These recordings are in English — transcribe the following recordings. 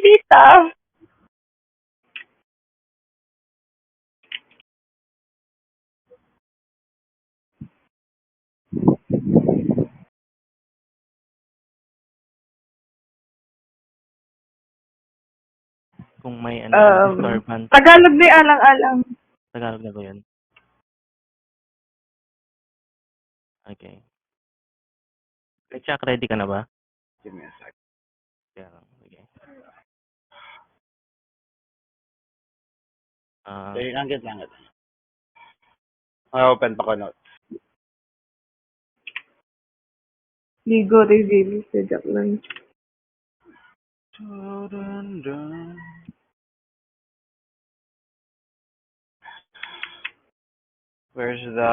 tita. Kung may disturbance. Tagalog na yung alang-alang. Tagalog na ba yun? Okay. Check, ready ka na ba? Give me a sec. Yeah, okay. Langit. Open pa ko notes. Ligo reveal sa joke lang. Where's the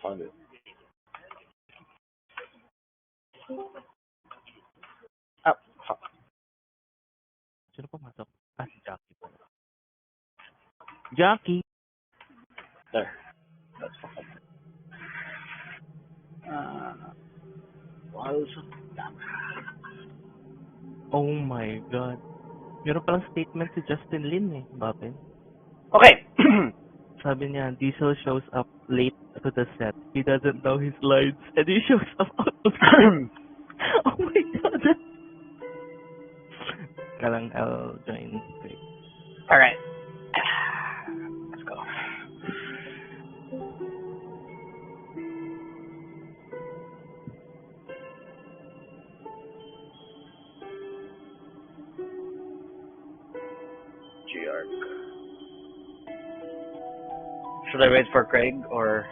found it. Fuck. Sino pumasok? Si Jackie pala. Jackie! There. That's fucking. Oh my God. Meron palang statement si Justin Lin Bakit? Okay. Sabi niya, Diesel shows up late to the set. He doesn't know his lines and he shows up out of Oh my God. Kalang I'll join. Wait. All right. Let's go. G-Arc. Should I wait for Craig or...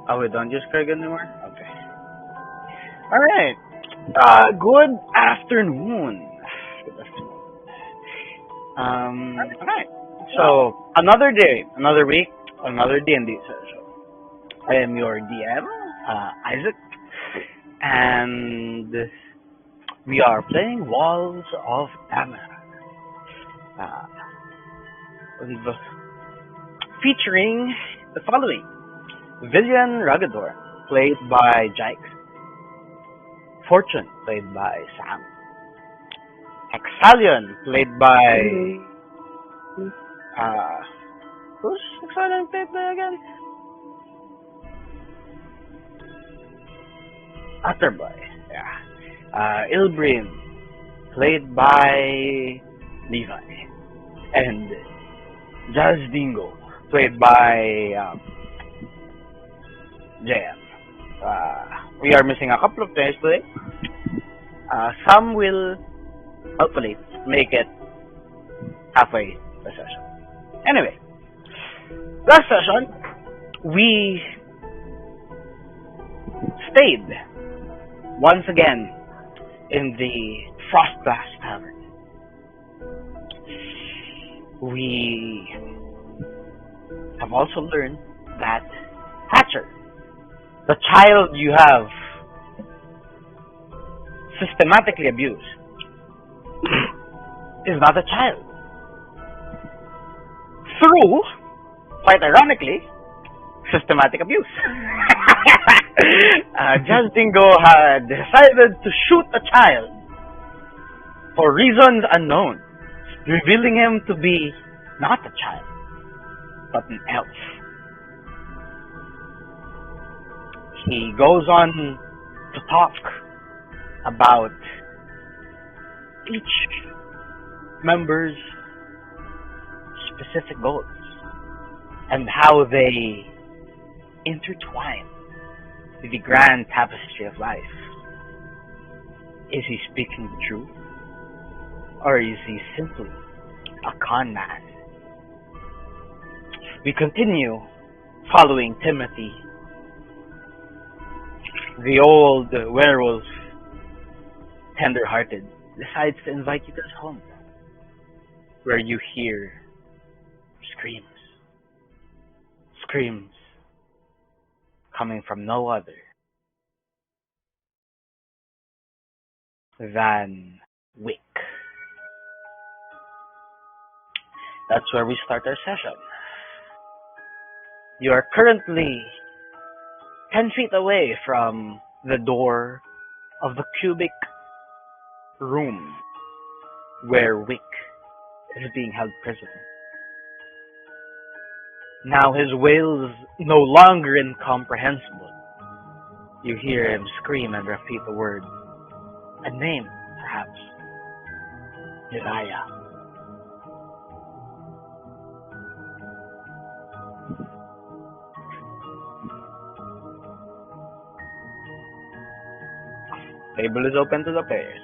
Oh, we don't use Craig anymore? Okay. Alright. Good afternoon. Alright. So, another day, another week, another D&D session. I am your DM, Isaac, and we are playing Walls of Tamar. Featuring the following. Villian Ragador, played by Jake. Fortune, played by Sam. Exalion, played by... who's Exalion played by again? Utterboy, yeah. Ilbrin, played by Levi. And Jazz Dingo, played by JM. We are missing a couple of players today. Some will hopefully make it halfway the session. Anyway, last session we stayed once again in the Frostblast Tavern. We have also learned that Hatcher, the child you have systematically abused, is not a child. Through, quite ironically, systematic abuse. Judge Dingo had decided to shoot a child for reasons unknown, revealing him to be not a child, but an elf. He goes on to talk about each member's specific goals and how they intertwine with the grand tapestry of life. Is he speaking the truth? Or is he simply a con man? We continue following Timothy, the old werewolf, tender-hearted, decides to invite you to his home, where you hear screams. Screams coming from no other than Wick. That's where we start our session. You are currently 10 feet away from the door of the cubic room where Wick is being held prisoner. Now his wail is no longer incomprehensible. You hear him scream and repeat the word. A name, perhaps. Uriah. Table is open to the players.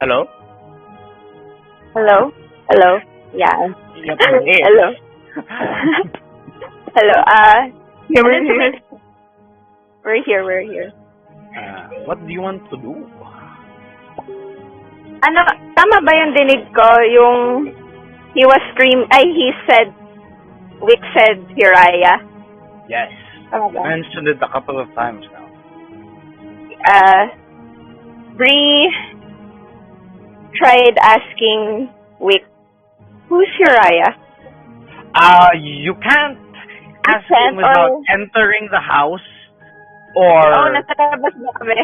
Hello? Hello? Hello? Yeah. Yep, it is. Hello. Hello. Yeah, we're here. We're here. What do you want to do? Ano, tama ba yung dinig ko? Yung he said, Wick said Uriah. Yes. Tama ba? I mentioned it a couple of times now. Bree tried asking Wick, who's Uriah? You can't ask can't, him without or- entering the house, or Oh, nasa labas na kami.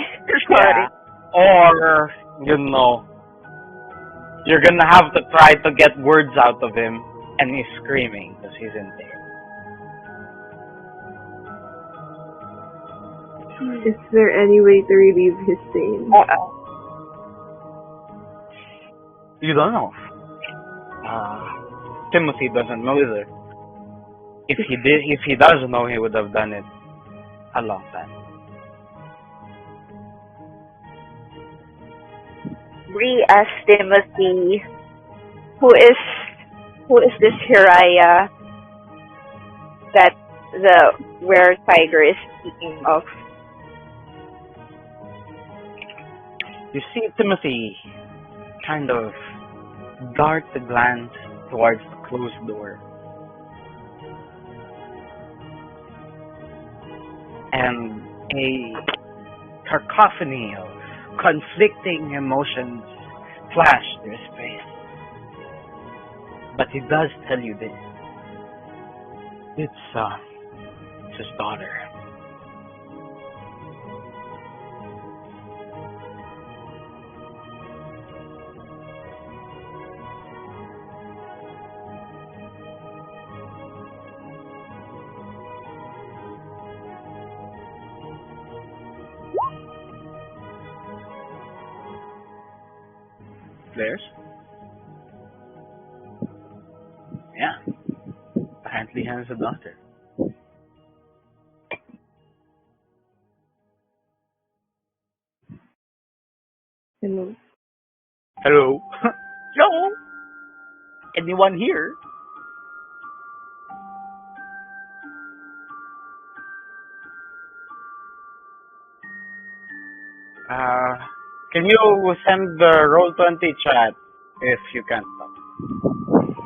Sorry. yeah, or you're gonna have to try to get words out of him, and he's screaming because he's in there. Is there any way to relieve his pain? You don't know. Timothy doesn't know either. If he does know, he would have done it a long time. Bree asked Timothy, who is this Uriah that the were-tiger is speaking of? You see Timothy kind of dart a glance towards the closed door. And a cacophony of conflicting emotions flash through his face. But he does tell you this. It's his daughter. Players? Yeah. Apparently has a daughter. Hello. Hello? Hello? Anyone here? Can you send the Roll20 chat if you can't talk?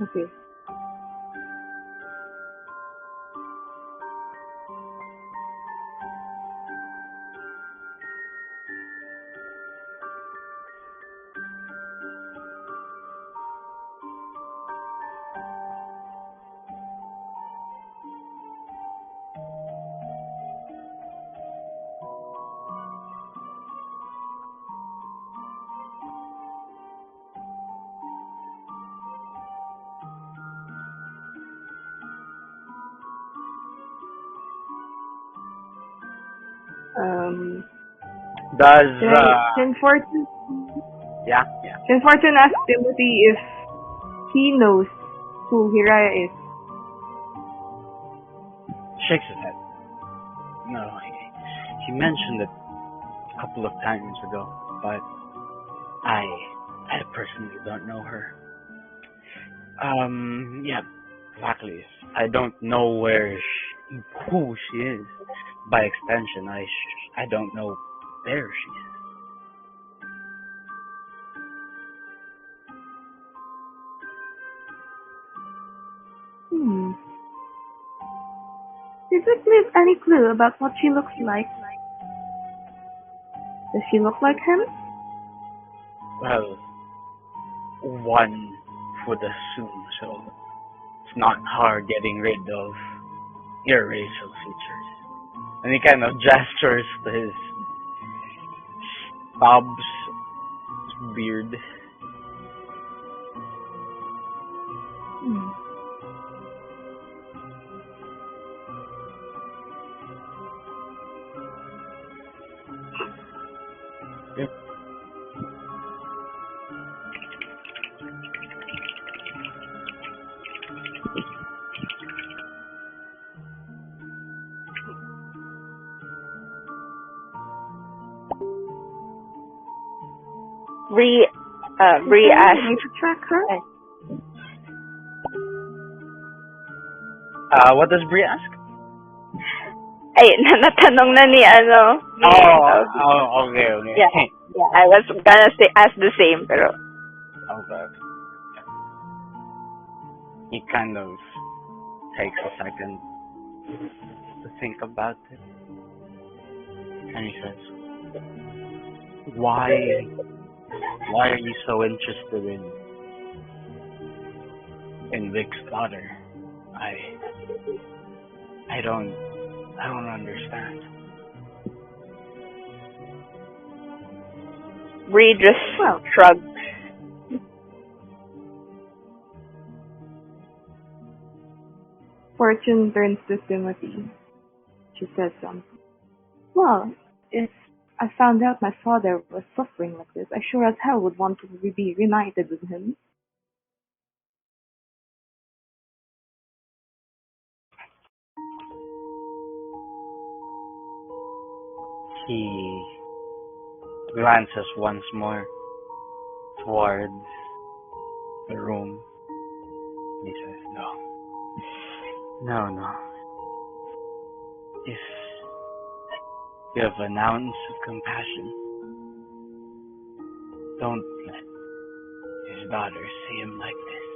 Okay. Can Fortune Yeah. ask Timothy if he knows who Uriah is? Shakes his head. No, he mentioned it a couple of times ago, but I personally don't know her. Yeah, exactly. I don't know who she is. By extension, I don't know where she is. Did Vic leave any clue about what she looks like? Does she look like him? Well, one would assume so. It's not hard getting rid of your racial features. And he kind of gestures to his stubs, his beard. Bree asked. Need to track her? What does Bree ask? Ay, natanong na ni ano. Okay. Yeah, I was gonna say ask the same, pero. Okay. He kind of takes a second to think about it. And he says, Why are you so interested in Vic's daughter? I don't understand. Bree just shrugged. Fortune turns to Timothy. She says something. Well, if I found out my father was suffering like this, I sure as hell would want to be reunited with him. He glances once more towards the room. He says, No. If you have an ounce of compassion, don't let his daughter see him like this.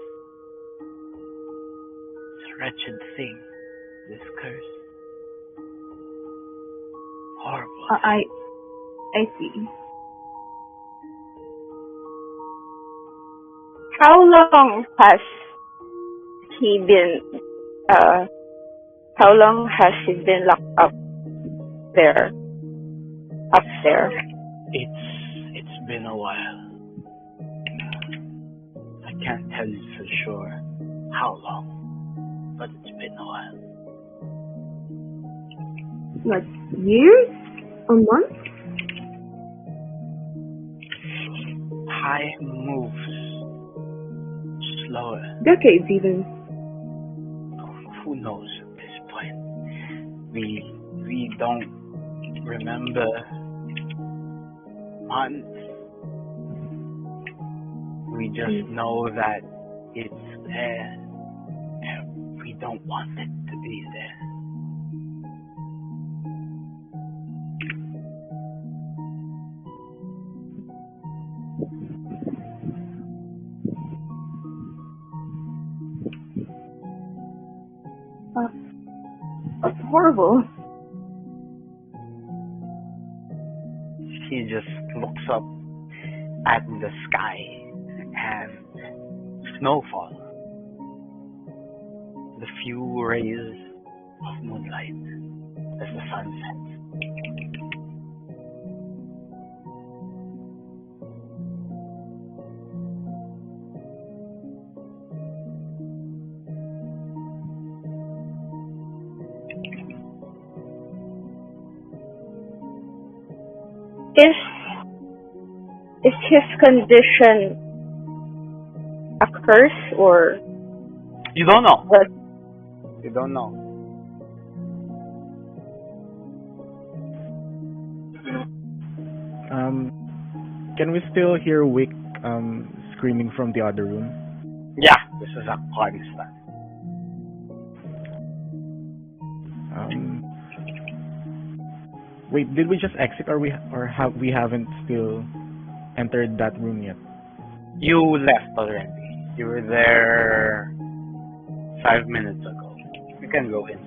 It's a wretched thing, this curse. Horrible. I see. How long has he been locked up there? Up there? It's been a while. I can't tell you for sure how long, but it's been a while. Like years? Or months? Time moves slower. Decades even. Who knows at this point? We don't remember months. We just know that it's there, and we don't want it to be there. That's horrible. She just looks up at the sky and snowfall. The few rays of moonlight as the sun sets. Is his condition a curse or? You don't know. What? You don't know. Can we still hear Wick screaming from the other room? Yeah, this is a constant. Wait, did we just exit, or we haven't still entered that room yet? You left already. You were there 5 minutes ago. You can go in.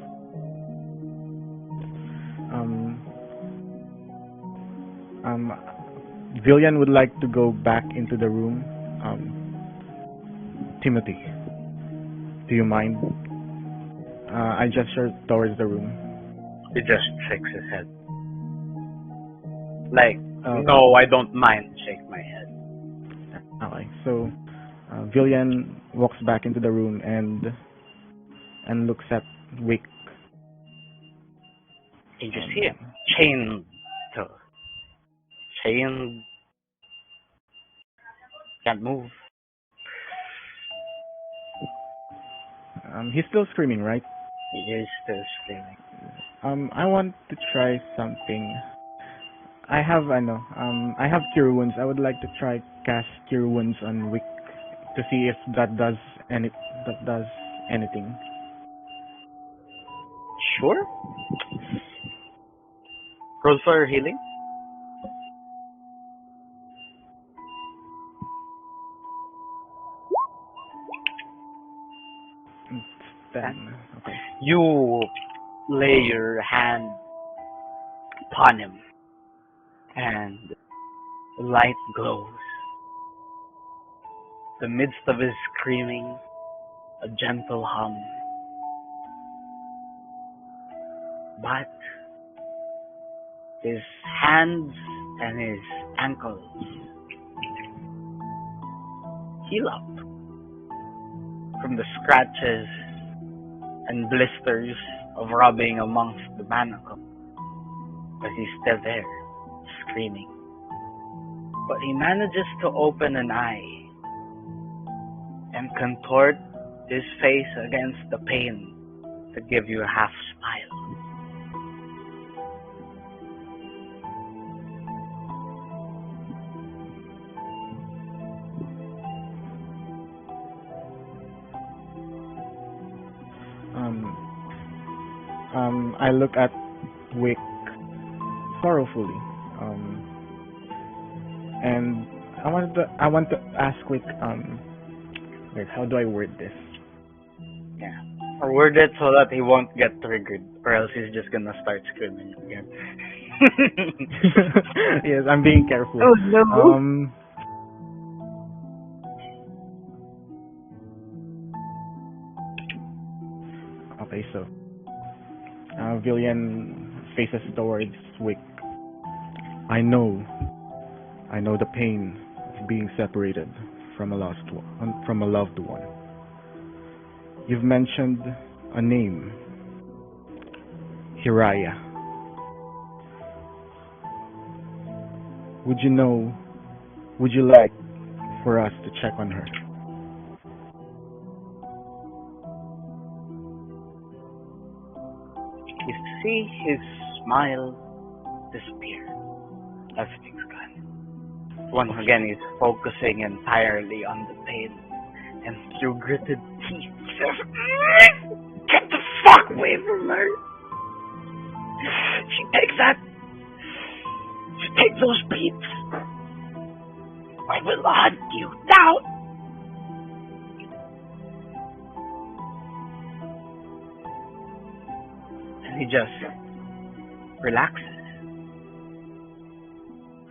Villian would like to go back into the room. Timothy, do you mind? I gesture towards the room. He just shakes his head. Like, no, I don't mind. Shake my head. Okay, so Villian walks back into the room and looks at Wick. You just see him chained. Can't move. He's still screaming, right? He is still screaming. I want to try something. I have cure wounds. I would like to try cast cure wounds on Wick to see if that does anything. Sure. Roll for healing. It's 10. Okay. You lay your hand upon him, and the light glows. The midst of his screaming, a gentle hum. But his hands and his ankles heal up from the scratches and blisters of rubbing amongst the manacle. But he's still there, screaming. But he manages to open an eye and contort his face against the pain to give you a half smile. I look at Wick sorrowfully, and I want to ask Wick, wait, how do I word this? Yeah. Or word it so that he won't get triggered, or else he's just gonna start screaming again. Yes, I'm being careful. Oh no. Okay, so Villian faces towards Wick. I know the pain of being separated from a loved one. You've mentioned a name, Hiraya. Would you like for us to check on her? You see his smile disappear. Everything's gone. Once again, he's focusing entirely on the pain, and through gritted teeth, he says, "Get the fuck away from her! She takes those beats. I will hunt you down." And he just relaxes.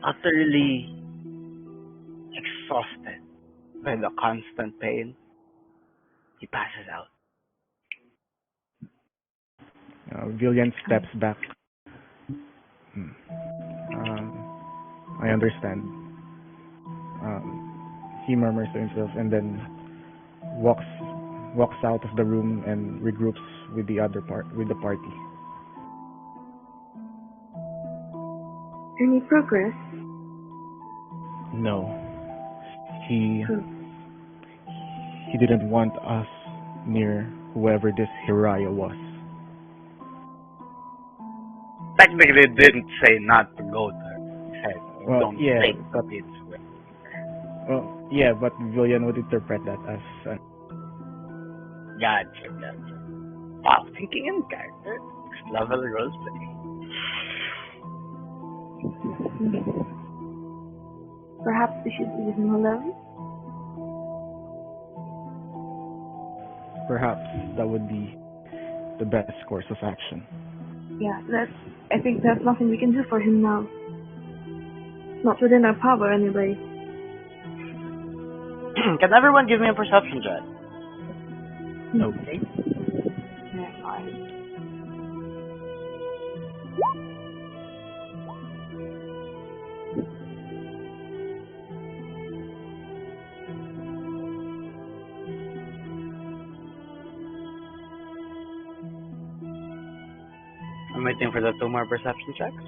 Utterly exhausted by the constant pain, he passes out. Villian steps back. I understand. He murmurs to himself and then walks out of the room and regroups with the party. Any progress? No. He didn't want us near whoever this Hiraya was. Technically, it didn't say not to go there. It said, don't take the beats. Well, yeah, but Villian would interpret that as Gotcha. Wow, thinking in character. Next level roleplay. Perhaps we should leave him alone? perhaps that would be the best course of action. Yeah, I think there's nothing we can do for him now. Not within our power, anyway. Can everyone give me a perception check? Okay. Yeah, fine. I'm waiting for the 2 more perception checks.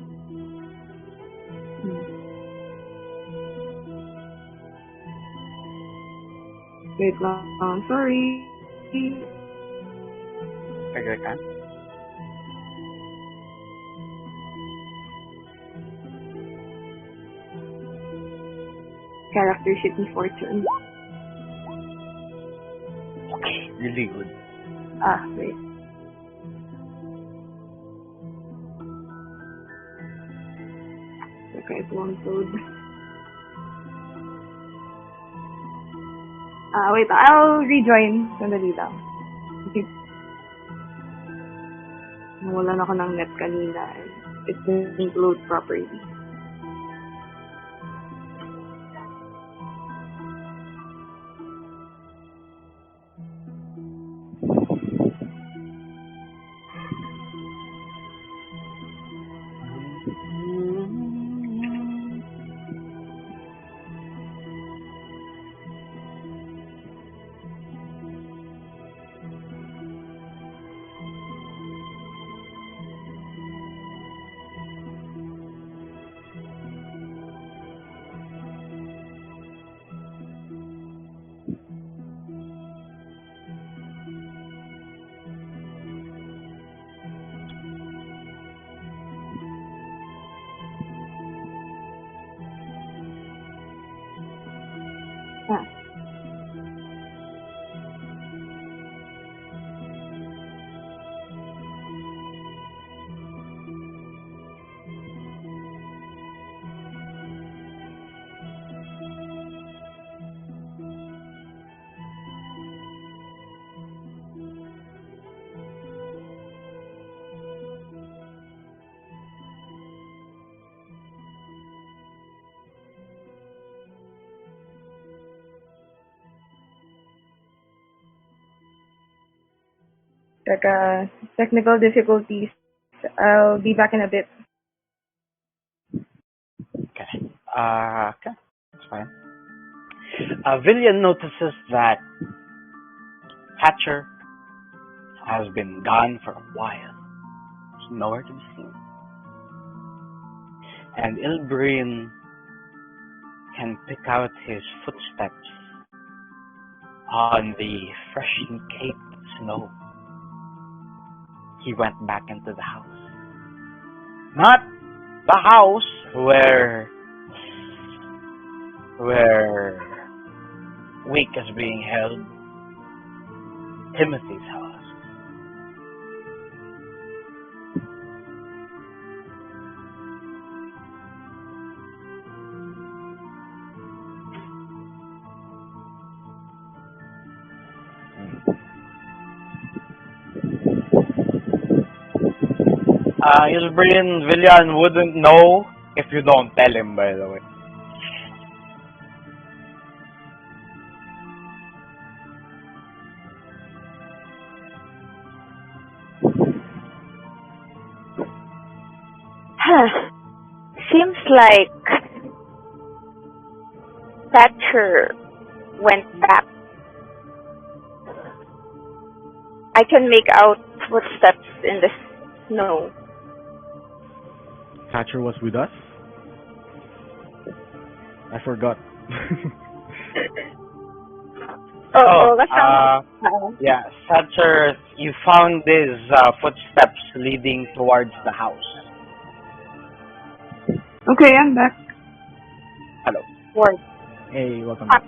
Wait long, sorry. Okay, can. Character sheet and fortune. Okay, really good. Ah, wait. Okay, it won't load. Wait, I'll rejoin. Sandali lang. Okay. Nawalan ako ng net kanina. It didn't load properly. Technical difficulties. I'll be back in a bit. Okay. Okay. That's fine. Villian notices that Hatcher has been gone for a while. He's nowhere to be seen. And Ilbrin can pick out his footsteps on the freshly caked snow. He went back into the house. Not the house where Wake is being held. Timothy's house. Ilbrian Villian wouldn't know if you don't tell him, by the way. Seems like Thatcher went back. I can make out footsteps in the snow. Thatcher was with us? I forgot. Yeah, Thatcher, you found these footsteps leading towards the house. Okay, I'm back. Hello. Word. Hey, welcome back.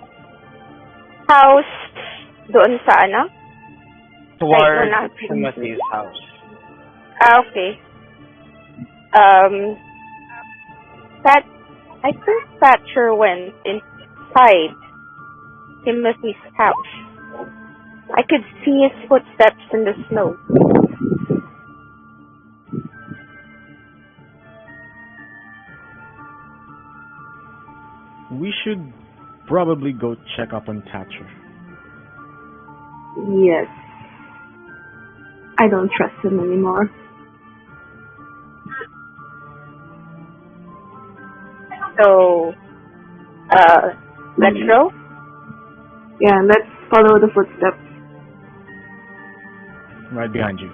House doon sa ano? Towards Timothy's house. Okay. I think Thatcher went inside Timothy's house. I could see his footsteps in the snow. We should probably go check up on Thatcher. Yes. I don't trust him anymore. So, let's go. Yeah, let's follow the footsteps. Right behind you.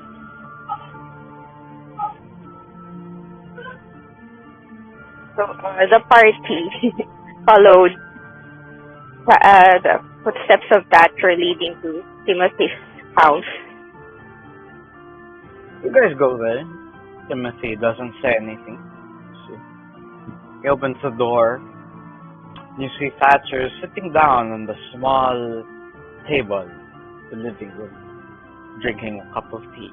So, the party followed the footsteps of Thatcher leading to Timothy's house. You guys go there. Timothy doesn't say anything. So he opens the door. You see Thatcher sitting down on the small table in the living room, drinking a cup of tea.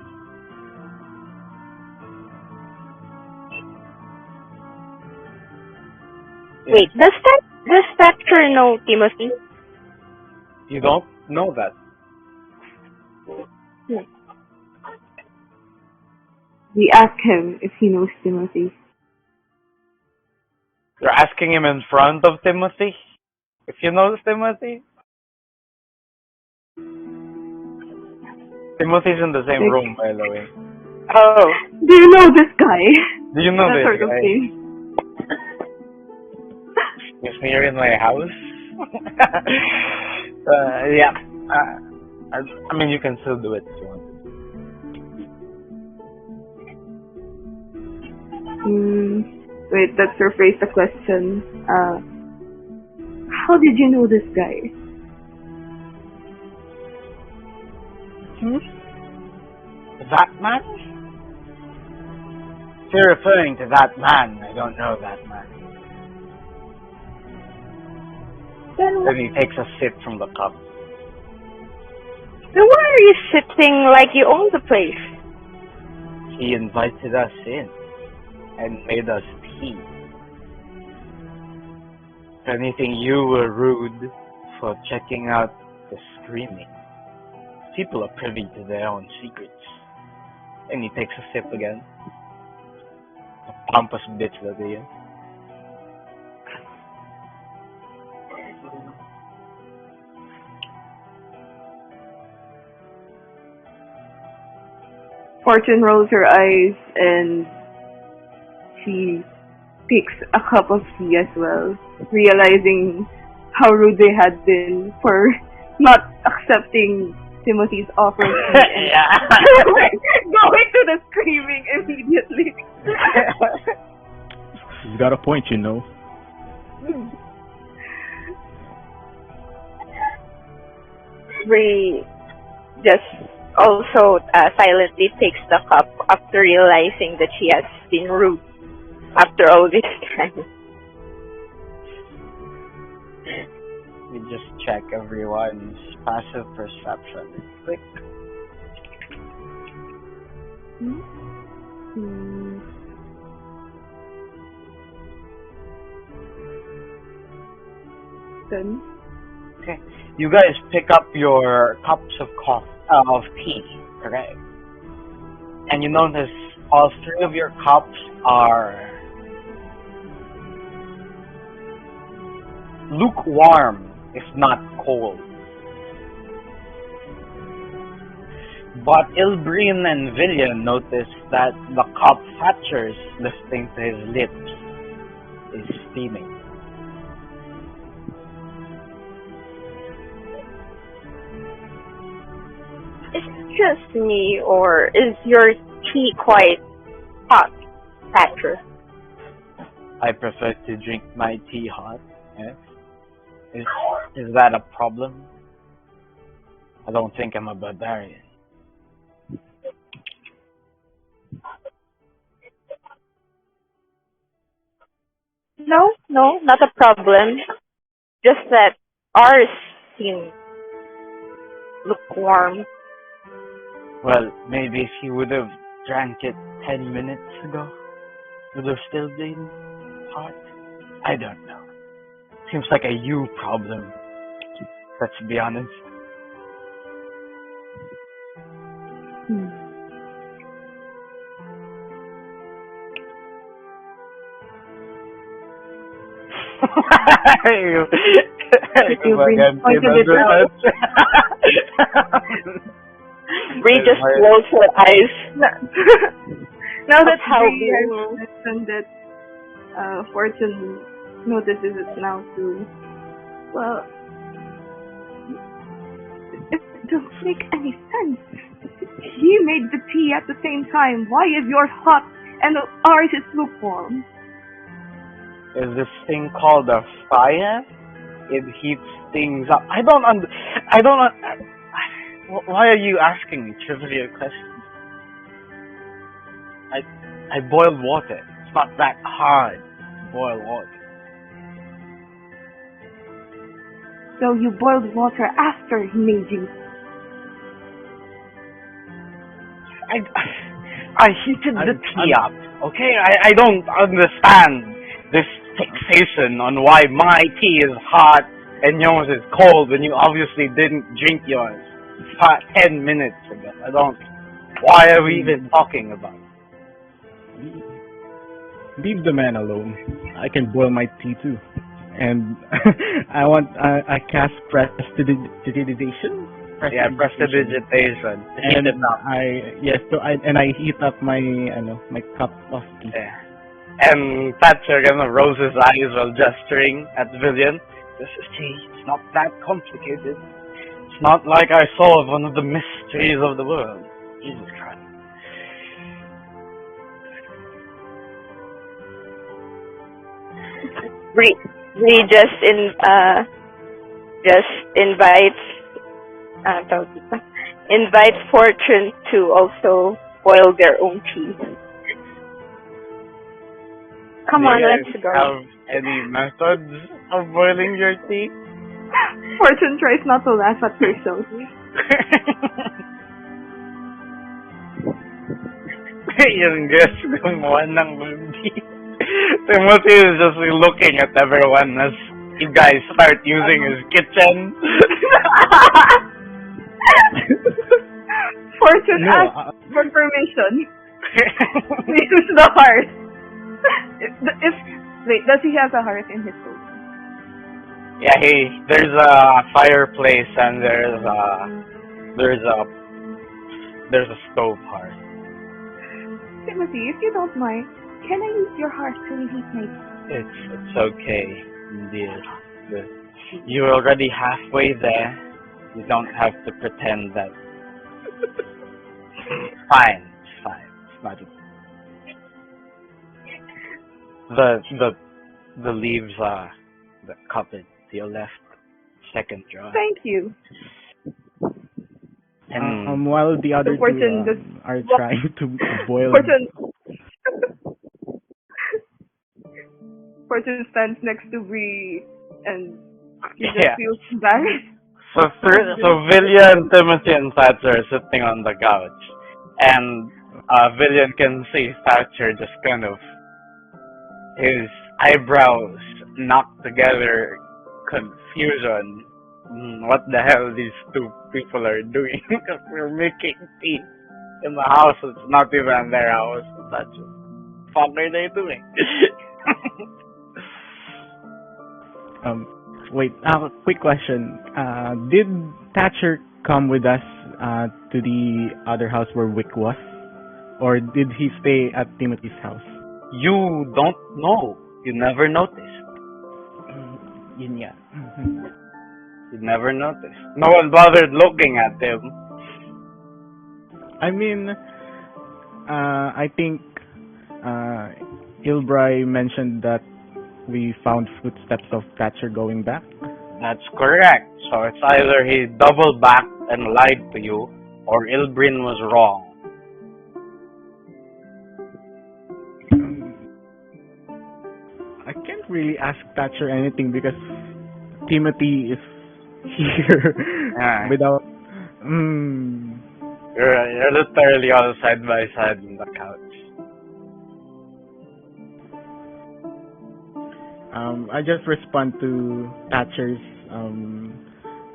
Wait, does Thatcher know Timothy? You don't know that. We ask him if he knows Timothy. You're asking him in front of Timothy if he knows Timothy? Timothy's in the same room, by the way. Oh. Do you know this guy? Do you know That this sort of guy? thing. He's here in my house. Yeah. I mean, you can still do it if you want. Wait, let's rephrase the question. How did you know this guy? That man? If you're referring to that man, I don't know that man. Then he takes a sip from the cup. Then why are you sitting like you own the place? He invited us in and made us tea. If anything, you were rude for checking out the screaming. People are privy to their own secrets. And he takes a sip again. A pompous bitch that he is. Fortune rolls her eyes and she takes a cup of tea as well, realizing how rude they had been for not accepting Timothy's offer of tea and Yeah. going to the screaming immediately. He's got a point, you know. Bree just also silently takes the cup after realizing that she has been rude after all this time. We just check everyone's passive perception. Quick. Then Okay. You guys pick up your cups of tea, correct? And you notice all three of your cups are lukewarm, if not cold. But Ilbreen and Villian notice that the cup Thatcher's lifting to his lips is steaming. Is it just me, or is your tea quite hot, Thatcher? I prefer to drink my tea hot. Yes. Is that a problem? I don't think I'm a barbarian. No, not a problem. Just that ours seems lukewarm. Well, maybe if you would have drank it 10 minutes ago, it would have still been hot. I don't know. Seems like a you problem. Let's be honest. You You've been pointed it out. Bree just rolls her eyes. Now that How we beautiful. mentioned that Fortune notices it now too. Well, it doesn't make any sense. He made the tea at the same time. Why is yours hot and ours is lukewarm? Is this thing called a fire? It heats things up. Why are you asking me trivial questions? I boiled water. It's not that hard to boil water. So you boiled water after he made you. I heated the tea up, okay? I don't understand this fixation on why my tea is hot and yours is cold when you obviously didn't drink yours 10 minutes ago. Why are we even talking about it? Leave the man alone. I can boil my tea too. And I cast prestidigitation. Yeah, prestidigitation. And I heat up my my cup of tea. Yeah. And Thatcher kind of rolls his eyes while gesturing at Villian. This is tea. It's not that complicated. It's not like I solved one of the mysteries of the world. Jesus Christ. Bree just invites Fortune to also boil their own tea. Come on, let's go. Have any methods of boiling your tea? Fortune tries not to laugh at herself. Yung guess gumawa ng movie. Timothy is just looking at everyone as you guys start using his kitchen. Fortune asks for permission. We use the hearth. Wait, does he have a hearth in his home? Yeah, there's a fireplace and there's a stove hearth. Timothy, if you don't mind, can I use your hearth to reheat my tea? It's okay, dear. You're already halfway there. You don't have to pretend that. Fine. It's not. The leaves are the cupboard to your left, second drawer. Thank you. And while the other Fortune two are trying to boil. Fortune stands next to Bree and he just Yeah. feels embarrassed. So Villian, Timothy, and Thatcher are sitting on the couch, and Villian can see Thatcher just kind of his eyebrows knocked together, confusion. What the hell these two people are doing? Because we're making tea in the house. It's not even their house. What the fuck are they doing? Wait, quick question. Did Thatcher come with us to the other house where Wick was? Or did he stay at Timothy's house? You don't know. You never noticed. Yun nga. You never noticed. No one bothered looking at him. I mean, I think Ilbray mentioned that we found footsteps of Thatcher going back. That's correct. So it's either he doubled back and lied to you, or Ilbrin was wrong. I can't really ask Thatcher anything because Timothy is here without. You're literally all side by side on the couch. I just respond to Thatcher's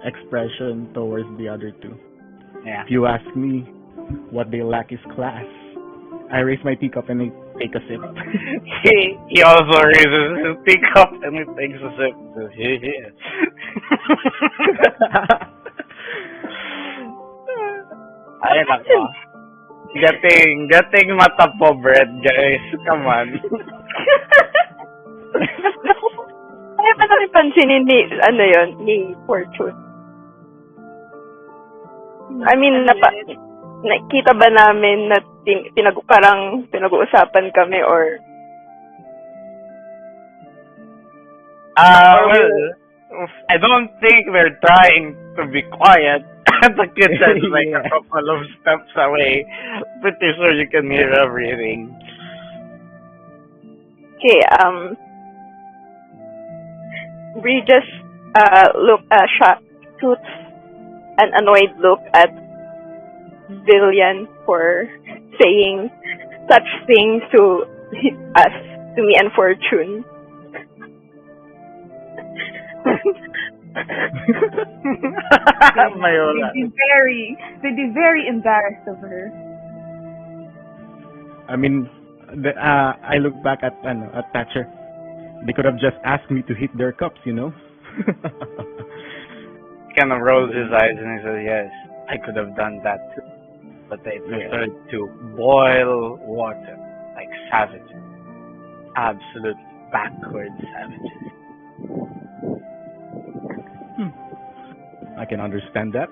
expression towards the other two. Yeah. If you ask me, what they lack is class. I raise my teacup and I take a sip. He also raises his teacup and he takes a sip. Says, here. Ay, nako. Gating mata po, bread, guys. Come on. Kaya pa namin pansinin ni, ni Fortune. I mean, nakita ba namin na parang pinag-uusapan kami or well, I don't think we're trying to be quiet. The kitchen's like a couple of steps away. Pretty sure you can hear everything. okay, we just shoots an annoyed look at Villian for saying such things to us, to me and Fortune. Mayola. They'd be very embarrassed of her. I mean, I look back at Thatcher. They could have just asked me to hit their cups, Kind of rolls his eyes and he says, yes, I could have done that too. But they preferred to boil water like savages. Absolute backward savages. I can understand that.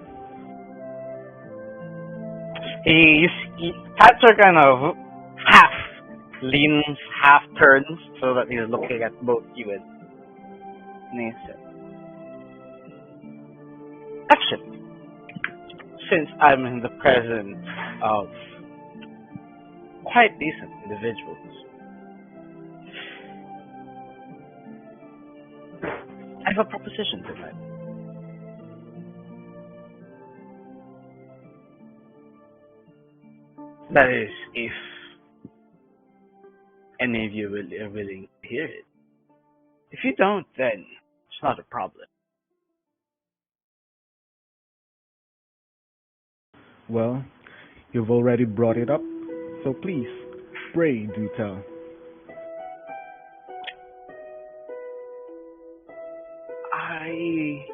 Thatcher kind of half leans, half turns, so that he's looking at both you and Nathan. Actually, since I'm in the presence of quite decent individuals, I have a proposition tonight. That is, if any of you are willing to hear it. If you don't, then it's not a problem. Well, you've already brought it up, so please, pray do tell. I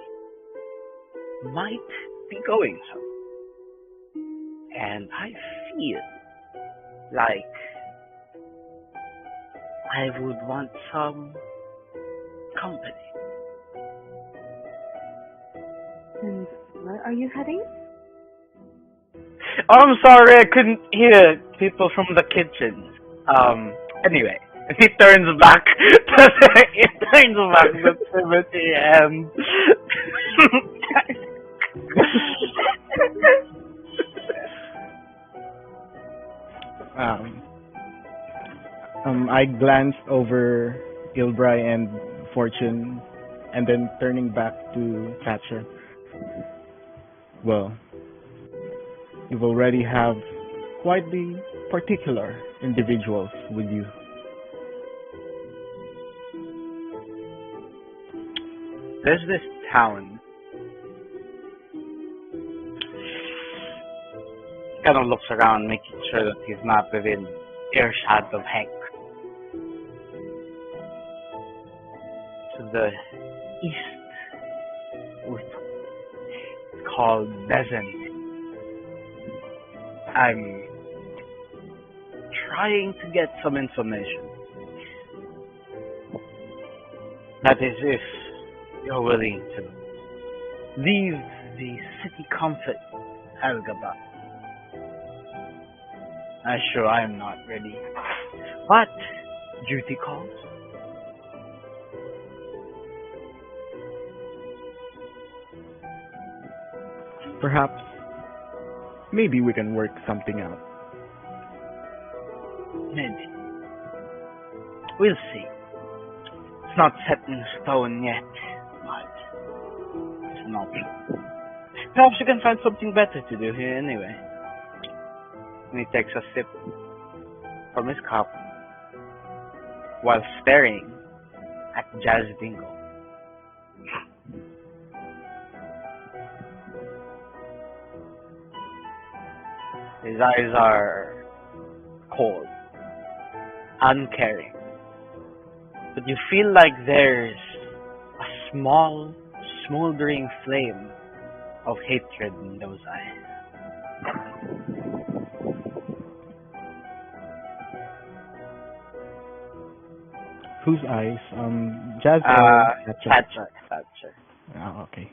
might be going some. And I feel like I would want some company. And where are you heading? Oh, I'm sorry, I couldn't hear people from the kitchen. Anyway, he turns back. He turns back to Timothy and I glanced over Ilbray and Fortune, and then turning back to Thatcher. Well, you already have quite the particular individuals with you. there's this town. Kind of looks around, making sure that he's not within earshot of Hank. To the east, it's called Bezant. I'm trying to get some information. That is, if you're willing to leave the city comfort, Helgaba. I'm sure I'm not ready. But duty calls. Perhaps, maybe we can work something out. Maybe. We'll see. It's not set in stone yet, but it's an option. Perhaps you can find something better to do here anyway. And he takes a sip from his cup while staring at Jazz Dingle. His eyes are cold. uncaring. But you feel like there's a small, smoldering flame of hatred in those eyes. Whose eyes? Jazz or Thatcher? Thatcher. Oh, okay.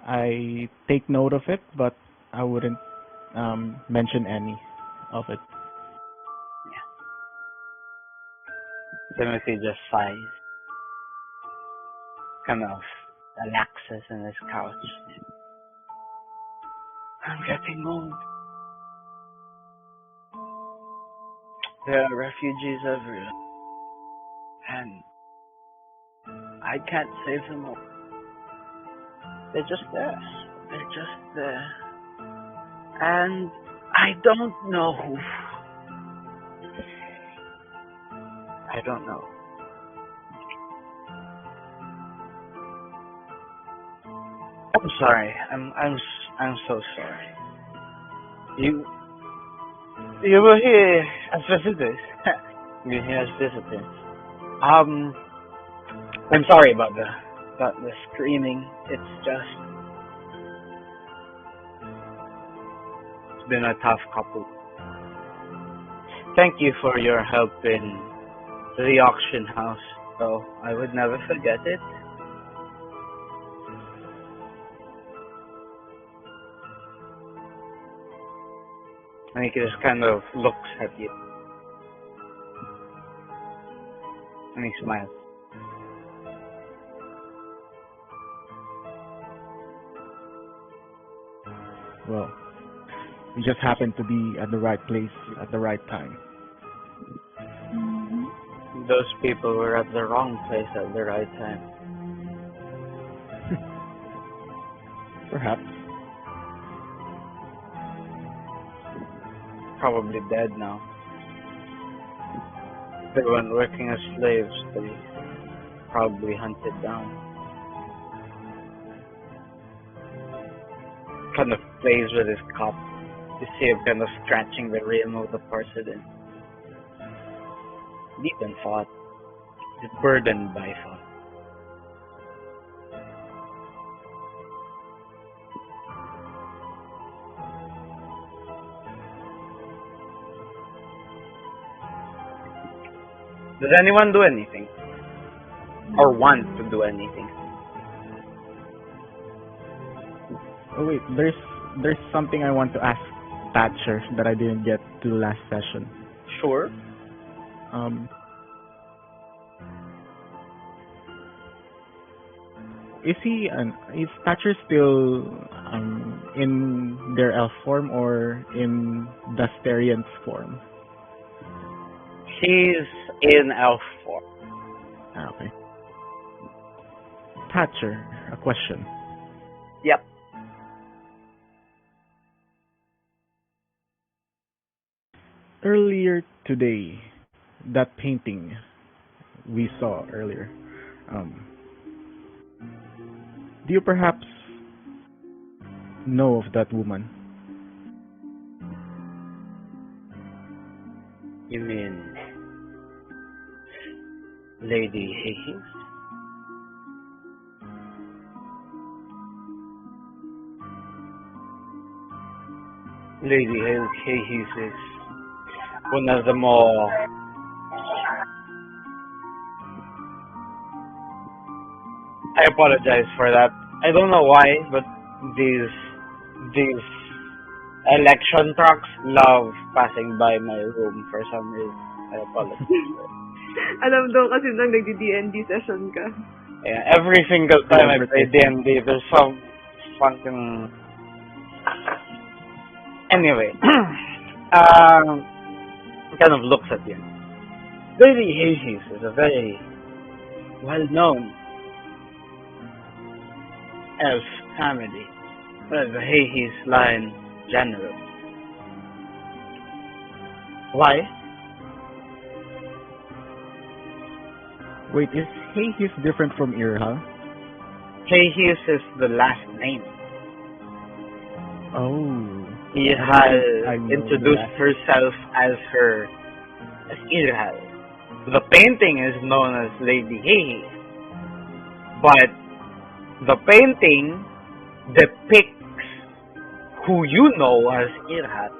I take note of it, but I wouldn't mention any of it. Timothy just sighs, kind of relaxes in his couch. I'm getting old. There are refugees everywhere, and I can't save them all. They're just there. They're just there. And I don't know who. I don't know. I'm sorry. I'm so sorry. You were here as visitors. You're here as visitors. I'm sorry about the screaming. It's been a tough couple. Thank you for your help in the auction house. So I would never forget it. And he just kind of looks at you. And he smiles. Well, we just happened to be at the right place at the right time. Those people were at the wrong place at the right time. Perhaps. Probably dead now. They weren't working as slaves, they probably hunted down. Kind of plays with his cup. You see him kind of scratching the rim of the porcelain. Deep in thought. He's burdened by thought. Does anyone do anything? Or want to do anything? Oh wait, there's something I want to ask Thatcher that I didn't get to last session. Sure. Is Thatcher still in their elf form or in Dusterian's form? She's in elf form. Okay. Thatcher, a question. Yep. Earlier today, that painting we saw earlier, do you perhaps know of that woman? You mean Lady Hihis? Lady Hihis is one of the more I apologize for that. I don't know why, but these election trucks love passing by my room for some reason. I apologize. Alam daw kasi nang nagdi-D&D session ka. Yeah, every single time I play D&D, there's some fucking... Anyway, kind of looks at you. Lady Hihis is a very well-known elf family. Well, the Hihis line general. Why? Wait, is Hihis different from Irha? Hihis is the last name. Oh. Irhal I know introduced that. herself as Irhal. The painting is known as Lady Hehe, but the painting depicts who you know as Irhal.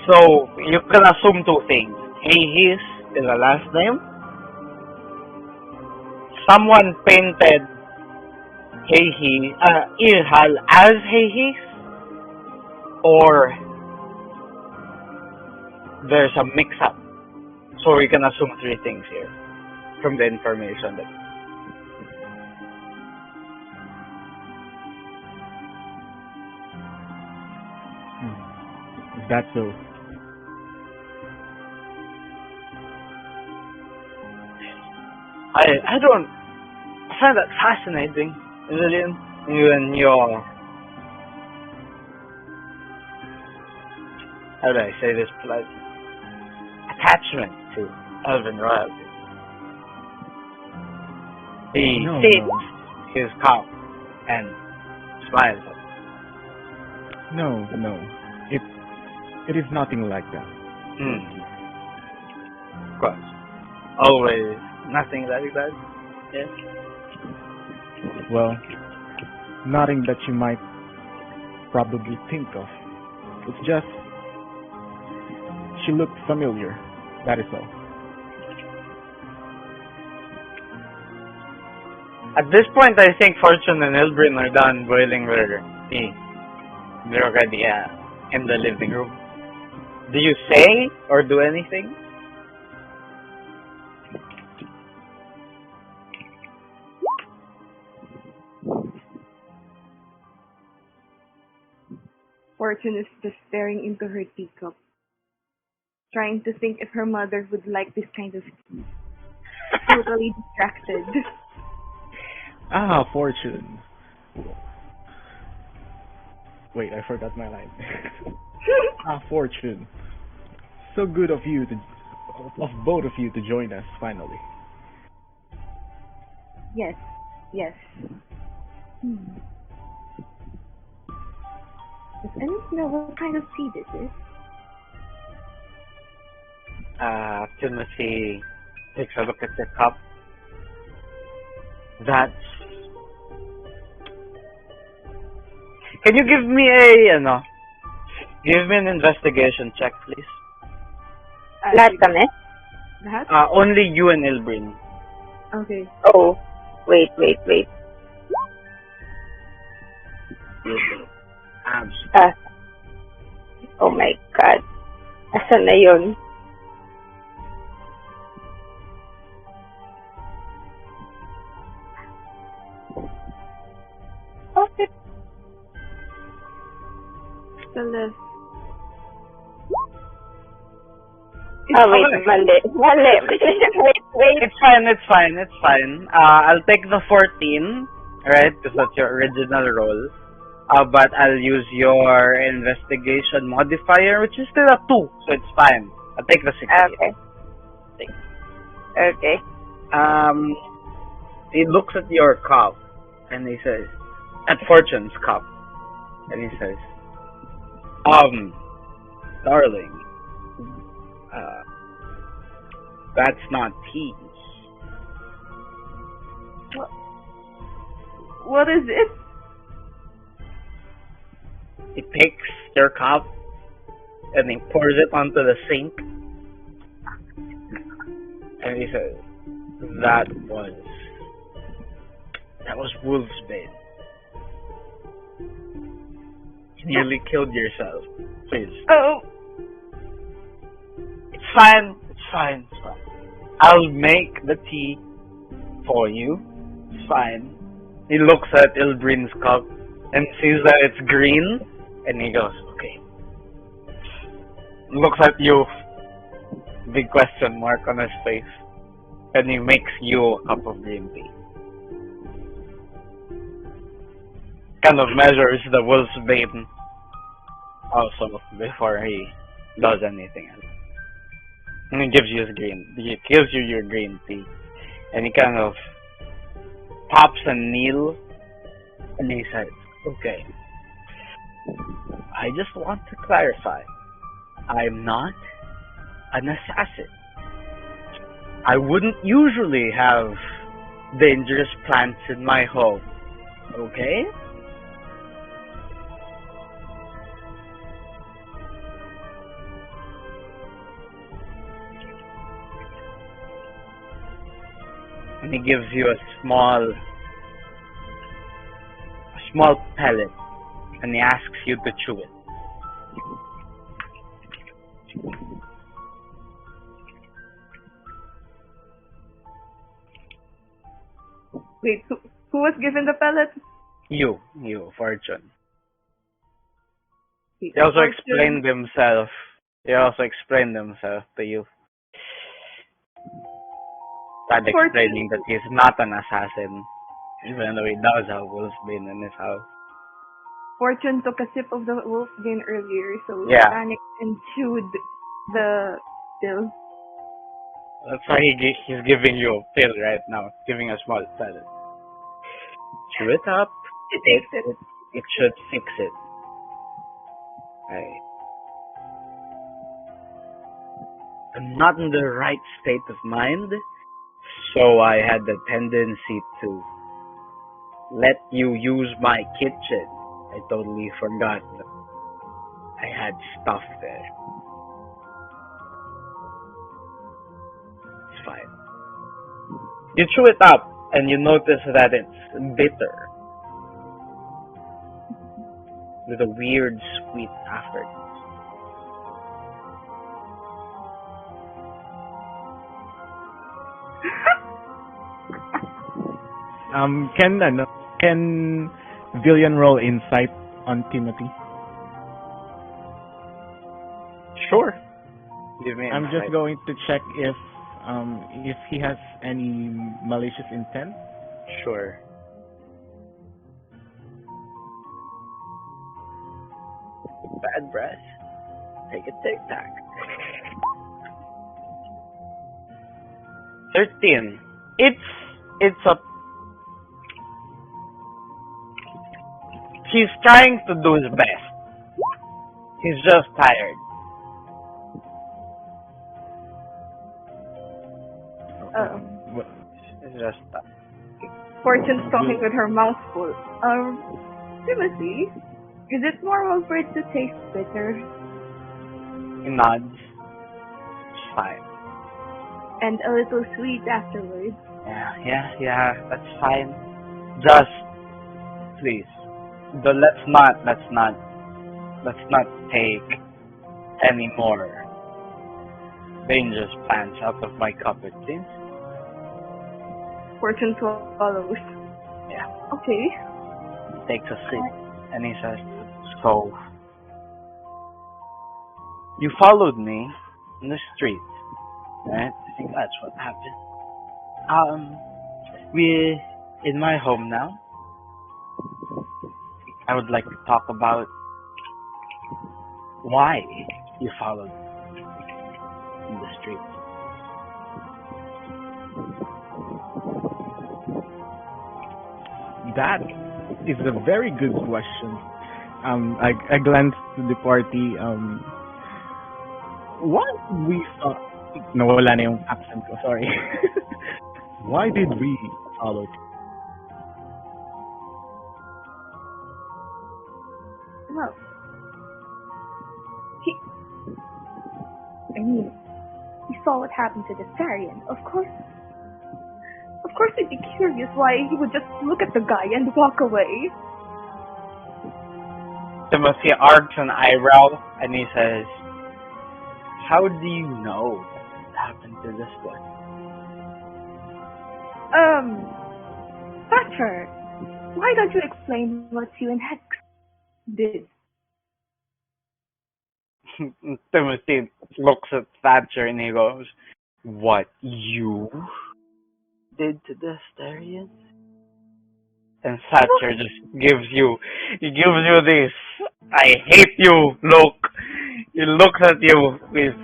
So you can assume two things. Hehe's is a last name. Someone painted Irhal as Hehe's, or there's a mix-up. So we can assume three things here from the information that. Is that so? I don't find that fascinating, Lillian. Even your, how do I say this politely, attachment to Elven royalty. He No, sits his cup and smiles at no. It is nothing like that. Of course. Always nothing like that. Yes. Well, nothing that you might probably think of. It's just she looked familiar. That is all. At this point, I think Fortune and Ilbrin are done boiling their tea. They're already in the living room. Do you say or do anything? Fortune is just staring into her teacup, trying to think if her mother would like this kind of tea. Totally distracted. Ah, Fortune. Wait, I forgot my line. Ah, Fortune. So good of you of both of you to join us finally. Yes. Does anyone know what kind of tea this is? Timothy takes a look at the cup. That's. Can you give me give me an investigation check, please? Lahat kami? That? Only you and Ilbrin. Okay. Oh, wait. Oh my God. Asan na yun? Okay. The left. Wait, mali. Wait. It's fine. I'll take the 14, right? Because that's your original roll. But I'll use your investigation modifier, which is still a 2, so it's fine. I'll take the 16. Okay. He looks at your cup, and he says, at Fortune's cup, and he says, darling, that's not tea. What is it? He takes your cup and he pours it onto the sink, and he says, that was wolf's bane. You nearly killed yourself. Please. Oh. It's fine. I'll make the tea for you. It's fine. He looks at Ilbrin's cup and sees that it's green, and he goes, okay. Looks at you, big question mark on his face, and he makes you a cup of green tea. Kind of measures the wolf's bane also before he does anything else. And he gives you your green tea, and he kind of pops a needle, and he says, okay, I just want to clarify. I'm not an assassin. I wouldn't usually have dangerous plants in my home. Okay? And he gives you a small pellet, and he asks you to chew it. Wait, who was given the pellet? You, Fortune. Wait, He also Fortune. explained himself. He also explained himself to you. Started explaining that he's not an assassin, even though he does have wolfsbane in his house. Fortune took a sip of the wolfsbane earlier, so he Yeah. panicked and chewed the pill. That's why he's giving you a pill right now, giving a small pellet. Chew it up. It should fix it. I'm not in the right state of mind, so I had the tendency to let you use my kitchen. I totally forgot that I had stuff there. It's fine. You chew it up, and you notice that it's bitter. With a weird sweet aftertaste. Can Villian roll insight on Timothy? Sure. Give me I'm insight. just going to check if he has any malicious intent. Sure. Bad breath. Take a tic tac. 13. It's a. He's trying to do his best. He's just tired. It's just Fortune's talking with her mouth full. Timothy, is it normal for it to taste bitter? He nods. It's fine. And a little sweet afterwards. Yeah, that's fine. Just please, let's not take any more dangerous plants out of my cupboard, please. Fortune swallows. Yeah. Okay. Takes a sip, and he says, "So, you followed me in the street, right? I think that's what happened. We're in my home now. I would like to talk about why you followed me in the street." That is a very good question. I glanced to the party. What we saw? Nawala na yung accent ko. Sorry. Why did we follow? Well, he saw what happened to the Sarian. Of course he'd be curious why he would just look at the guy and walk away. Timothy arcs an eyebrow, and he says, "How do you know what happened to this one?" Thatcher, why don't you explain what you and Hex did? Timothy looks at Thatcher and he goes, "What you did to the Starians?" And Thatcher just gives you this "I hate you" look. He looks at you with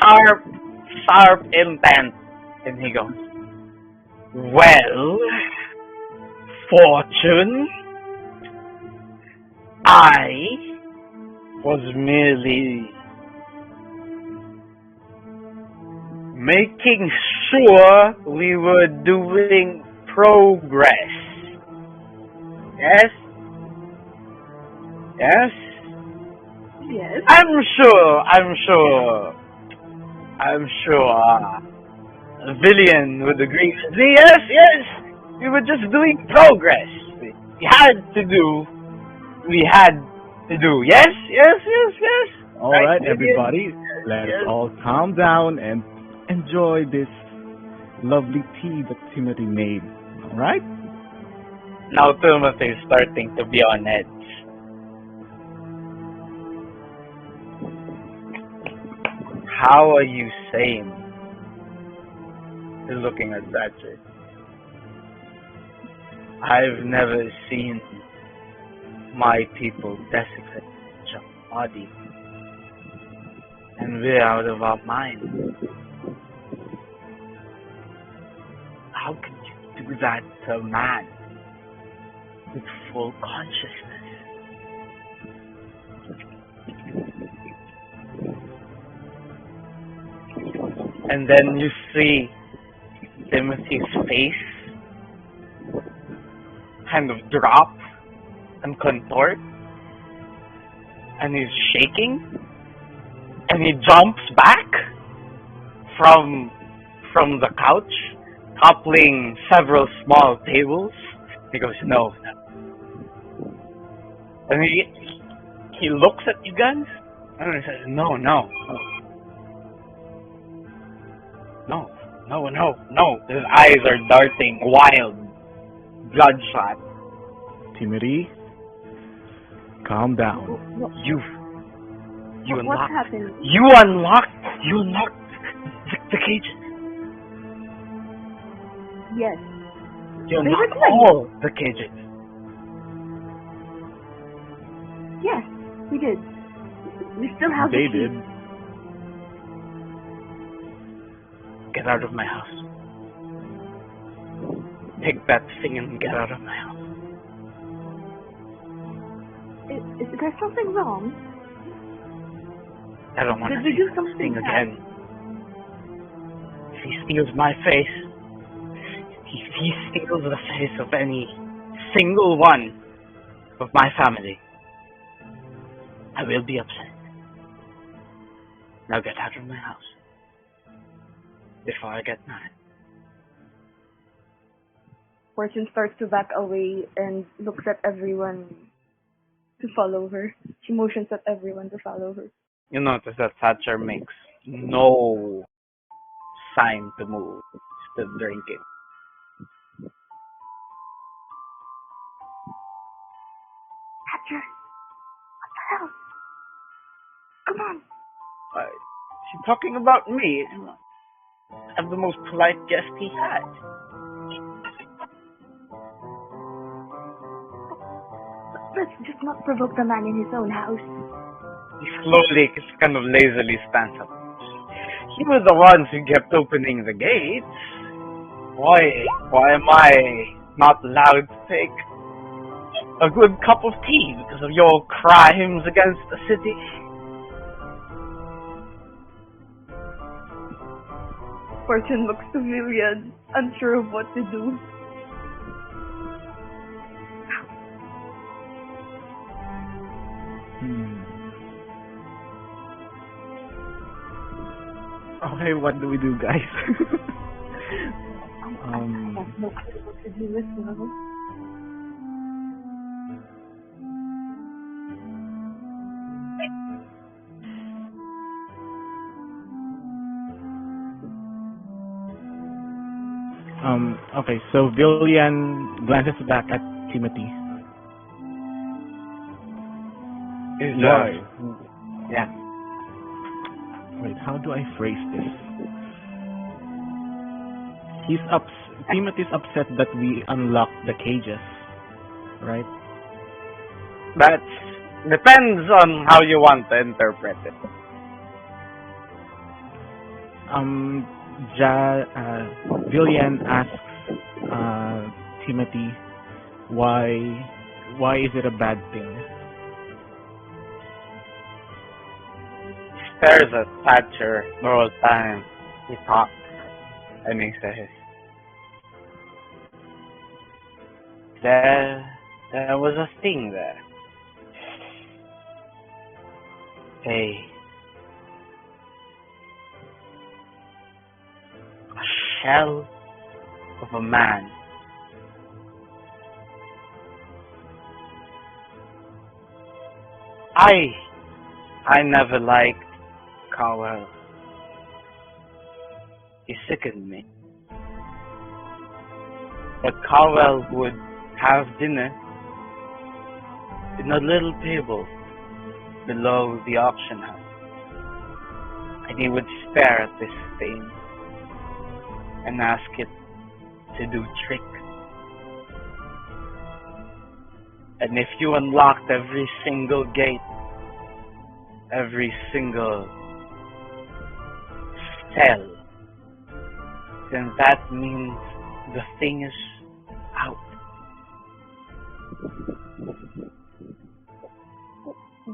sharp intent, and he goes, "Well, Fortune, I was merely making sure we were doing progress. Yes? Yes? Yes. I'm sure Villian would agree with me. Yes, yes. We were just doing progress. We had to do. Yes, yes, yes, yes. All right, Villian? everybody, let us all calm down and enjoy this lovely tea that Timothy made. All right? Now Timothy is starting to be on edge. How are you sane? He's looking at Ratchet. I've never seen my people desecrate such a body. And we're out of our minds. How can you do that to a man with full consciousness? And then you see Timothy's face kind of drop and contort, and he's shaking, and he jumps back from the couch, toppling several small tables. He goes, no. And he looks at you guys, and he says, no. His eyes are darting wild, bloodshot. Timothy, calm down. You What's unlocked. happening? You unlocked the cages. Yes. You They were unlocked doing all the cages. Yes, we did. We still have They the key. did. Get out of my house. Take that thing and get out of my house. Is there something wrong? I don't want Did to we see do this something thing bad? again. If he steals my face, if he steals the face of any single one of my family, I will be upset. Now get out of my house before I get mad. Fortune starts to back away and looks at everyone to follow her. She motions at everyone to follow her. You notice that Thatcher makes no sign to move. Still drinking. Hatcher! What the hell? Come on! She's talking about me. I'm the most polite guest he had. Let's just not provoke the man in his own house. He slowly, kind of lazily stands up. You were the ones who kept opening the gates. Why am I not allowed to take a good cup of tea because of your crimes against the city? Fortune looks to Villian, unsure of what to do. Okay, what do we do, guys? I have no clue what to do as well. Okay, so Villian glances back at Timothy. Why? Yeah. Wait, how do I phrase this? Timothy's upset that we unlocked the cages, right? That depends on how you want to interpret it. Villian asks Timothy, why is it a bad thing? stares at Thatcher the whole time he talks, and he says, there was a thing there. A shell of a man. I never liked Cowell. He sickened me. But Cowell would have dinner in a little table below the auction house, and he would stare at this thing and ask it to do trick. And if you unlocked every single gate, every single cell, then that means the thing is out.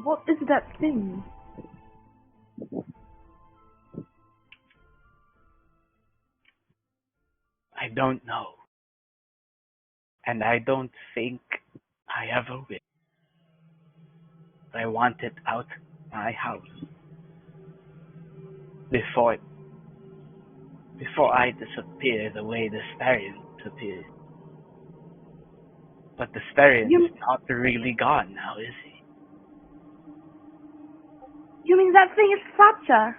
What is that thing? I don't know. And I don't think I ever will. I want it out my house. Before I disappear the way the Starion disappeared. But the Starion is not really gone now, is he? You mean that thing is Thatcher?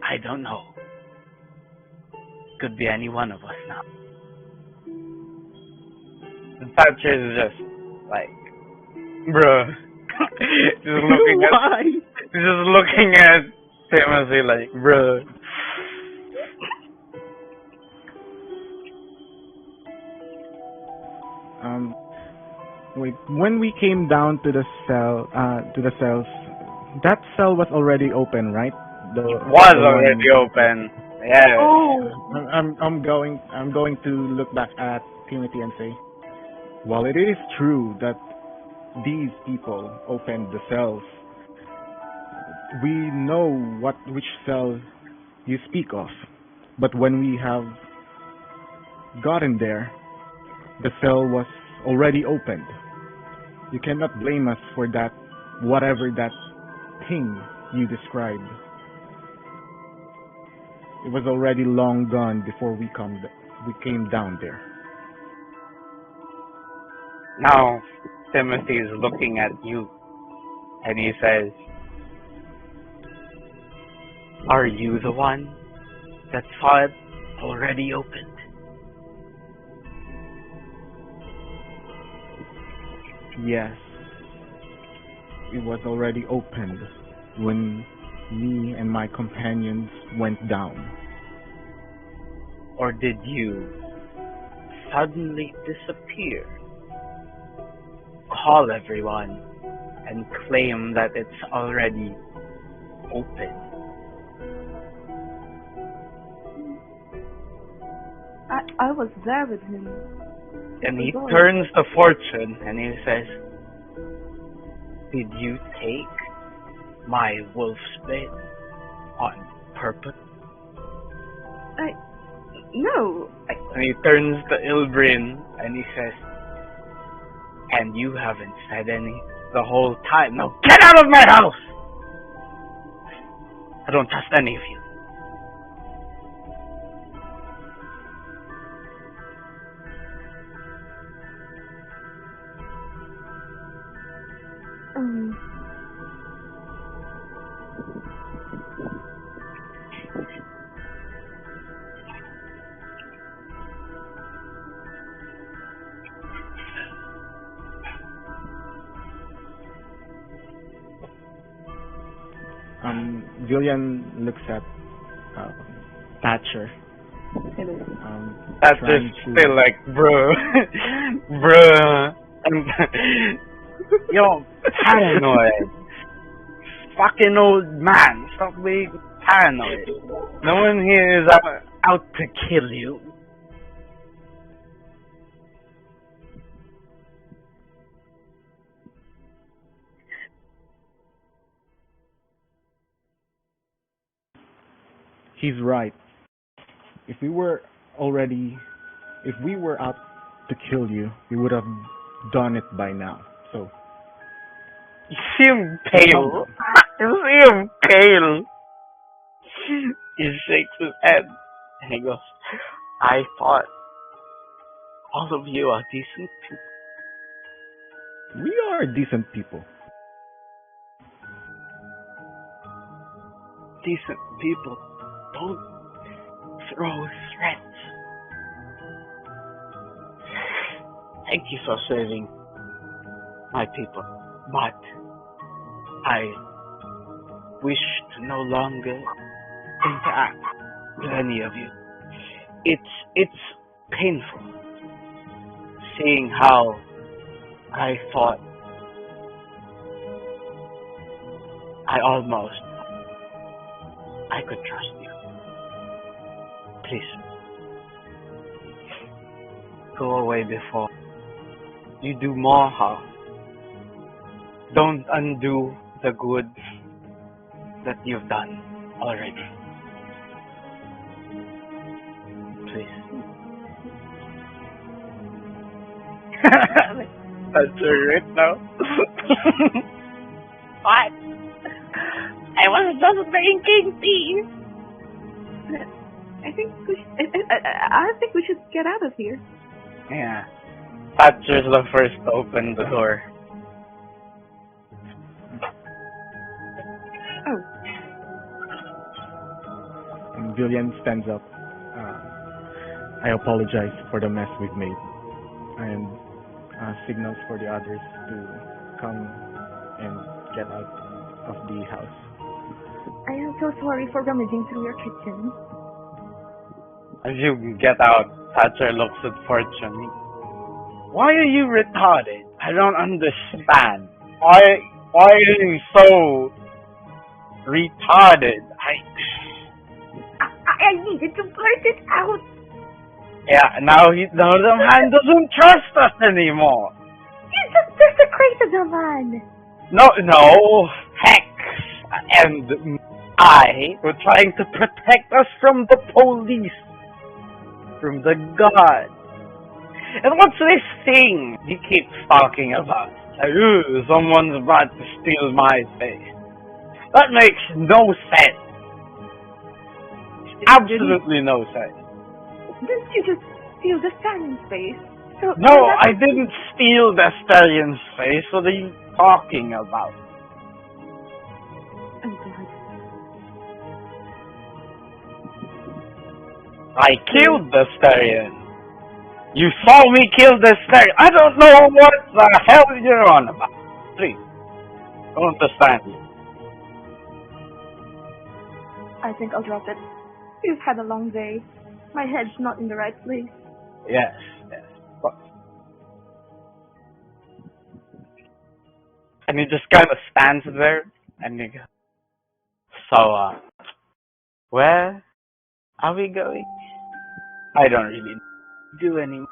I don't know. Could be any one of us now. And Thatcher is just like, bruh. He's just looking at Timothy like, bruh. Wait. When we came down to the cells, that cell was already open, right? It was already open. Yeah. Oh. I'm going to look back at Timothy and say, while it is true that these people opened the cells, we know which cell you speak of. But when we have gotten there, the cell was already opened. You cannot blame us for that, whatever that thing you described. It was already long gone before we came down there. Now, Timothy is looking at you, and he says, are you the one that saw it already opened? Yes. It was already opened when me and my companions went down. Or did you suddenly disappear, call everyone, and claim that it's already open? I was there with him. And he turns to Fortune and he says, did you take my wolf's bait on purpose? No. And he turns to Ilbrin and he says, and you haven't said any the whole time. Now get out of my house! I don't trust any of you. Villian looks at Thatcher. Thatcher's still like, bruh, bruh. Yo, paranoid. Fucking old man, stop being paranoid. No one here is out to kill you. He's right. If we were out to kill you, we would have done it by now. So, You seem pale. You seem pale. He shakes his head and he goes, I thought all of you are decent people. we are decent people. Decent people don't throw threats. Thank you for saving my people, but I wish to no longer interact with any of you. It's painful seeing how I thought I could trust you. Please, go away before you do more harm. Don't undo the good that you've done already. Please. That's it now. What? I was just drinking tea. I think we should get out of here. Yeah. Thatcher's the first to open the door. Oh, And Villian stands up. I apologize for the mess we've made, and signals for the others to come and get out of the house. I am so sorry for rummaging through your kitchen. As you get out, Thatcher looks at Fortune. Why are you retarded? I don't understand. Why are you so retarded? I needed to blurt it out. Yeah, now the man doesn't trust us anymore. You just desecrated the man. No, Hex and I were trying to protect us from the police, from the guard. And what's this thing he keeps talking about? Like, ooh, someone's about to steal my face. That makes no sense. Absolutely no sense. Didn't you just steal the stallion's face? So No, I didn't steal the stallion's face. What are you talking about? Oh God. I killed the stallion. You saw me kill the stallion. I don't know what the hell you're on about. Please, don't understand you. I think I'll drop it. We've had a long day. My head's not in the right place. Yes. But... And he just kind of stands there and he goes, so, where are we going? I don't really do anymore.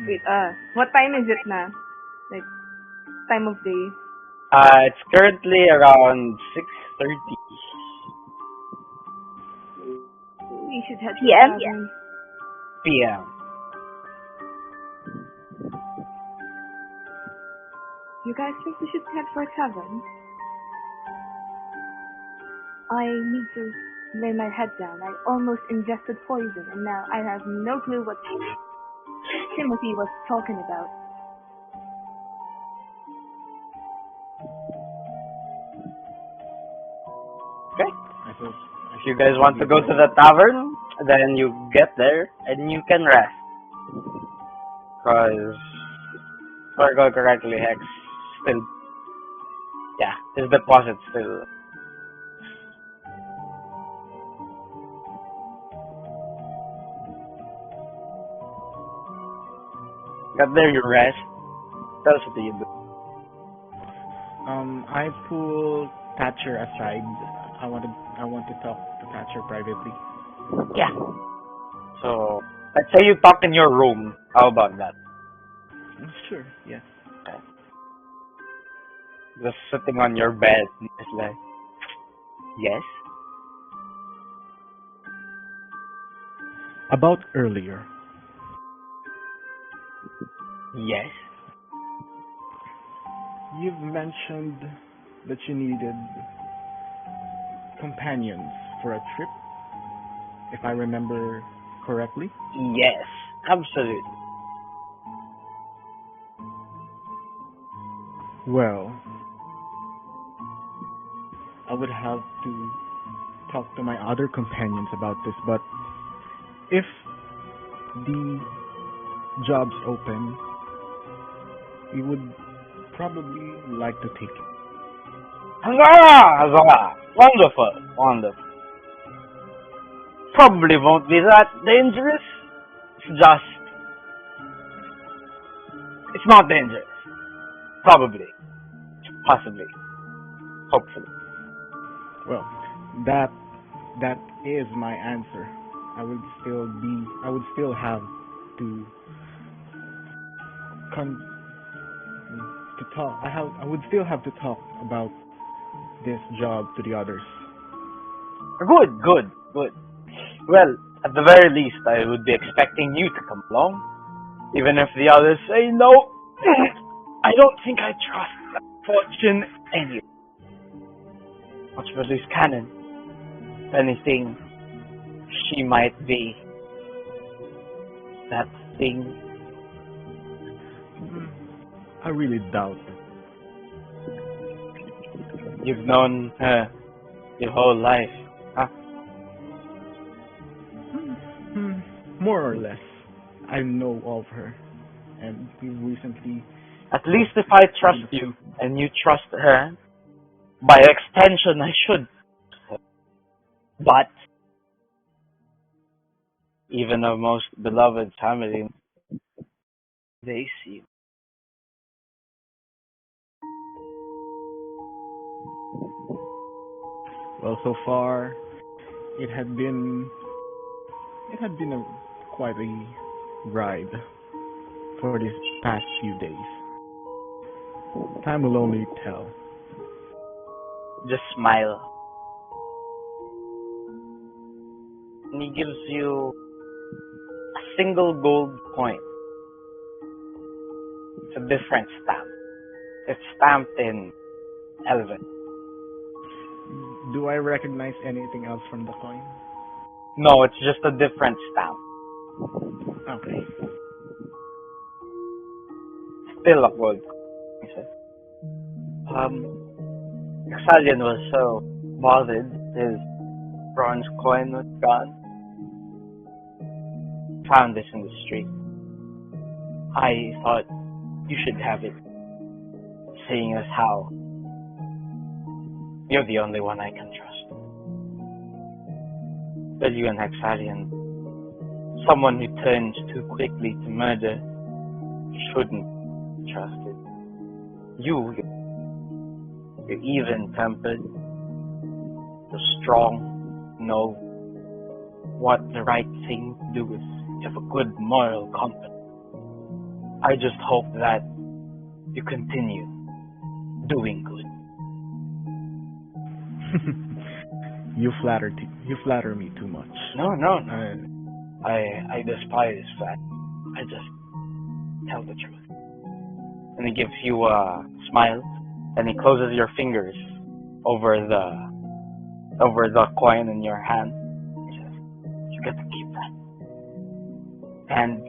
Wait, what time is it now? Like, time of day? It's currently around 6:30 We should head to PM? the tavern. p.m. You guys think we should head for a tavern? I need to lay my head down. I almost ingested poison, and now I have no clue what Timothy was talking about. Okay. If you guys want to go to the tavern, then you get there and you can rest. Because, if I recall correctly, Hex still, yeah, his deposit still. Got there, you rest. What else do you do? I pull Thatcher aside. I want to talk to Thatcher privately. Yeah. So, let's say you talk in your room. How about that? Sure. Yes. Just sitting on your bed. It's like, yes? About earlier, Yes? you've mentioned that you needed companions for a trip, if I remember correctly. Yes, absolutely. Well, I would have to talk to my other companions about this, but if the job's open, we would probably like to take it. Huzzah! Huzzah! Wonderful, wonderful. Probably won't be that dangerous. It's just, it's not dangerous. Probably. Possibly. Hopefully. Well, that is my answer. I would still have to come to talk. I would still have to talk about this job to the others. Good, good, good. Well, at the very least, I would be expecting you to come along. Even if the others say no. I don't think I trust that fortune anyway. Much of a loose cannon. If anything, she might be that thing. I really doubt it. You've known her your whole life, huh? More or less, I know of her, and we recently. At least if I trust you and you trust her, by extension I should. But even our most beloved family, they see. Well, so far, it had been quite a ride for these past few days. Time will only tell. Just smile. And he gives you a single gold coin. It's a different stamp. It's stamped in Elven. Do I recognize anything else from the coin? No, it's just a different stamp. Okay. Still a gold coin. He said. Xalian was so bothered his bronze coin was gone. Found this in the street. I thought you should have it, seeing as how you're the only one I can trust. But you and Xalian, someone who turns too quickly to murder, shouldn't be trusted. You're even-tempered, you're strong, know what the right thing to do is. You have a good moral compass. I just hope that you continue doing good. You flatter me too much. No. I despise that. I just tell the truth. And he gives you a smile, and he closes your fingers over the coin in your hand. He says, you get to keep that. And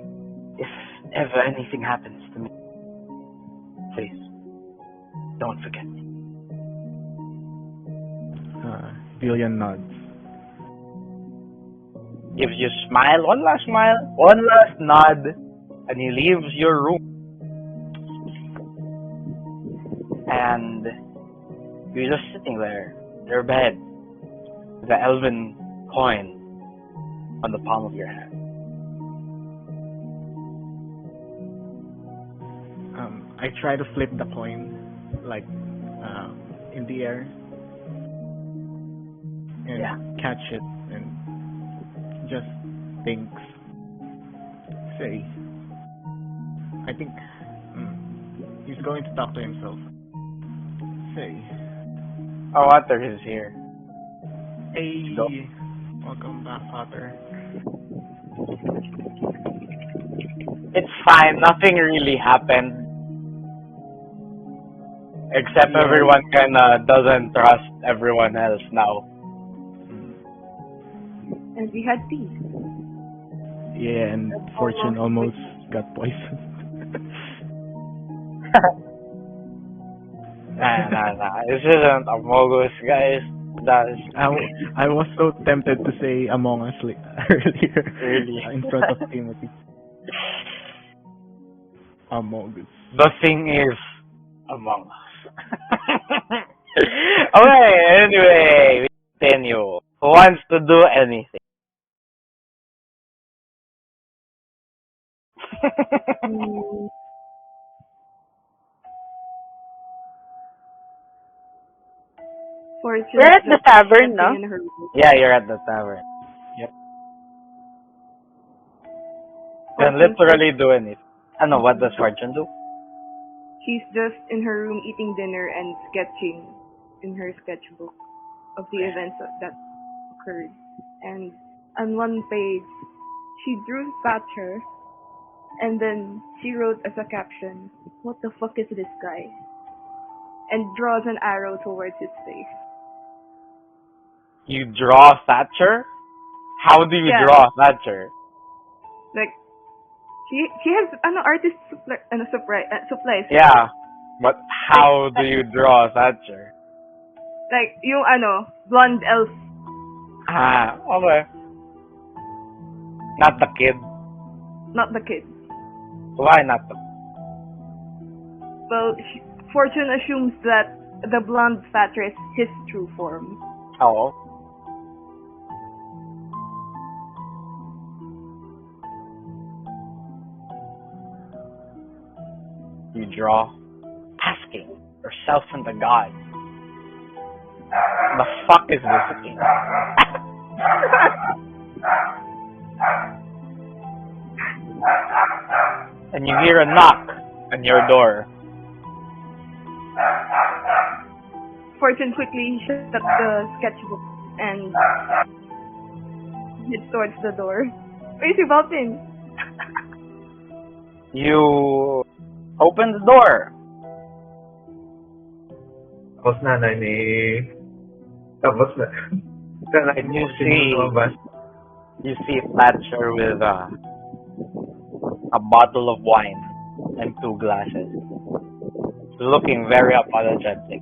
if ever anything happens to me, please, don't forget me. Villian nods. Gives you a smile, one last nod, and he leaves your room. And you're just sitting there, in your bed, with the elven coin on the palm of your hand. I try to flip the coin, like, in the air, and catch it, and just thinks. Say, I think he's going to talk to himself. Say, Oh, Otter is here. hey, Go. welcome back, Otter. It's fine. Nothing really happened. Except Yeah. everyone kinda doesn't trust everyone else now. And we had tea. Yeah, and Fortune almost got poisoned. Nah. This isn't Among Us, guys. That's I was so tempted to say Among Us earlier Really? in front of Timothy. Among Us. The thing is Among Us. Okay, anyway, we continue. Who wants to do anything? Mm, Fortune We're at the just tavern, no? stepping in her room. Yeah, you're at the tavern. You can Fortune literally do anything. I know, what does Fortune do? She's just in her room eating dinner and sketching in her sketchbook of the events that occurred. And on one page, she drew Thatcher, and then she wrote as a caption, "What the fuck is this guy?" And draws an arrow towards his face. You draw Thatcher? How do you Yeah. draw Thatcher? Like, she has artist supplies. Yeah, but how do you draw Thatcher? Like yung blonde elf. Ah, okay. Not the kid. Not the kid. Why not the Well, Fortune assumes that the blonde Thatcher is his true form. Oh. You draw asking yourself and the god. The fuck is this thing? And you hear a knock on your door. Fortune quickly shuts the sketchbook and heads towards the door. Where's your button? You open the door. Tapos nanay ni... Tapos na... Nanay And ni you sino see- lumabas. You see Thatcher with a bottle of wine and 2 glasses. Looking very apologetic.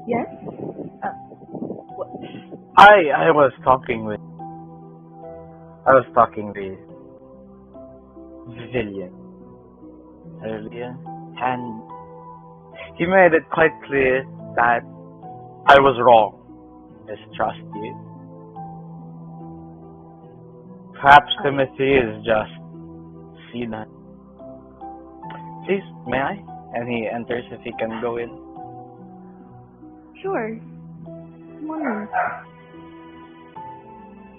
Yes? I was talking with Villian earlier, and he made it quite clear that I was wrong. Mistrust you. Perhaps Timothy is just senile. Please, may I? And he enters if he can go in. Sure. Come on in.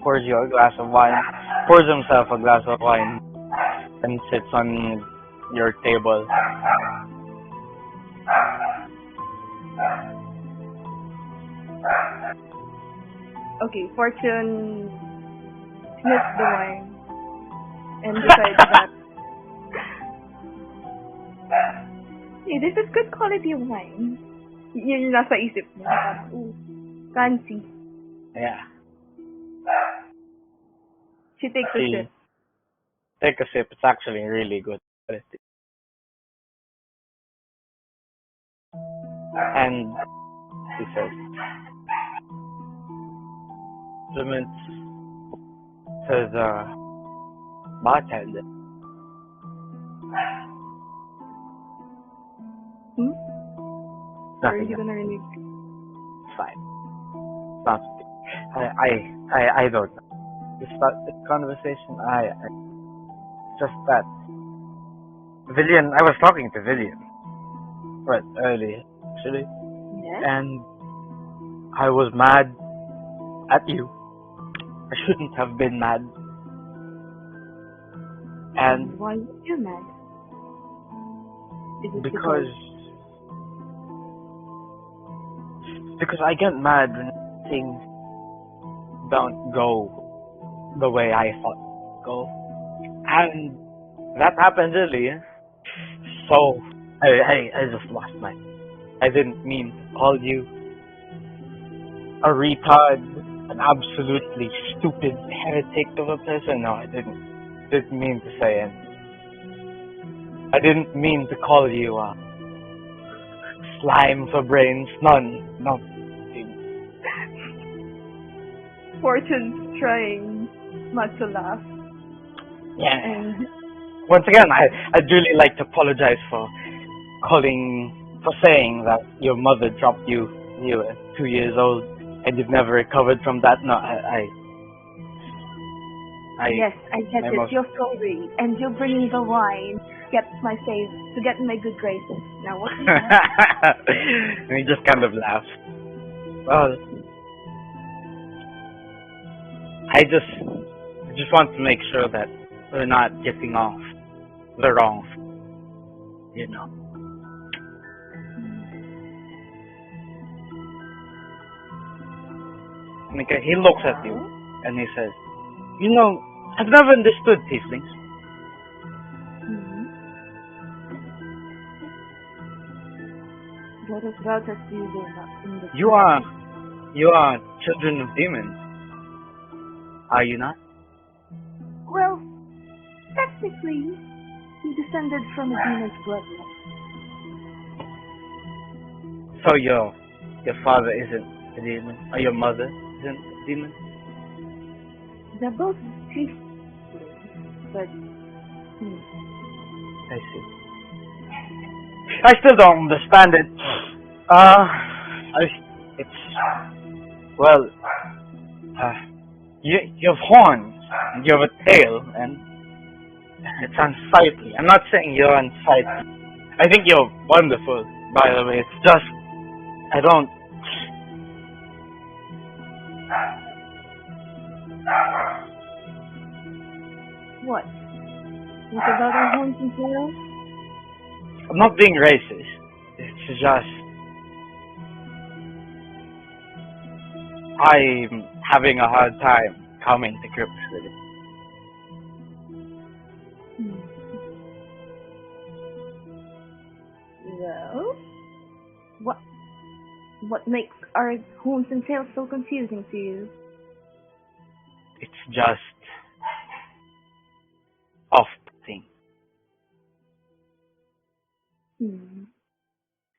Pours you a glass of wine. Pours himself a glass of wine and sits on your table. Okay, Fortune sniffs the wine and decides that hey, this is good quality of wine. Yun yung nasa isip niya. Parang, ooh, fancy. Yeah. She takes a See. sip. Take a sip. It's actually really good. And he says, Clement says, bartender. Or is Nothing. he gonna really... It's fine. Nothing. I don't know. This conversation, just that. Villian, I was talking to Villian. Right, earlier, actually. Yes? And I was mad at you. I shouldn't have been mad. And Why are you mad? Is it Because I get mad when things don't go the way I thought they'd go. And that happened earlier. So I just lost my. I didn't mean to call you a retard, an absolutely stupid heretic of a person. No, I didn't mean to say it. I didn't mean to call you a slime for brains. None. Fortune's trying not to laugh. Yeah. And Once again, I'd really like to apologize for saying that your mother dropped you when you were 2 years old and you've never recovered from that. No, Yes, I get it. most- You're sorry. And you're bringing the wine to get my good graces. Now, what is that? And he just kind of laughs. Well, I just want to make sure that we're not getting off the wrong, you know. Okay, he looks at you and he says, "You know, I've never understood tieflings. Hmm. What about us do in the You are children of demons, are you not?" Well, technically, we descended from a demon's bloodline. So your father isn't a demon, or your mother isn't a demon? They're both chiefs, but I see. I still don't understand it. You have horns, and you have a tail, and it's unsightly. I'm not saying you're unsightly. I think you're wonderful, by the way. It's just, I don't... what? What about our horns and tails? I'm not being racist. It's just... I'm having a hard time coming to grips with it. Well, what makes our horns and tails so confusing to you? It's just off-putting.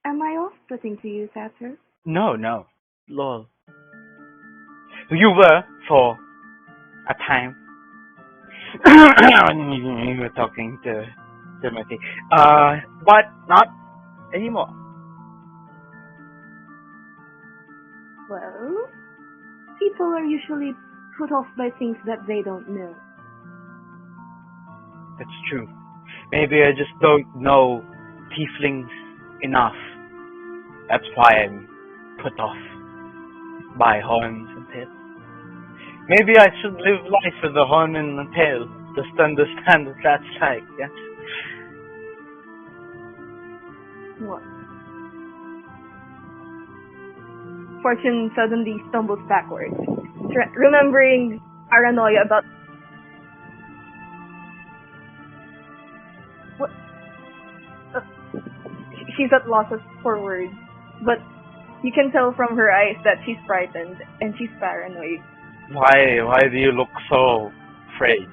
Am I off-putting to you, Satyr? No. Lol. You were for a time when you were talking to Timothy, but not anymore. Well, people are usually put off by things that they don't know. That's true. Maybe I just don't know tieflings enough. That's why I'm put off by horns and tails. Maybe I should live life with a horn and a tail, just to understand what that's like, yes? What? Fortune suddenly stumbles backwards, remembering paranoia about what. She's at loss for words, but you can tell from her eyes that she's frightened and she's paranoid. Why do you look so afraid?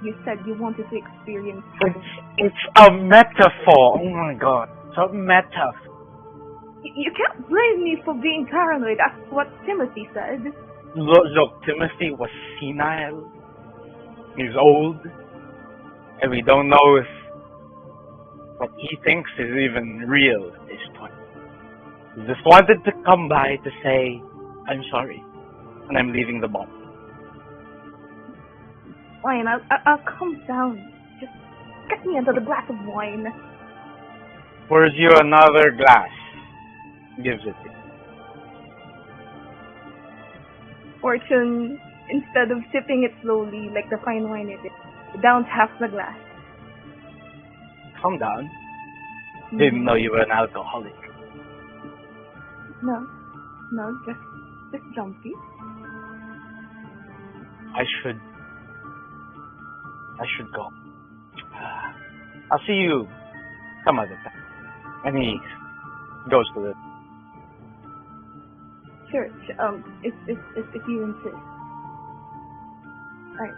You said you wanted to experience. It's a metaphor. Oh my god. It's a metaphor. You can't blame me for being paranoid. That's what Timothy said. Look, Timothy was senile. He's old. And we don't know if what he thinks is even real at this point. He just wanted to come by to say, "I'm sorry, and I'm leaving the bomb." Fine, I'll calm down. Just get me another glass of wine. Pours you another glass. Gives it to you. Fortune, instead of sipping it slowly like the fine wine it is, downs half the glass. calm down. Didn't know you were an alcoholic. No, just jumpy. I should go. I'll see you some other time. And he goes to it. Sure. If you insist. Alright.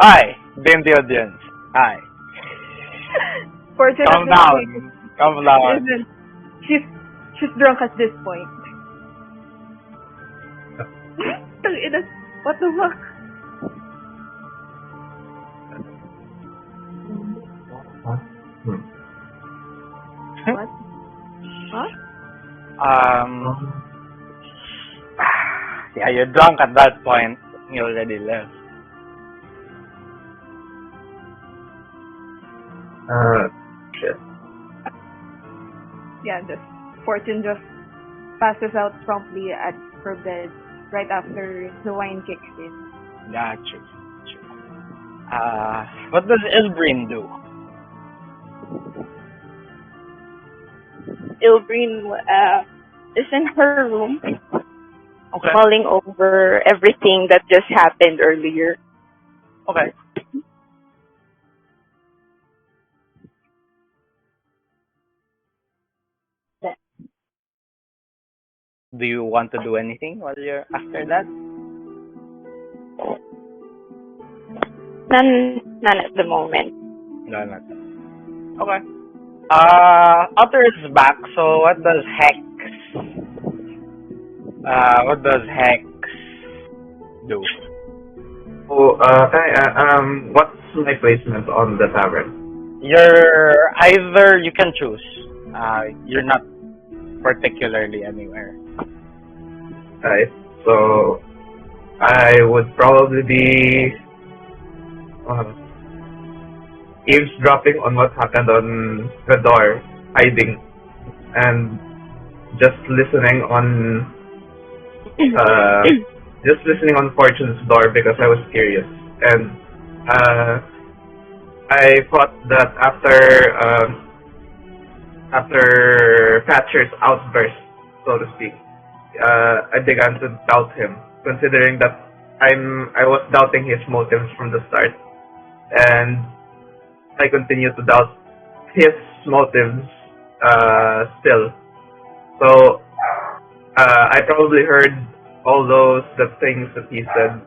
Aye, then the audience. Aye. Fortune Calm at this down. point Calm down. isn't- She's drunk at this point. What the fuck? What? Huh? Yeah, you're drunk at that point. You already left. Shit. Yeah, Fortune just passes out promptly at her bed right after the wine kicks in. Gotcha. What does Ilbrine do? Ilbrine is in her room, Okay. mulling over everything that just happened earlier. Okay. Do you want to do anything while you're after that? None at the moment. No, not. Okay. Otter is back. So what does Hex? What does Hex do? Oh, what's my placement on the tavern? You're either you can choose. You're not particularly anywhere. Right. So I would probably be eavesdropping on what happened on the door, hiding, and just listening on Fortune's door because I was curious. And I thought that after Thatcher's outburst, so to speak, I began to doubt him, considering that I was doubting his motives from the start, and I continue to doubt his motives still. So I probably heard all the things that he said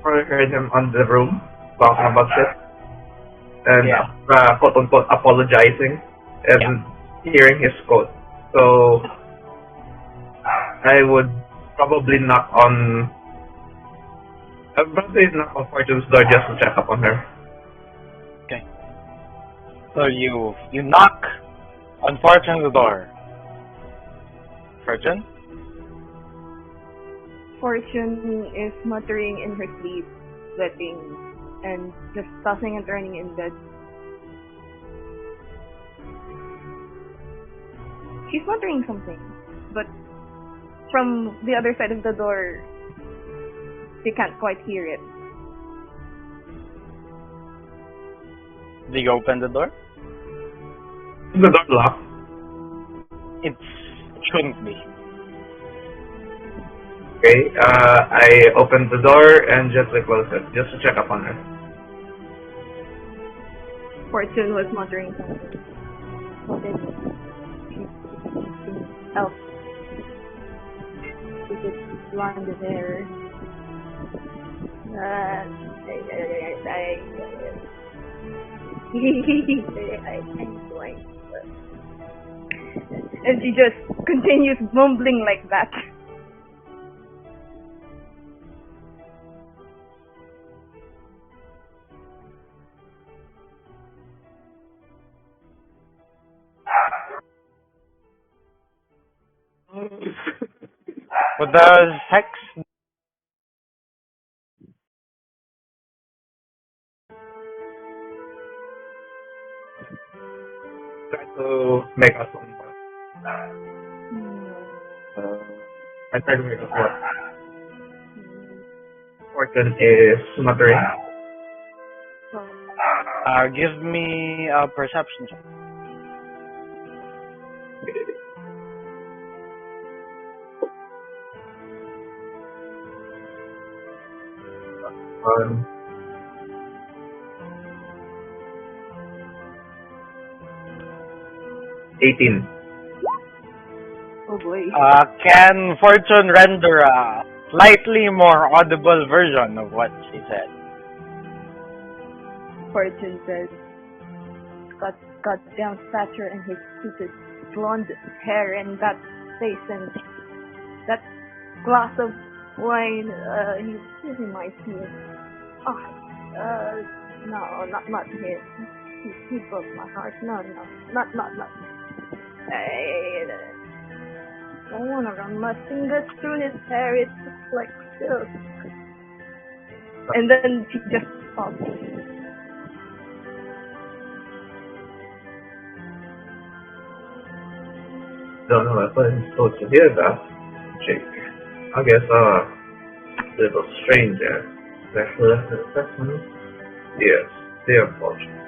probably heard him on the room talking about shit and quote unquote apologizing and hearing his quote. So I would probably knock on Fortune's door just to check up on her. Okay. So you knock on Fortune's door. Fortune? Fortune is muttering in her sleep, sweating, and just tossing and turning in bed. She's muttering something, but from the other side of the door, she can't quite hear it. Do you open the door? The door locked. It shouldn't be. Okay, I opened the door and gently closed it, just to check up on her. Fortune was muttering something. What is it? Oh. Is it blonde hair? And she just continues mumbling like that. What does Hex? Try to make us one more. My third word is what? Fortune is smothering. Give me a perception check. Um, 18. Oh boy. Can Fortune render a slightly more audible version of what she said? Fortune says, got goddamn stature and his stupid blonde hair and that face and that glass of wine. He reminds me of. No, not him. He broke my heart. No, not. I wanna run my fingers through his hair. It's just like silk. And then she just stops. Don't know if I'm supposed to hear that, Jake. I guess, a little strange there. Special assessment? Yes, dear Fortune.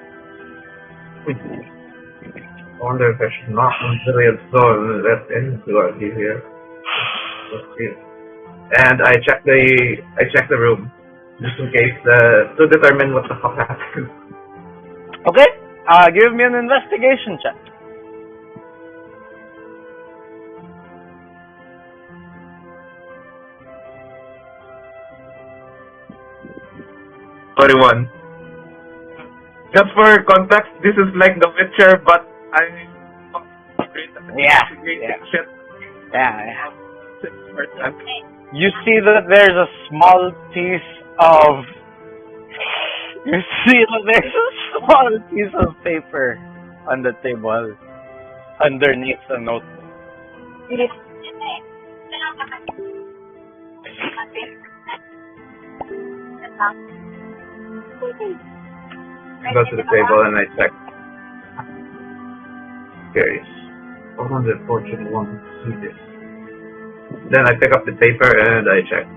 I wonder if I should knock on Zillion's door and let into our here. Let's see. And I check the room, just in case, to determine what the fuck happened. Okay. Give me an investigation check. 41. Just for context, this is like The Witcher, but Yeah. shit. Yeah. You see that there's a small piece of. You see that there's a small piece of paper on the table underneath the notebook. I go to the table and I check. Curious. I wonder if Fortune wants to see this. Then I pick up the paper and I check.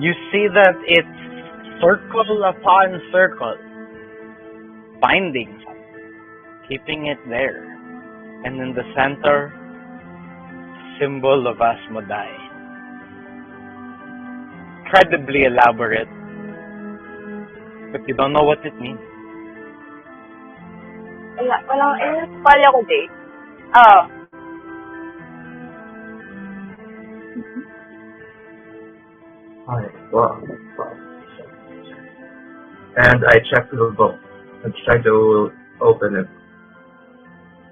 You see that it's circle upon circle, binding, keeping it there, and in the center, symbol of Asmodai. Incredibly elaborate, but you don't know what it means. Walang pala ko, Jay. And I check the book and try to open it.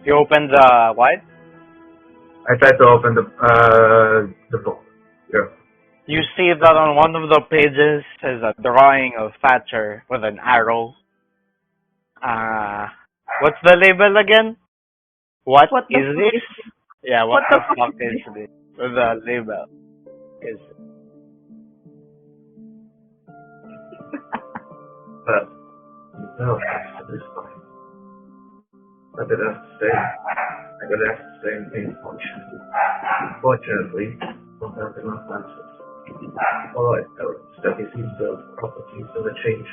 You open the what? I try to open the book. Yeah. You see that on one of the pages is a drawing of Thatcher with an arrow. What's the label again? What is this? Yeah, what the fuck is this? With the label is. But no, at this point. I could have to say the same thing, Fortunately, don't have enough answers. All I know is that he seems to have properties of a change.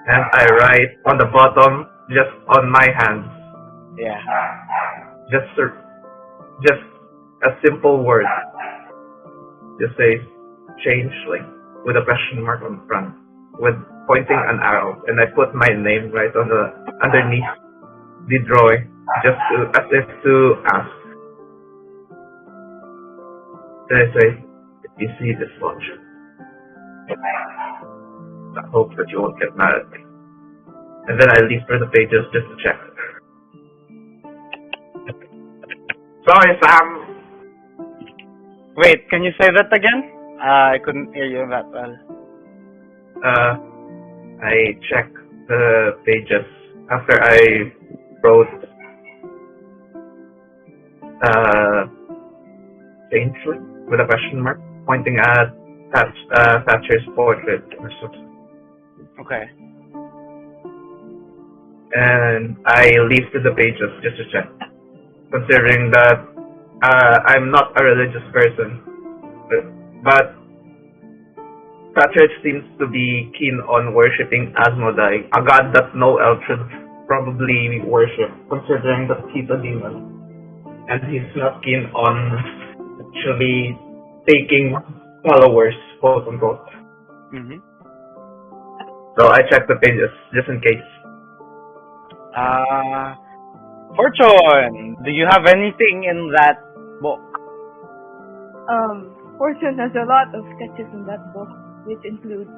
And I write on the bottom, just on my hands. Yeah. Just a simple word. Just say changeling with a question mark on the front, with pointing an arrow, and I put my name right on the underneath the drawing, just as if to ask. Then I say, if you see this watch, I hope that you won't get mad at me. And then I leaf through the pages just to check. Sorry, Sam. Wait, can you say that again? I couldn't hear you that well. I check the pages after I wrote Saintly with a question mark pointing at Thatcher's portrait or something. Okay. And I leaf to the pages just to check. considering that I'm not a religious person. But Thatcher seems to be keen on worshipping Asmodai, a god that no elf should probably worship, considering that he's a demon. And he's not keen on actually taking followers, quote unquote. Mm-hmm. So I checked the pages, just in case. Fortune, do you have anything in that book? Fortune has a lot of sketches in that book, which includes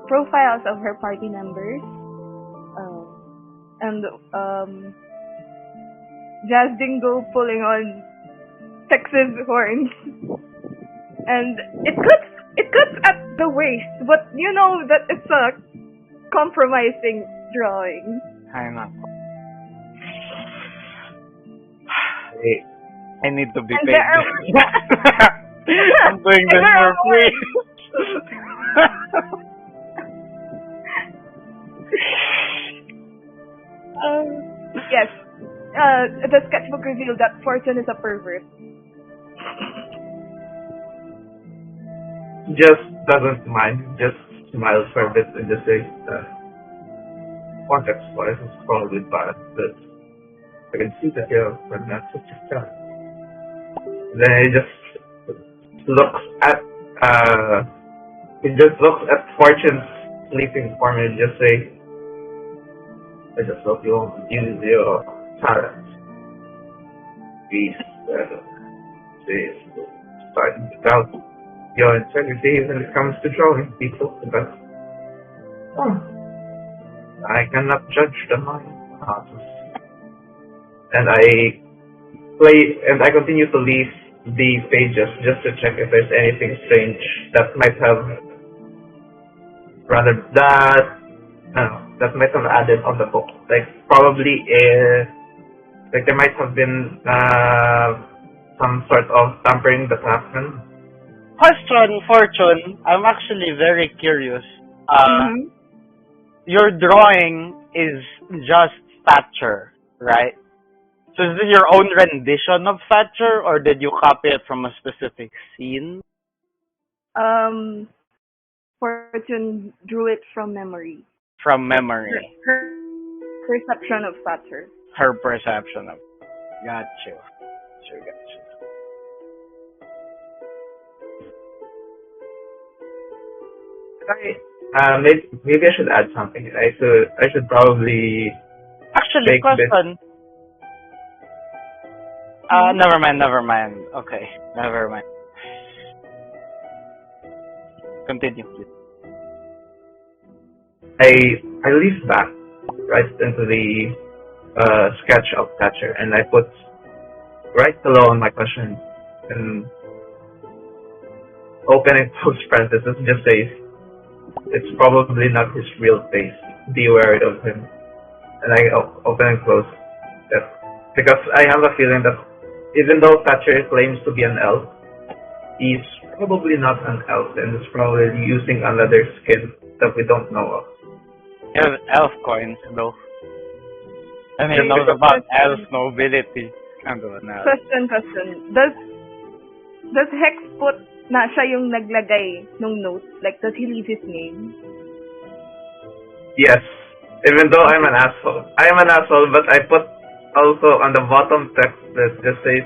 profiles of her party members, and Jazz Dingo pulling on Texas horns, and it cuts at the waist, but you know that it's a compromising drawing. Hang on. I need to be And paid. I'm doing this for free. Yes. The sketchbook revealed that Fortune is a pervert. Just doesn't mind, just smiles for a bit and just says, context-wise, it's probably bad, but I can see that you're not such a child. Then he just looks at Fortune's sleeping form and just say, I just hope you won't use your talent. Please, starting to doubt your integrity when it comes to drawing people, but I cannot judge the mind of an artist. And I continue to leave the pages just to check if there's anything strange that might have added on the book. Like probably like there might have been some sort of tampering that happened. Question, Fortune. I'm actually very curious. Mm-hmm. Your drawing is just Thatcher, right? So is this your own rendition of Thatcher, or did you copy it from a specific scene? Fortune drew it from memory. From memory. Her perception of Thatcher. Her perception of. Got you. Maybe I should add something. I should probably Actually, question. Never mind. Okay, never mind. Continue, please. I leaf back right into the sketch of Thatcher, and I put right below on my question, and open and close parentheses just says, it's probably not his real face. Be wary of him. And I open and close that because I have a feeling that even though Thatcher claims to be an elf, he's probably not an elf and is probably using another skin that we don't know of. Elf coins, though. And he knows about elf nobility. Question. Does Hex put na siya yung naglagay nung note? Like, does he leave his name? Yes. Even though I'm an asshole. I am an asshole, but I put also on the bottom text that just says,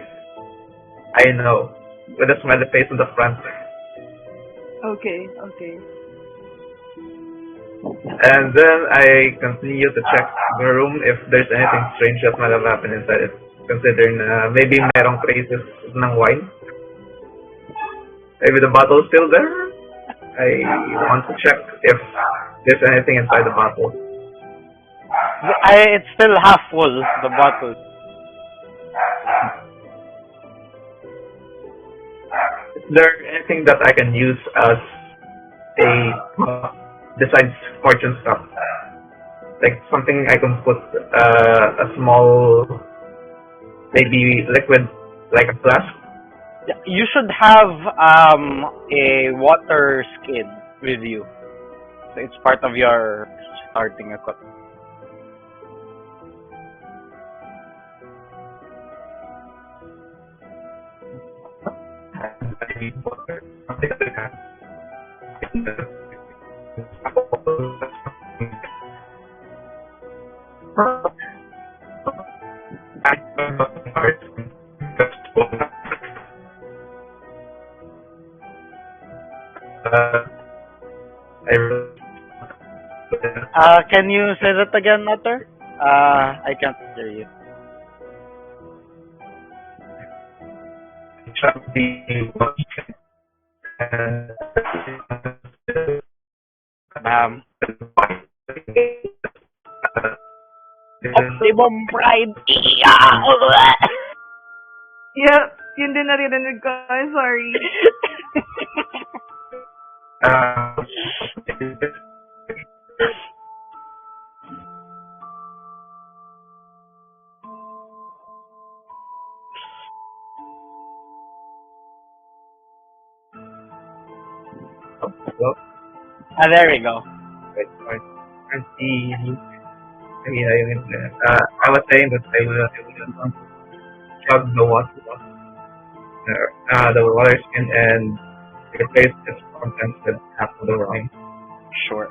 I know, with a smiley face on the front. Okay. And then I continue to check the room if there's anything strange that might have happened inside it. Considering maybe merong traces ng wine. Maybe the bottle's still there. I want to check if there's anything inside the bottle. It's still half full, the bottle. Is there anything that I can use as besides fortune stuff? Like something I can put a small, maybe liquid, like a flask? You should have a water skin with you. So it's part of your starting equipment. and I need water. On the other hand, I don't know hard Can you say that again, Nutter? I can't hear you. Optimum Pride. Yep, yun din naririnig ko. I'm sorry. There we go. I was saying that I will chug the water, the water skin, and replace its contents with half of the wine. Sure.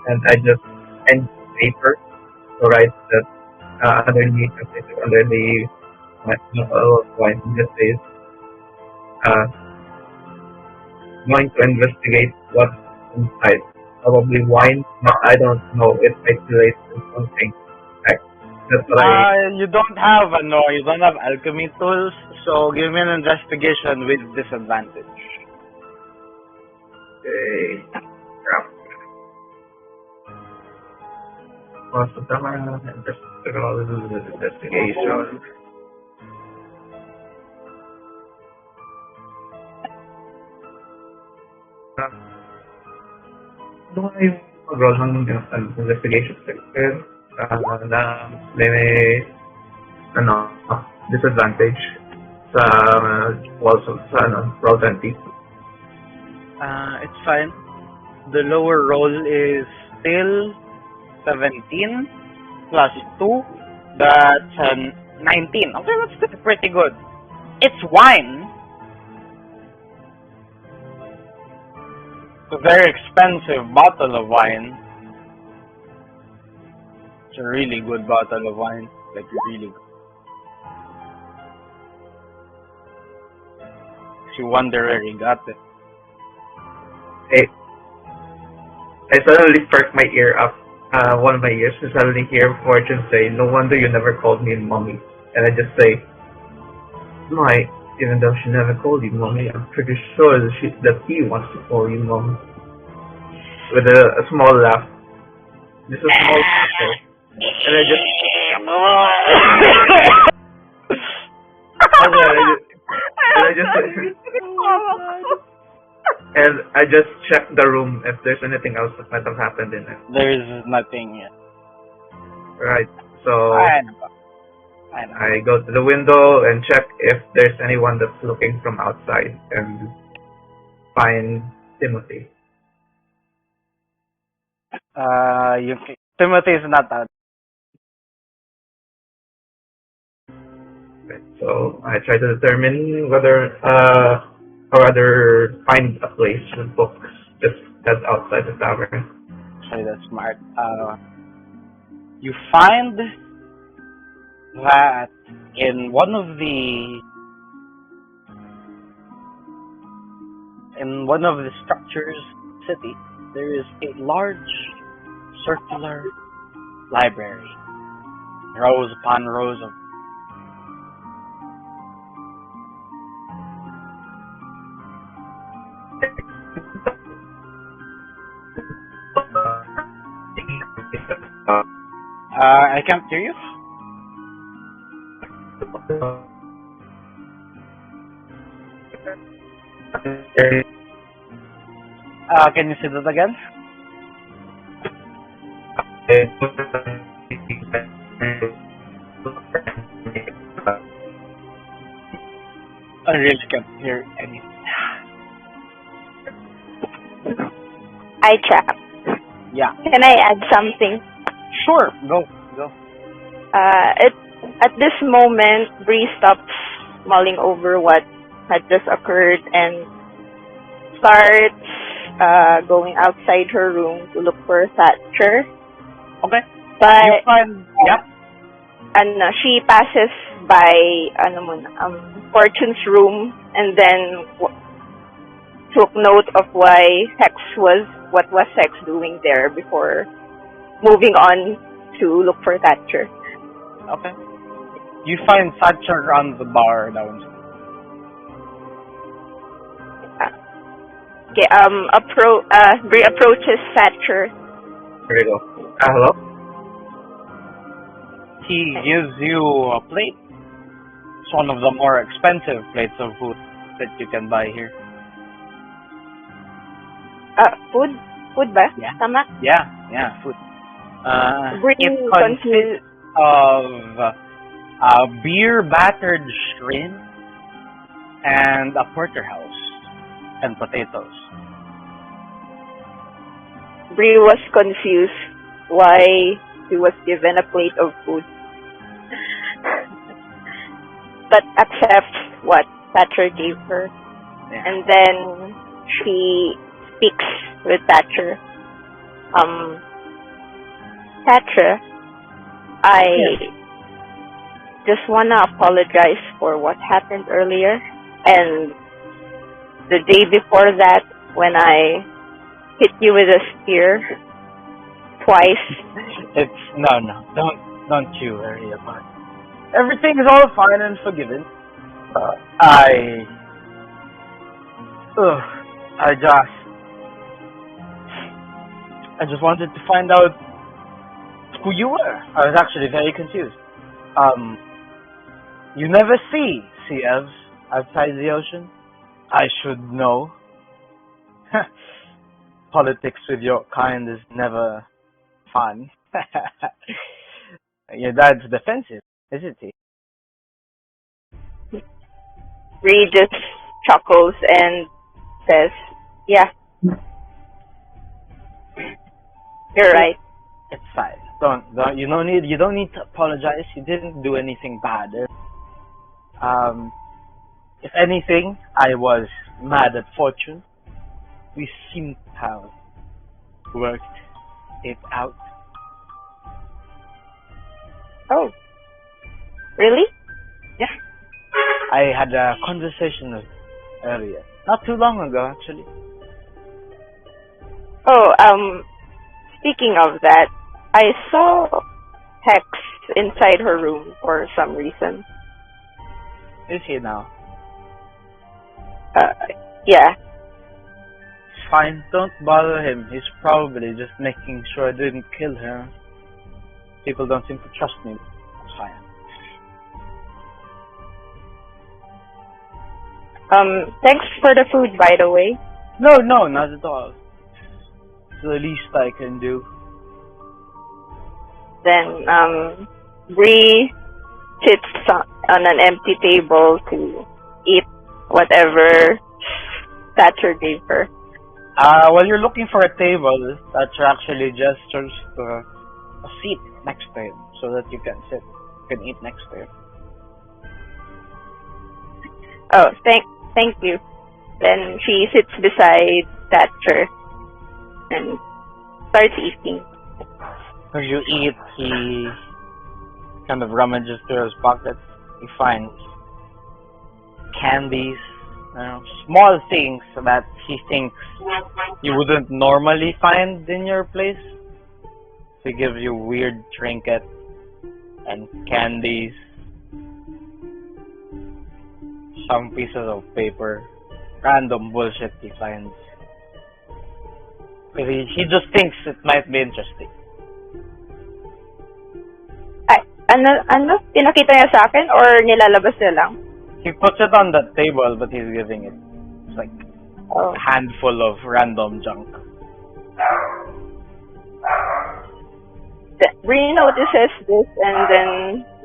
And I just end paper to write that underneath under the wine just says going to investigate what's inside. Probably wine, but I don't know. It speculates in something. That's what you don't have you don't have alchemy tools, so give me an investigation with disadvantage. Okay. Crap. What's the investigation? Do I roll ng investigation section na may disadvantage sa roll 20? It's fine. The lower roll is still 17 plus 2. That's 19. Okay, that's still pretty good. It's wine. A very expensive bottle of wine. It's a really good bottle of wine. Like, really good. You wonder where he got it. Hey, I suddenly perked my ear up. One of my ears, I suddenly hear Fortune say, "No wonder you never called me mommy." And I just say, "No, even though she never called you mommy, I'm pretty sure that he wants to call you mommy." With a small laugh. Just a small laugh. And I just... And I just checked the room if there's anything else that might have happened in it. There is nothing yet. Right, so... I know. I go to the window and check if there's anyone that's looking from outside and find Timothy. Timothy is not out. Right, so I try to determine whether, or rather find a place with books just that's outside the tavern. Sorry, that's smart. You find that in one of the structures city, there is a large circular library, rows upon rows of I can't hear you. Can you say that again? I really can't hear anything. I trap. Yeah. Can I add something? Sure. Go. At this moment, Bree stops mulling over what had just occurred and starts going outside her room to look for Thatcher. Okay. But You find... Yep. she passes by Fortune's room and then took note of what was Hex doing there before moving on to look for Thatcher. Okay. You find Thatcher on the bar downstairs. Okay, Bree approaches Thatcher. Here we go. Hello? He gives you a plate. It's one of the more expensive plates of food that you can buy here. Food ba? Yeah. Tama? Yeah, food. Bree It consists of beer battered shrimp and a porterhouse and potatoes. Bree was confused why he was given a plate of food, but accepts what Thatcher gave her. Yeah. And then she speaks with Thatcher. Thatcher, I just wanna apologize for what happened earlier and the day before that when I hit you with a spear twice. Don't you worry about it. Everything is all fine and forgiven. I just wanted to find out who you were. I was actually very confused. You never see sea elves outside the ocean? I should know. Politics with your kind is never fun. Your dad's defensive, isn't he? Bree just chuckles and says, "Yeah, you're right." It's fine. You don't need to apologize. You didn't do anything bad. If anything, I was mad at Fortune. We seem to have worked it out. Oh, really? Yeah. I had a conversation with earlier. Not too long ago, actually. Oh, speaking of that, I saw Hex inside her room for some reason. Is he now? Yeah. It's fine. Don't bother him. He's probably just making sure I didn't kill her. People don't seem to trust me. It's fine. Thanks for the food, by the way. No, not at all. It's the least I can do. Then, Bree sits on an empty table to eat whatever Thatcher gave her. While you're looking for a table, Thatcher actually gestures to a seat next to him so that you can eat next to him. Oh, thank you. Then she sits beside Thatcher and starts eating. As you eat, he kind of rummages through his pockets. He finds candies, small things that he thinks you wouldn't normally find in your place. So he gives you weird trinkets and candies, some pieces of paper, random bullshit he finds. He just thinks it might be interesting. Ano? Pinakita niya sa akin or nilalabas niya lang? He puts it on the table, but he's giving it. It's like a handful of random junk. Bree notices this and then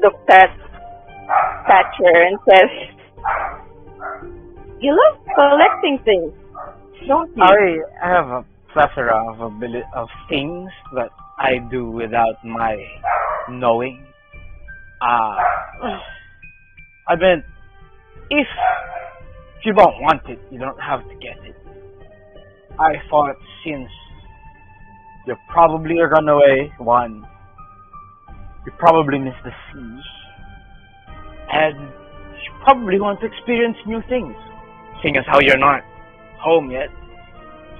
looks at Thatcher and says, "You love collecting things, don't you?" I have a plethora of things that I do without my knowing. I mean, if you don't want it, you don't have to get it. I thought since you're probably a runaway one, you probably miss the sea, and you probably want to experience new things, seeing as how you're not home yet.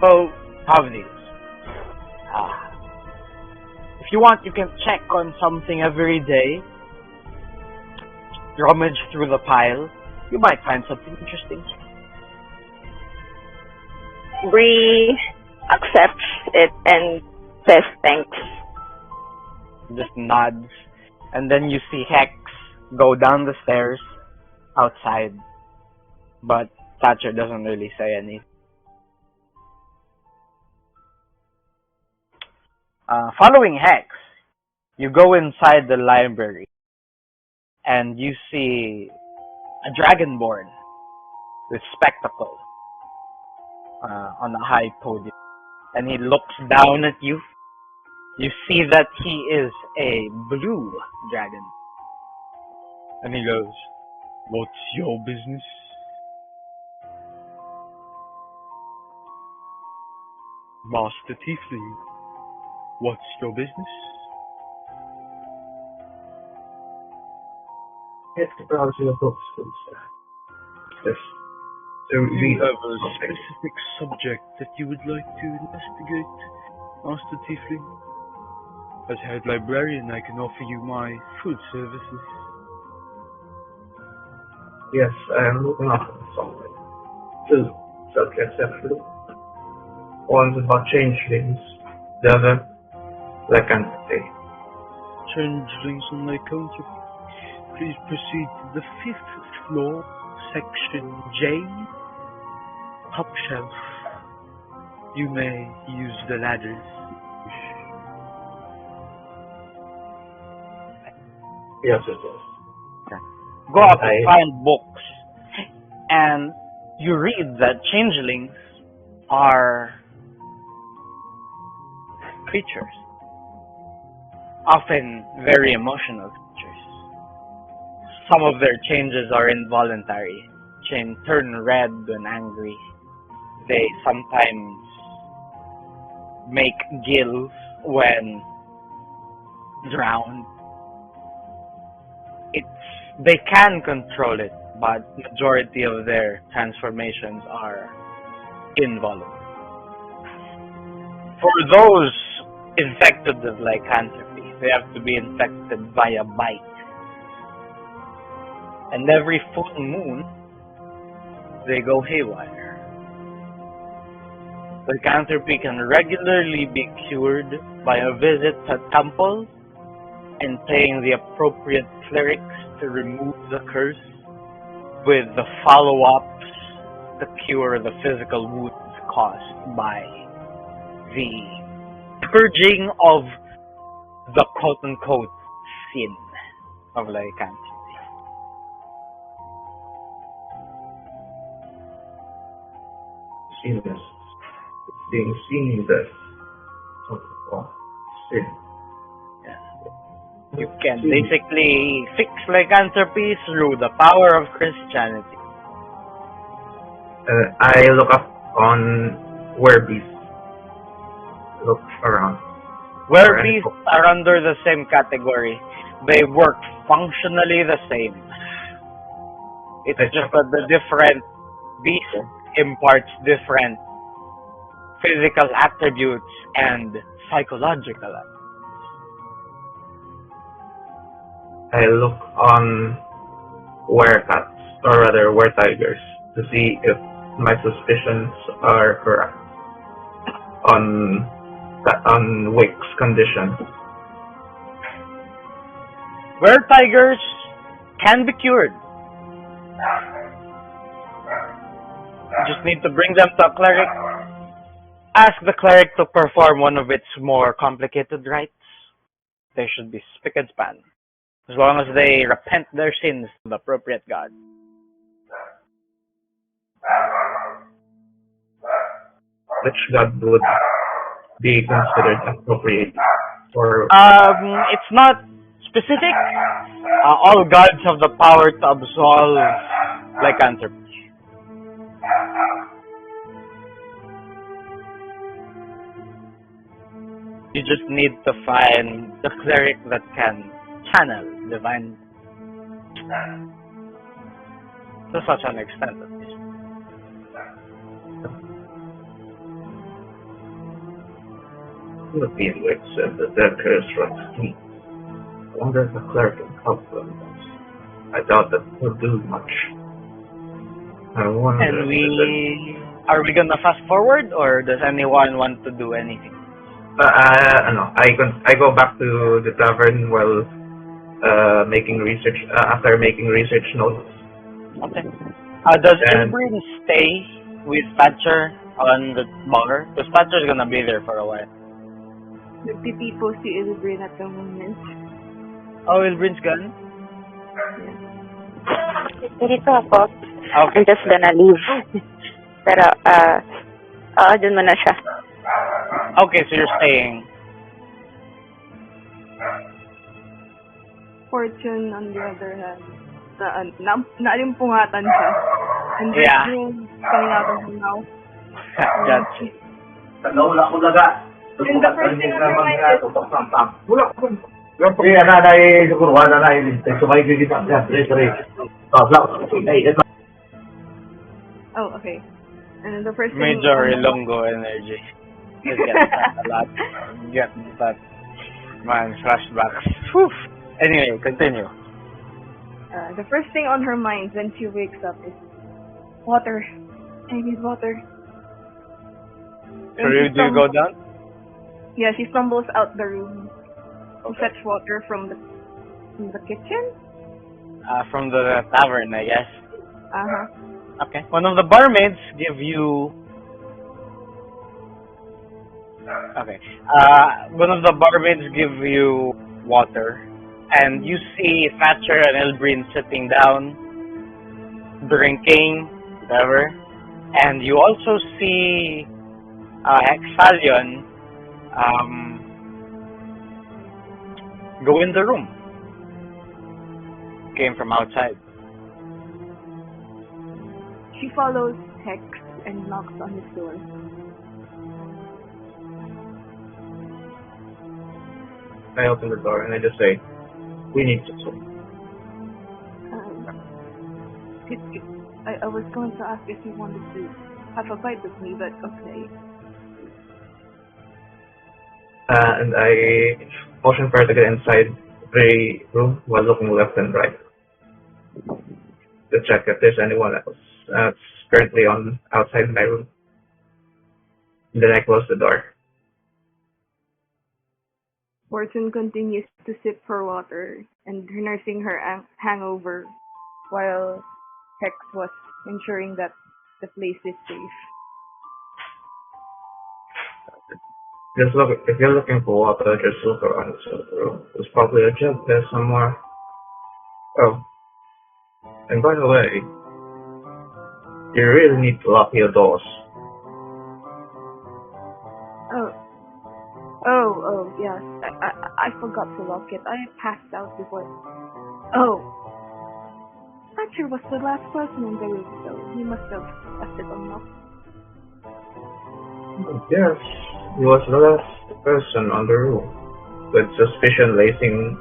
So, have these. If you want, you can check on something every day. Rummage through the pile. You might find something interesting. Bree accepts it and says thanks. Just nods. And then you see Hex go down the stairs outside. But Thatcher doesn't really say anything. Following Hex, you go inside the library and you see a dragonborn with spectacles on a high podium. And he looks down at you. You see that he is a blue dragon. And he goes, "What's your business?" "Master Tiefling, what's your business?" It's browsing a bookstore, sir. Yes. To Do read you have a something. specific subject that you would like to investigate, Master Tiefling? As head librarian, I can offer you my food services. Yes, I am looking after something. Two subjects, actually. One's about changelings, the other, lycanthropy. Changelings on my counter. Please proceed to the 5th floor, section J, top shelf. You may use the ladders. Yes, it is. Go up and find books. And you read that changelings are creatures. Often very emotional creatures. Some of their changes are involuntary. Turn red when angry. They sometimes make gills when drowned. They can control it, but majority of their transformations are involuntary. For those infected with lycanthropy, they have to be infected by a bite. And every full moon, they go haywire. Lycanthropy can regularly be cured by a visit to temples and paying the appropriate clerics to remove the curse, with the follow-ups to cure the physical wounds caused by the purging of the quote-unquote sin of lycanthropy. Seen this. Being seen this. Sin. You can basically fix lycanthropy through the power of Christianity. I look up on werbeasts. Look around. Werbeasts are under the same category. They work functionally the same. It's just that the different beast imparts different physical attributes and psychological attributes. I look on werecats, or rather were-tigers, to see if my suspicions are correct on Wick's condition. Were-tigers can be cured. You just need to bring them to a cleric. Ask the cleric to perform one of its more complicated rites. They should be spick and span, as long as they repent their sins to the appropriate god. Which god would be considered appropriate for? It's not Specific, all gods have the power to absolve lycanthropy. You just need to find the cleric that can channel divine to such an extent at least. Philippine Witch said that their curse runs deep. I wonder if the cleric can help them. I doubt that will do much. I wonder And are we gonna fast forward, or does anyone want to do anything? no, I go back to the tavern while making research after making research notes. Okay. Does Ilbrin stay with Thatcher on the bar? Because Thatcher's gonna be there for a while. Nagtitipo si Ilbrin at the moment. Oh, Ilbrin's gone? Dito ako. Okay. I'm just gonna leave. Pero, dun muna siya. Okay, so you're staying. Fortune, on the other hand, naalimpungatan siya. And there's Yeah. dreams coming out of her mouth. Gotcha. And the first thing on her mind is, oh, okay. And then the first thing... Major Ilonggo energy. You get that a lot. You get that. Man, flashbacks. Whew. Anyway, continue. The first thing on her mind when she wakes up is water. I need water. So do you go down? Yeah, she stumbles out the room to fetch water from the kitchen. From the tavern, I guess. Okay. One of the barmaids give you. Okay. One of the barmaids give you water, and you see Thatcher and Ilbrin sitting down, drinking, whatever, and you also see Hexalion go in the room. Came from outside. She follows Hex and knocks on his door. I open the door and I just say, "We need to talk." I was going to ask if you wanted to have a bite with me, but okay. And I motion for her to get inside the room while looking left and right to check if there's anyone else that's currently outside my room. And then I close the door. Fortune continues to sip her water and nursing her hangover while Hex was ensuring that the place is safe. Just look. If you're looking for water, just look around the room. There's probably a jug there somewhere. Oh, and by the way, you really need to lock your doors. Oh, yes. I forgot to lock it. I passed out before. Oh. Thatcher was the last person in the room, so he must have left it unlocked. Yes, he was the last person on the room. With suspicion lacing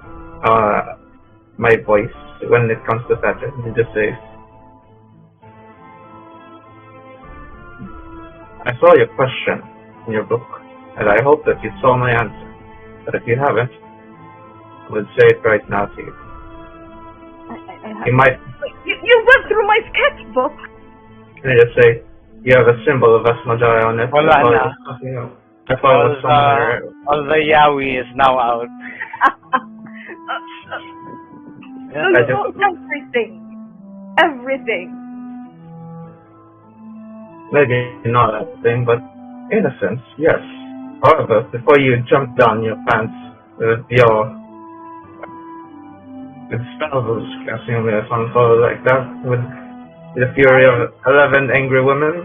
my voice when it comes to Thatcher. He just says, "I saw your question in your book, and I hope that you saw my answer. But if you haven't, I would say it right now to you. You might..." You went through my sketchbook! Can I just say, you have a symbol of Asmodai on it. Wala na. I thought it was somewhere. All the yaoi is now out. Everything. Maybe not everything, but in a sense, yes. However, before you jump down your pants with spells casting on me or something like that, with the fury of 11 angry women,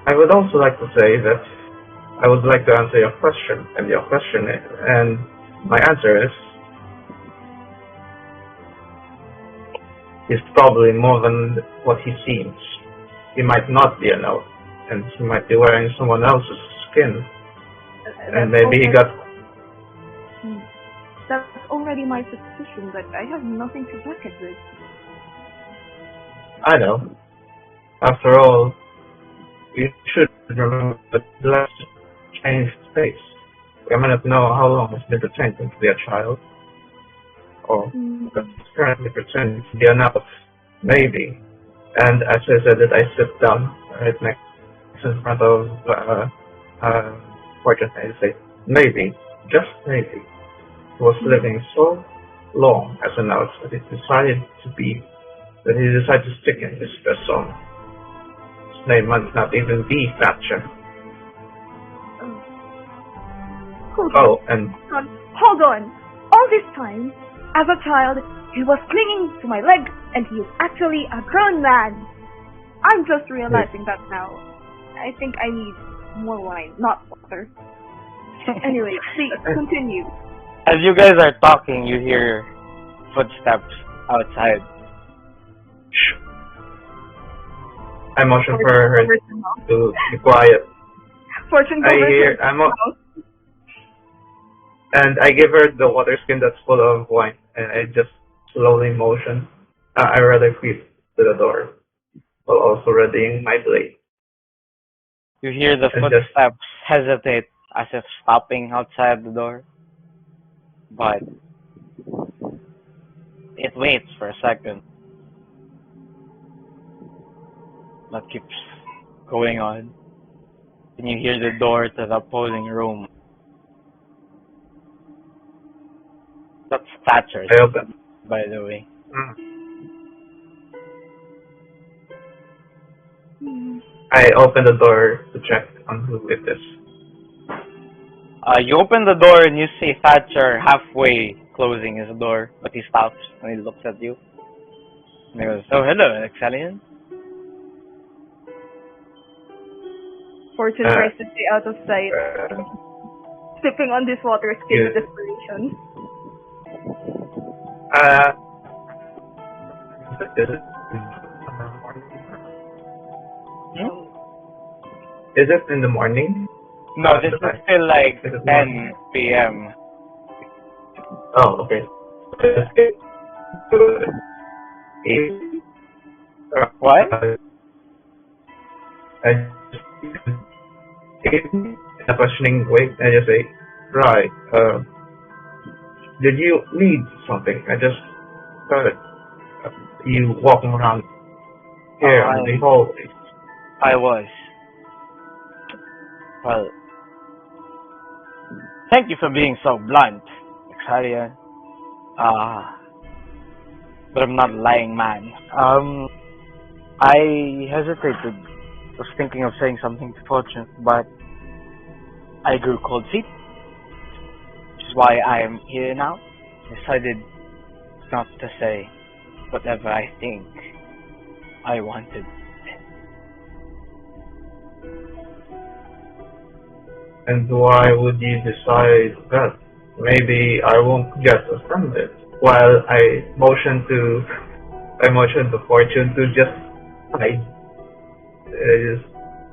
I would also like to say that I would like to answer your question, and my answer is, He's probably more than what he seems. He might not be an elf, and he might be wearing someone else's skin. And maybe he got... That's already my suspicion, but I have nothing to back it with. I know. After all, you should remember that the last changed space. We may not know how long it's been pretending to be a child. Or that it's currently pretending to be an elf. Maybe. And as I said it, I sit down right next in front of Fortune. I say, maybe, just maybe, he was living so long as an elf that he decided to stick in his persona. His name might not even be Thatcher. And hold on. All this time, as a child, he was clinging to my leg, and he is actually a grown man. I'm just realizing that now. I think I need more wine, not water. Anyway, please continue. As you guys are talking, you hear footsteps outside. I motion for her to be quiet. Fortune and I give her the water skin that's full of wine, and I just slowly motion. I rather creep to the door, while also readying my blade. You hear the footsteps hesitate as if stopping outside the door. But it waits for a second. That keeps going on. And you hear the door to the opposing room. That's Thatcher's, I open. by the way. I open the door to check on who it is. You open the door and you see Thatcher halfway closing his door, but he stops and he looks at you. And he goes, "Oh, hello, Excellion." Fortune tries to stay out of sight, sipping on this water skin with desperation. Is it in the morning? No, this is still like 10 p.m. Oh, okay. What? I just in a questioning way, I just say, right, did you need something? I just heard you walking around here in the hallways. I was. Well, thank you for being so blunt, Excellion. But I'm not a lying man. I hesitated. Was thinking of saying something to Fortune, but I grew cold feet, which is why I am here now. Decided not to say whatever I think I wanted. And why would you decide that? Maybe I won't get offended. While I motion to Fortune to just hide. Just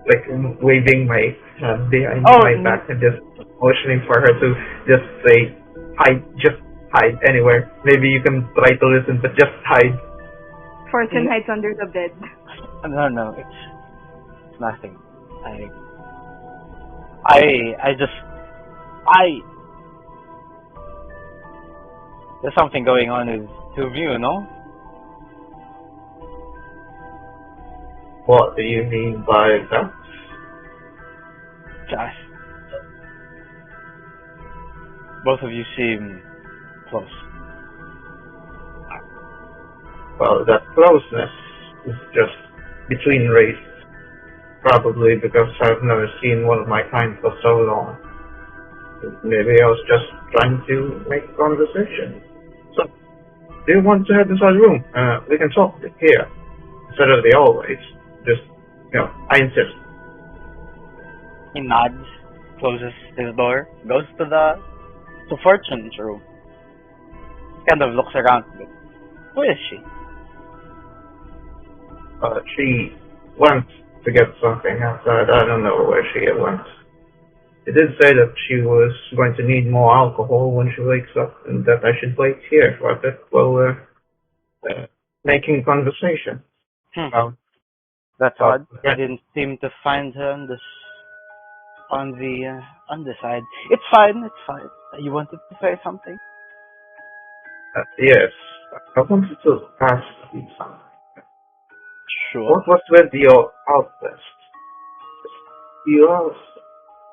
like waving my hand behind my back and just motioning for her to just say hide anywhere. Maybe you can try to listen, but just hide. Fortune hides under the bed. No, it's nothing. There's something going on with two of you, no? What do you mean by that? Josh. Both of you seem close. Well, that closeness is just between races. Probably because I've never seen one of my kind for so long. Maybe I was just trying to make conversation. So, do you want to head inside the room? We can talk here. Instead of the always. Just, I insist. He nods, closes his door, goes to Fortune's room. Kind of looks around. Who is she? She went to get something outside. I don't know where she went. She did say that she was going to need more alcohol when she wakes up, and that I should wait here for a bit while we're making conversation. That's Oh, odd. I didn't seem to find her on the underside. It's fine. It's fine. You wanted to say something? Yes, I wanted to ask you something. Sure. What was with your outburst?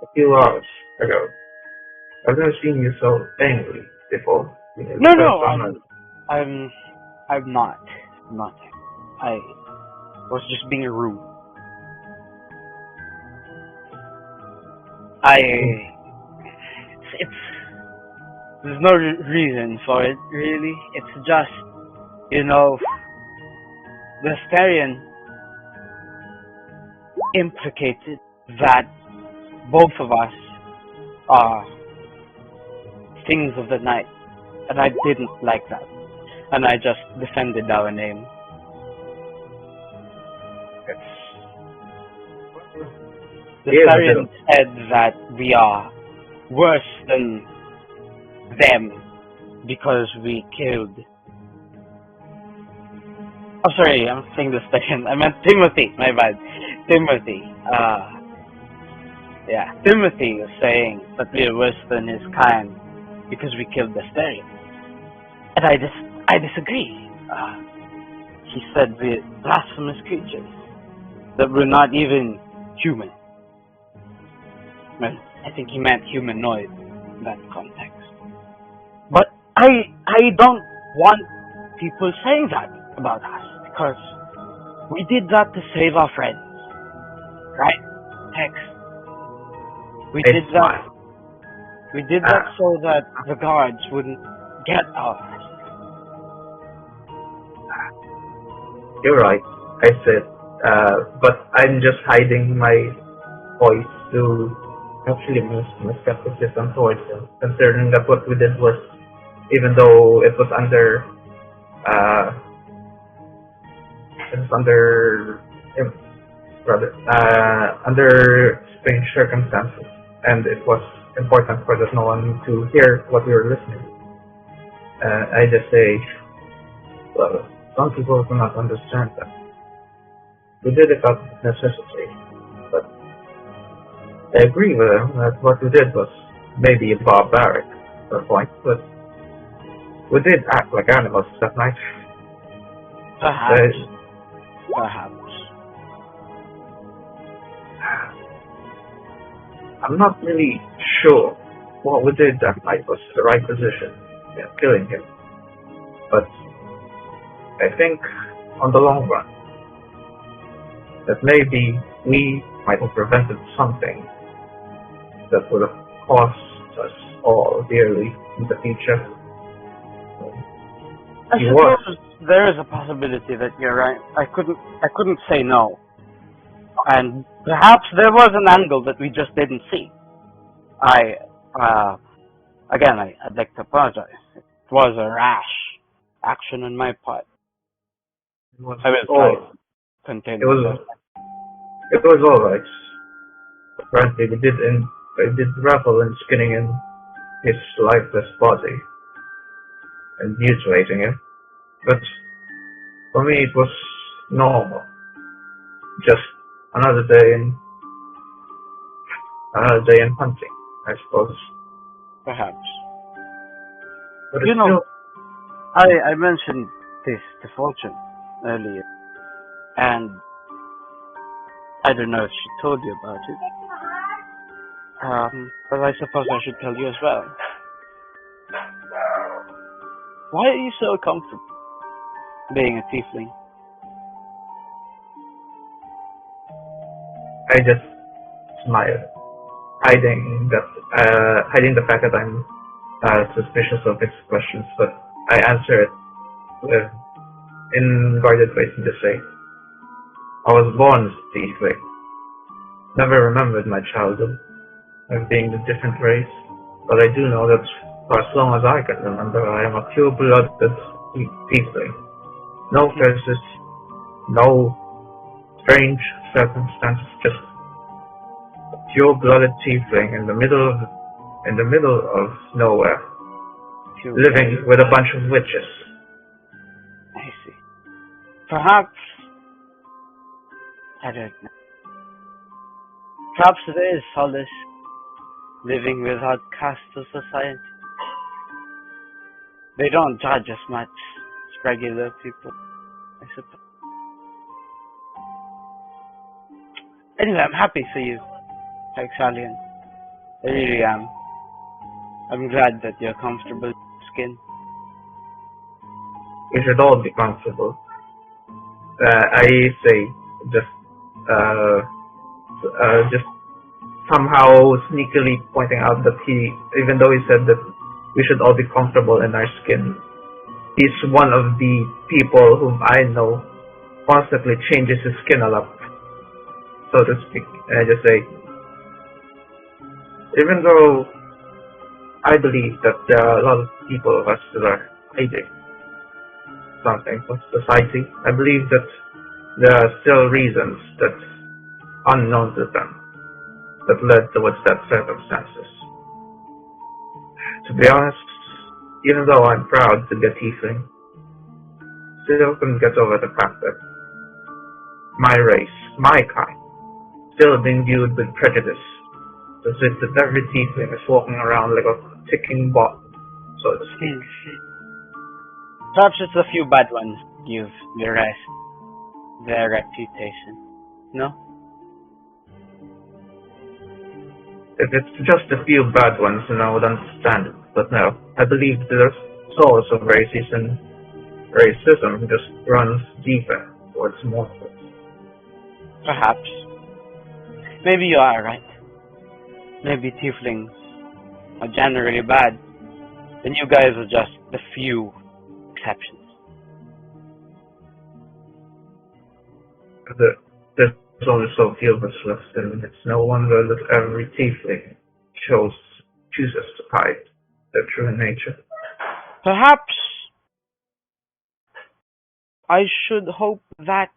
A few hours ago. I've never seen you so angry before. No, I'm not. I'm not. I was just being rude. It's there's no reason for it, really. It's just, the Astarian implicated that both of us are things of the night, and I didn't like that, and I just defended our name. The Astarian said that we are worse than them because we killed. Oh, sorry, I'm saying the Astarian. I meant Timothy. My bad. Timothy. Timothy was saying that we are worse than his kind because we killed the Astarian. And I disagree. He said we're blasphemous creatures, that we're not even human. Well, I think he meant humanoid in that context. But I don't want people saying that about us, because we did that to save our friends, right? Hex. We did that so that the guards wouldn't get us. You're right, I said, but I'm just hiding my voice to actually my skepticism towards him, considering that what we did was, even though it was under strange circumstances, and it was important for that no one to hear what we were listening. I just say, well, some people do not understand that. We did it out of necessity, but I agree with him that what we did was maybe barbaric at a point, but we did act like animals that night. Perhaps. I'm not really sure what we did that night was the right decision, killing him. But I think, on the long run, that maybe we might have prevented something that would have cost us all dearly in the future. I suppose there is a possibility that you're right. I couldn't say no. And perhaps there was an angle that we just didn't see. I'd like to apologize. It was a rash action on my part. I will try to contain myself. It was alright. Apparently we did revel in skinning in his lifeless body and mutilating him. But for me it was normal. Just another day in hunting, I suppose. Perhaps. But I mentioned this to Fortune earlier, and I don't know if she told you about it. But I suppose I should tell you as well. Why are you so comfortable being a tiefling? I just smile, hiding the fact that I'm suspicious of his questions, but I answer it in guarded ways and just say, I was born as a tiefling. Never remembered my childhood of being a different race, but I do know that for as long as I can remember, I am a pure-blooded tiefling. No curses, no strange circumstances, just a pure-blooded tiefling in the middle of nowhere, living with a bunch of witches. I see. Perhaps, I don't know. Perhaps there is solace living without caste or society. They don't judge as much as regular people, I suppose. Anyway, I'm happy for you, Hexalian. I really am. I'm glad that you're comfortable with your skin. We should all be comfortable. I say, just somehow sneakily pointing out that even though he said that we should all be comfortable in our skin, he's one of the people whom I know constantly changes his skin a lot, so to speak. And I just say, even though I believe that there are a lot of people of us that are hiding something from society, I believe that there are still reasons that unknown to them that led towards that circumstances. To be honest, even though I'm proud to be a tiefling, still couldn't get over the fact that my race, my kind, still being viewed with prejudice, as if that every tiefling is walking around like a ticking bomb, so to speak. Perhaps it's a few bad ones give the rest their reputation. No? If it's just a few bad ones, then I would understand it. But no, I believe the source of racism just runs deeper towards mortals. Perhaps. Maybe you are right. Maybe tieflings are generally bad, and you guys are just the few exceptions. There's only so few of us left, and it's no wonder that every tiefling chooses to hide their true nature. Perhaps I should hope that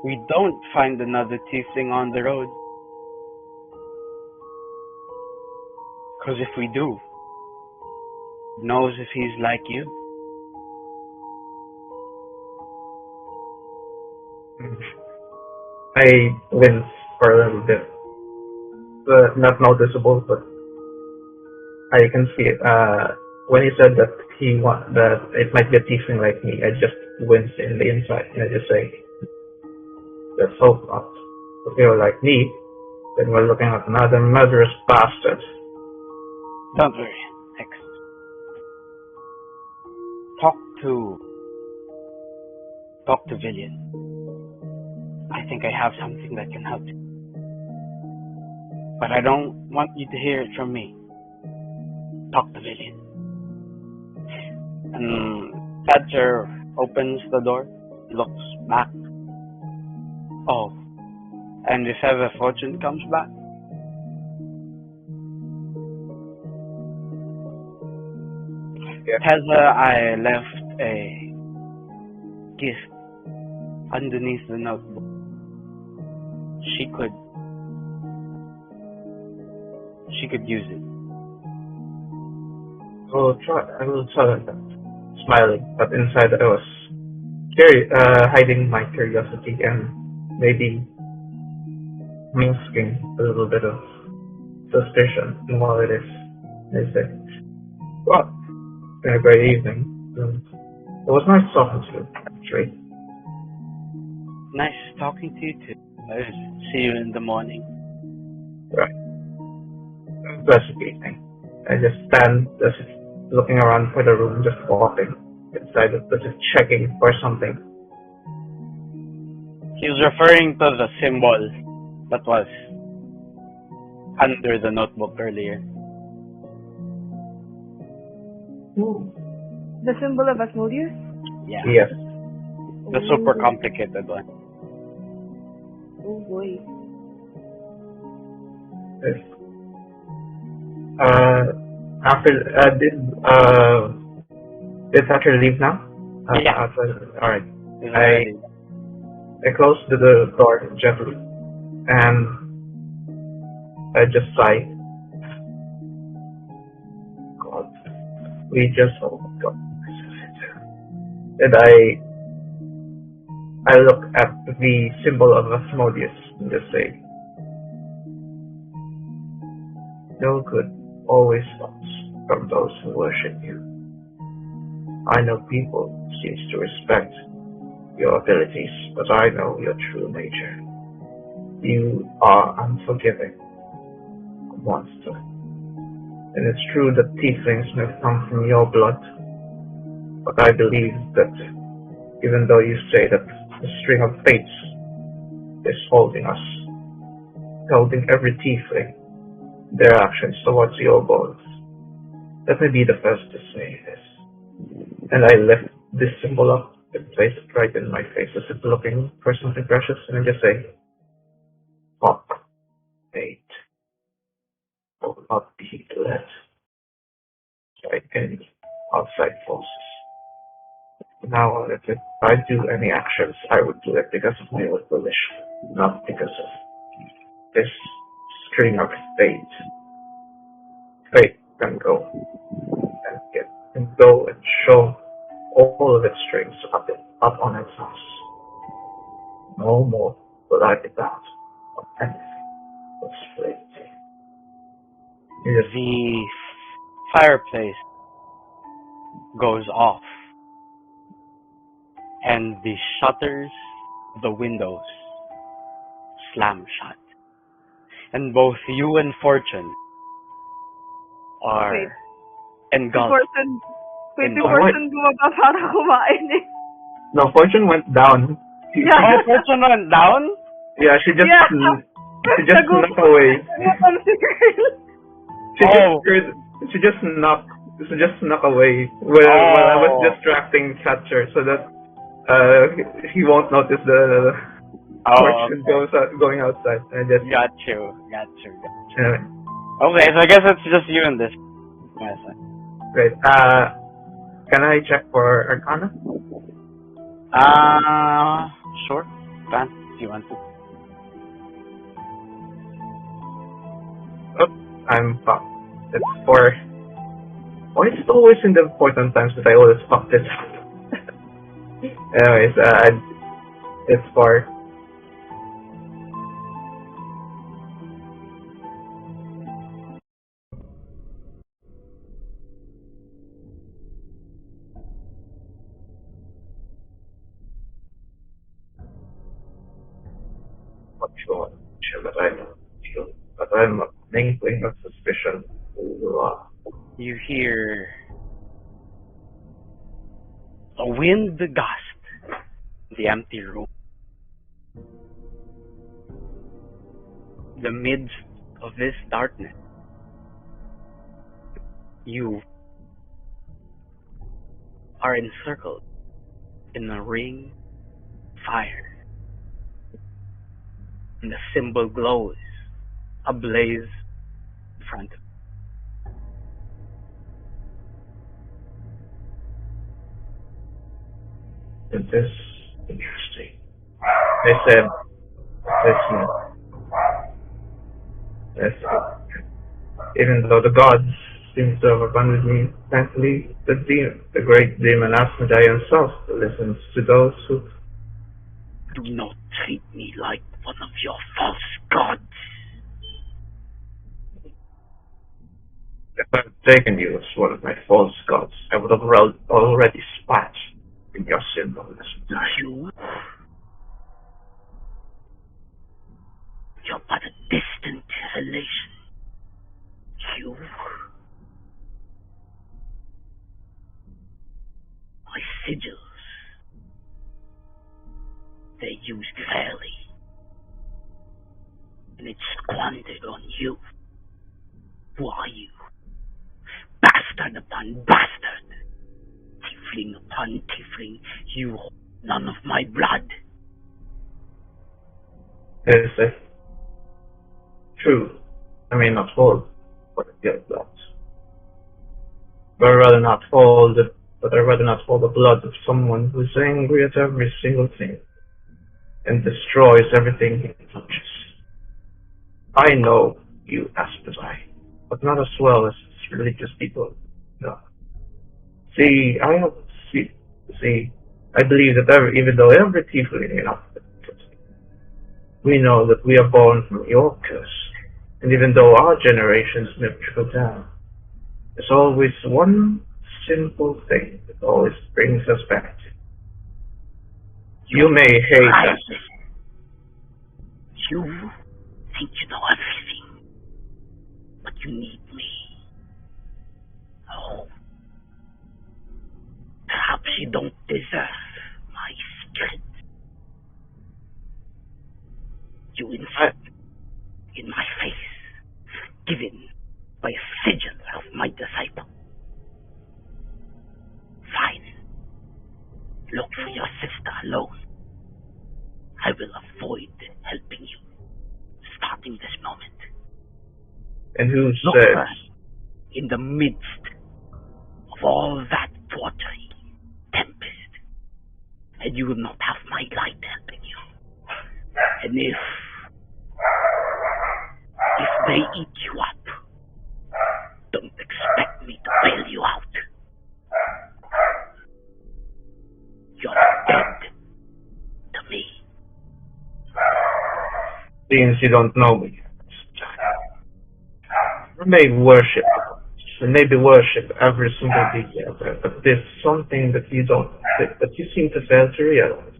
we don't find another tiefling on the road. Because if we do, who knows if he's like you? I wince for a little bit. Not noticeable, but I can see it. When he said that that it might be a tiefling like me, I just wince in the inside, and I just say, let's hope not. If you're like me, then we're looking at another murderous bastard. Don't worry, Hex. Talk to Villian. I think I have something that can help you. But I don't want you to hear it from me. Talk to Villian. And Thatcher opens the door, looks back. Oh, and if ever Fortune comes back, tell her I left a gift underneath the notebook. She could use it. I will tell her that. Smiling, but inside I was hiding my curiosity and maybe masking a little bit of suspicion in what it is. They say, well, it's been a great evening. It was nice talking to you, actually. Nice talking to you too. I'll see you in the morning. Right. Pleasant evening. I just stand, just looking around for the room, just walking inside it, but just checking for something. He's referring to the symbol that was under the notebook earlier. Ooh. The symbol of Asmodeus? Yeah. Yes. The super complicated one. Oh boy. Yes. Did Thatcher leave now? Yeah. Alright. I closed the door gently, and I just sighed. God, we just got and I look at the symbol of Asmodeus and just say, no good always comes from those who worship you. I know people seem to respect your abilities, but I know your true nature. You are unforgiving, a monster. And it's true that tieflings may come from your blood, but I believe that even though you say that the string of fates is holding us, holding every tiefling, their actions towards your goals, let me be the first to say this. And I lift this symbol up and place it right in my face as if looking for something precious, and I just say, fuck fate will not be led by any outside forces. Now, if I do any actions, I would do it because of my own volition, not because of this string of fate. Fate can go and go and show all of its strings up on its house. No more will I be bound of anything but fate. The fireplace goes off, and the shutters of the windows slam shut. And both you and Fortune are Wait. engulfed. Si Fortune bumaba para kumain eh. No, Fortune went down. Oh, Fortune went down? Yeah, she just snuck away. She just snuck away while I was distracting Catcher so that he won't notice the Fortune going outside. I just Got you. anyway, Okay, so I guess it's just you and this. Yes. great. Can I check for Arcana? Sure. Fine, if you want to. Oh, I'm fucked. It's for. Why is it always in the important times that I always fuck this up? Anyways, it's for. Not sure that I know you, but I'm mingling of suspicion who you are. You hear a wind gust in the empty room. In the midst of this darkness, you are encircled in a ring of fire. And the symbol glows ablaze in front of you. Is this interesting? They said, even though the gods seem to have abandoned me, thankfully the great demon Asmodai himself listens to those who Do not treat me like one of your false gods. If I'd taken you as one of my false gods, I would have already spat in your symbol, Asmodai. You're but a distant relation. You, my sigils, they used fairly, and it's squandered on you. Who are you? Bastard upon bastard, tiefling upon tiefling, you hold none of my blood. Is it true? I may not hold what it gives blood, but rather not hold but I'd rather not hold the blood of someone who's angry at every single thing and destroys everything he touches. I know you Aspidai, but not as well as religious people. No. See, I believe that even though every tiefling in our we know that we are born from your curse, and even though our generations may trickle down, there's always one simple thing that always brings us back. You may hate us. You think you know everything, but you need me. Oh, perhaps you don't deserve my spirit. You insist in my face, given by a sigil of my disciple. Fine. Look for your sister alone. I will avoid helping you, starting this moment. And who Look says? for in the midst of all that watery tempest, and you will not have my light helping you. And if they eat you up, don't expect me to bail you out. You're dead to me. Since you don't know me, you may worship the gods, and maybe worship every single detail there, but there's something that you seem to fail to realize.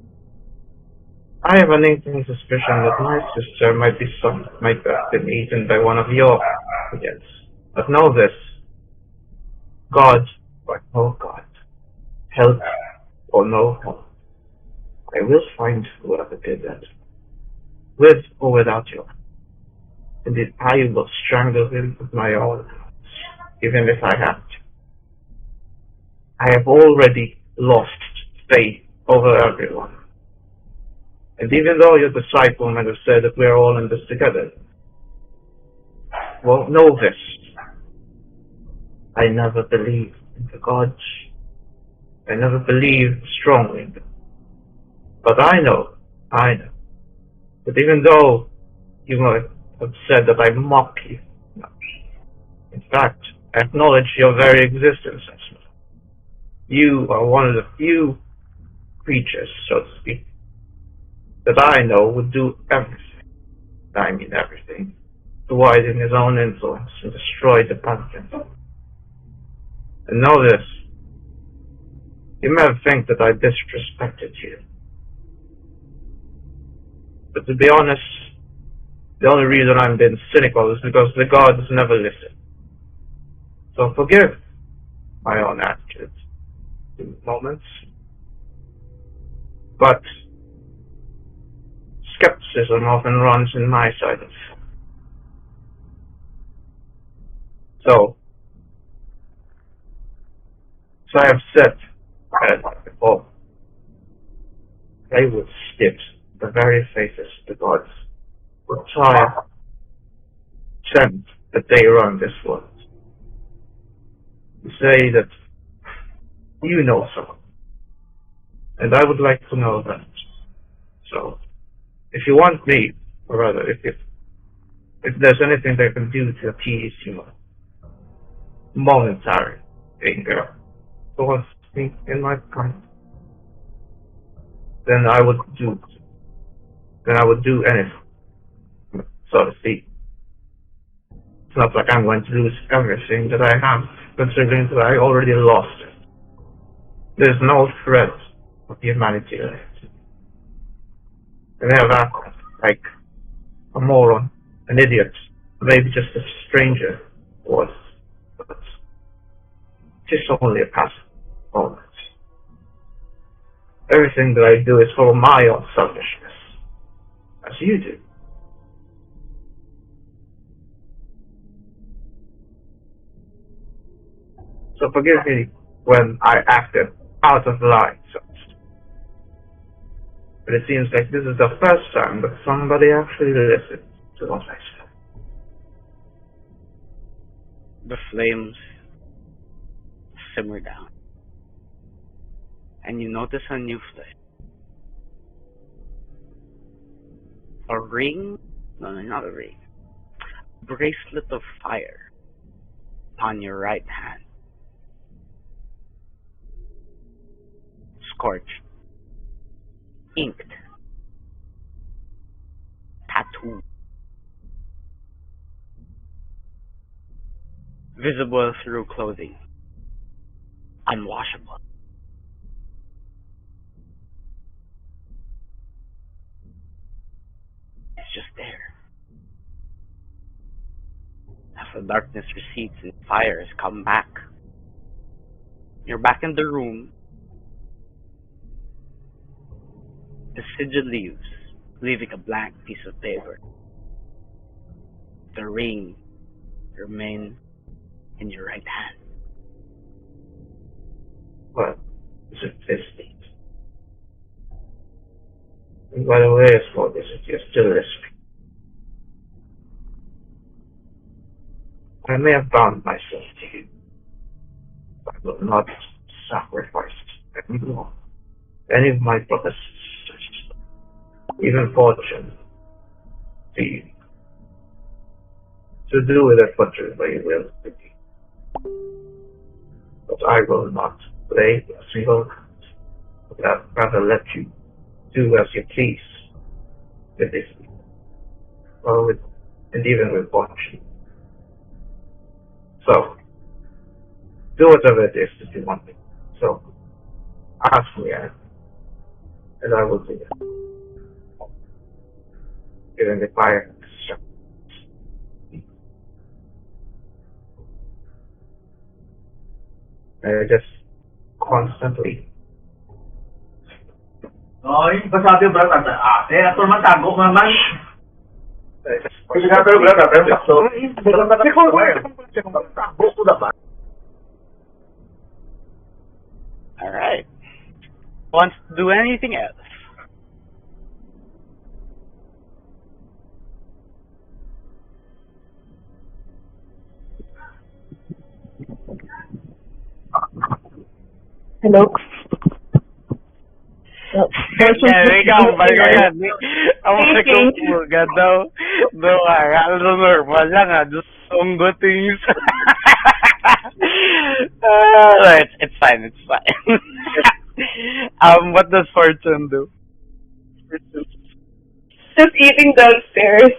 I have an inkling suspicion that my sister might have been eaten by one of your kids. But know this, God or no God, help or no help, I will find whoever did that, with or without you. Indeed, I will strangle him with my own hands, even if I have to. I have already lost faith over everyone. And even though your disciple might have said that we are all in this together, well, know this. I never believed in the gods. I never believed strongly in them. But I know that even though you might have said that I mock you, no. In fact, I acknowledge your very existence. You are one of the few creatures, so to speak, that I know would do everything, I mean everything, to widen his own influence and destroy the pantheon. And know this, you may think that I disrespected you. But to be honest, the only reason I'm being cynical is because the gods never listen. So forgive my own attitude in moments. But skepticism often runs in my silence. So I have said before, they would spit the very faces the gods would try to attempt that they run this world. You say that you know someone, and I would like to know that. So, if you want me, or rather, if there's anything they can do to appease your momentary anger towards me in my kind, then I would do anything, so to speak. It's not like I'm going to lose everything that I have, considering that I already lost it. There's no threat of humanity left. I may have acted like a moron, an idiot, maybe just a stranger was, but it's only a past moment. Everything that I do is for my own selfishness, as you do. So forgive me when I acted out of line. But it seems like this is the first time that somebody actually listened to what I said. The flames simmer down. and you notice a new flame. A ring? No, not a ring. Bracelet of fire upon your right hand. Scorched. Inked. Tattoo. Visible through clothing. Unwashable. It's just there. As the darkness recedes and fire has come back, you're back in the room. The sigil leaves, leaving a blank piece of paper. The ring remains in your right hand. What is it this neat? And by the way, as for this, if you're still listening, I may have bound myself to you, but I will not sacrifice anymore. Any of my brothers, even fortune, to you. To do with it whatever you will with you. But I will not play a single hand, but I'd rather let you do as you please with this, or with, and even with fortune. So, do whatever it is that you want me. So, ask me, and I will do it. Given the fire, I just constantly. Ay, pasabi ba sa ate? Ato man tago naman. Kasi nga pero wala ka pero sakto. Tago ko na ba? Alright. Wants to do anything else? Hello? Ikaw, balikan. Ako sa kumpuga daw. Ano normal lang ha. Sunggot things. It's fine, it's fine. What does Fortune do? Just eating downstairs.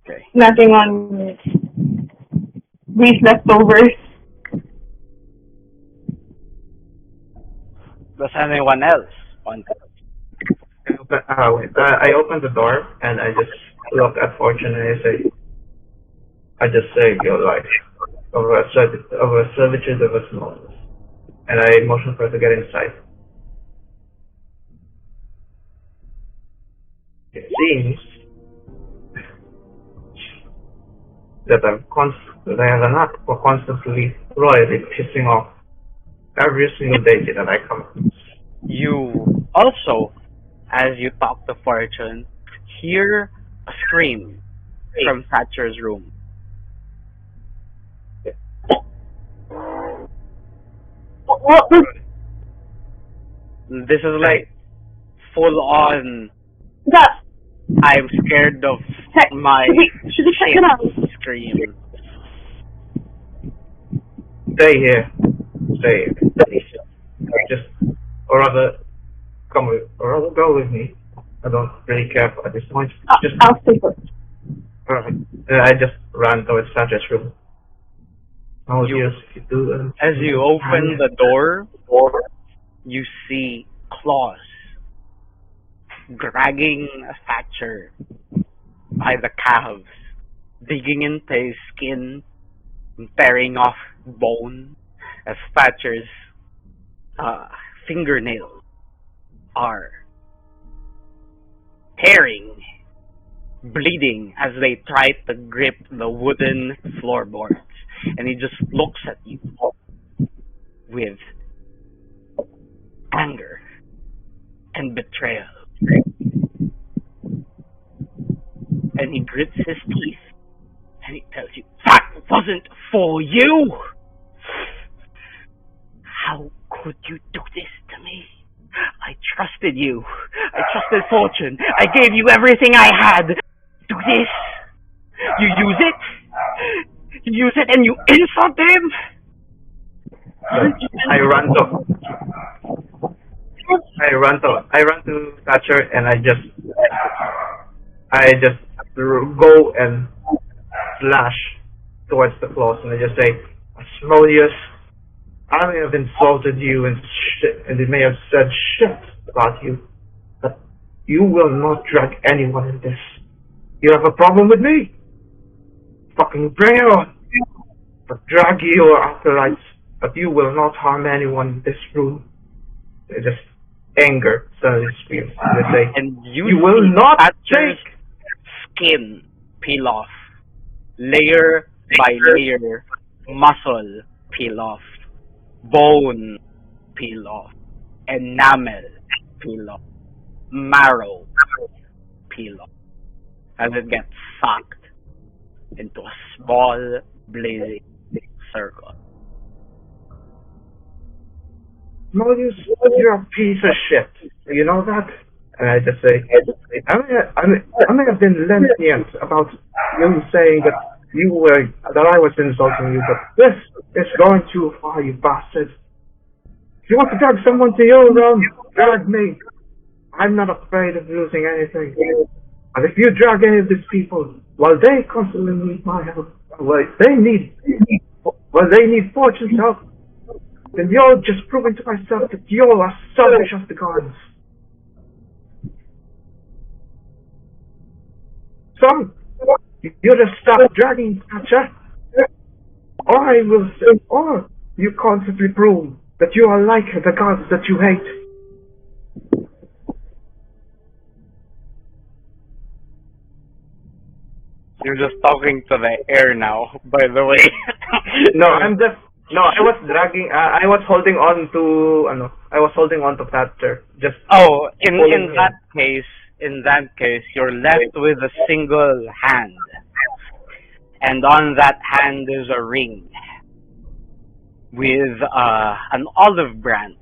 Okay. Nothing on these leftovers. Does anyone else want to? I open the door and I just look at Fortune and I just say your life over a servitude of a smallness, and I motion for her to get inside. It seems that I have a knack for constantly royally pissing off every single deity that I come across. You also, as you talk to Fortune, hear a scream from Thatcher's room. What was This is like full on. that? I'm scared of my Should we check it out? scream. Stay here. Stay here. Just, or rather, go with me. I don't really care at this point. I'll stay put. Alright. I just ran towards Sandra's room. Oh, yes, you do. As you open the door, you see claws dragging Thatcher by the calves, digging into his skin, tearing off bone, as Thatcher's fingernails are tearing, bleeding as they try to grip the wooden floorboards. And he just looks at you with anger and betrayal. And he grits his teeth and he tells you, "That wasn't for you! How could you do this to me? I trusted you. I trusted Fortune. I gave you everything I had. Do this. You use it. You use it and you insult him. I run to Thatcher and I just go and slash towards the claws and I just say, Asmodeus, I may have insulted you and it may have said shit about you, but you will not drag anyone in this. You have a problem with me? Fucking bring it on. But drag your acolytes, but you will not harm anyone in this room. They just anger suddenly screams. They say, and you will not take skin peel off, layer by layer, muscle peel off, bone peel off, enamel peel off, marrow peel off, as it gets sucked into a small blazing circle. Moses, you're a piece of shit. You know that? And I just say, I may have been lenient about you saying that I was insulting you, but this is going too far, you bastard. If you want to drag someone to your realm, drag me. I'm not afraid of losing anything. And if you drag any of these people, while they constantly need my help, they need Fortune's help, then you're just proving to myself that you're as selfish as the gods. So, you just stop dragging, Thatcher, or you constantly prove that you are like the gods that you hate. You're just talking to the air now, by the way. I was dragging. I was holding on to Thatcher. Just. Oh, in that case, you're left with a single hand, and on that hand is a ring with an olive branch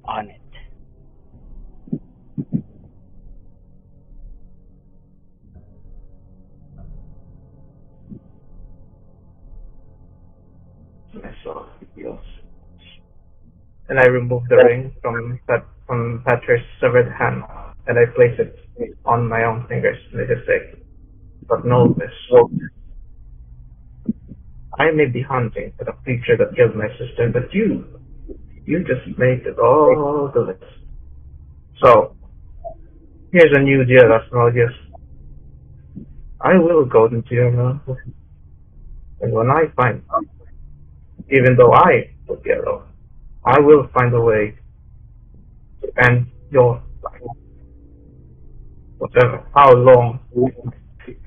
on it. I saw yours. And I remove the ring from Thatcher's severed hand, and I place it on my own fingers, and I just say, but know this. I may be hunting for the creature that killed my sister, but you just made it all the list. So, here's a new deal, Asmodeus. I will go into your realm, and when I find out, even though I will get off, I will find a way to end your life. Whatever, how long it might take.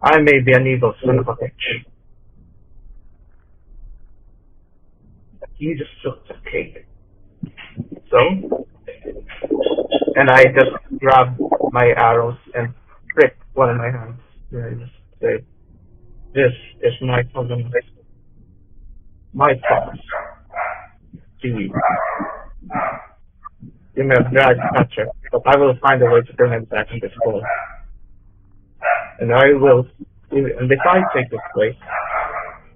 I may be an evil son of a bitch, but you just took the cake. So, and I just grab my arrows and prick one of my hands. And I just say, this is my problem. My promise to you. You may have dragged Thatcher, but I will find a way to bring him back in this world. And and if I take this place,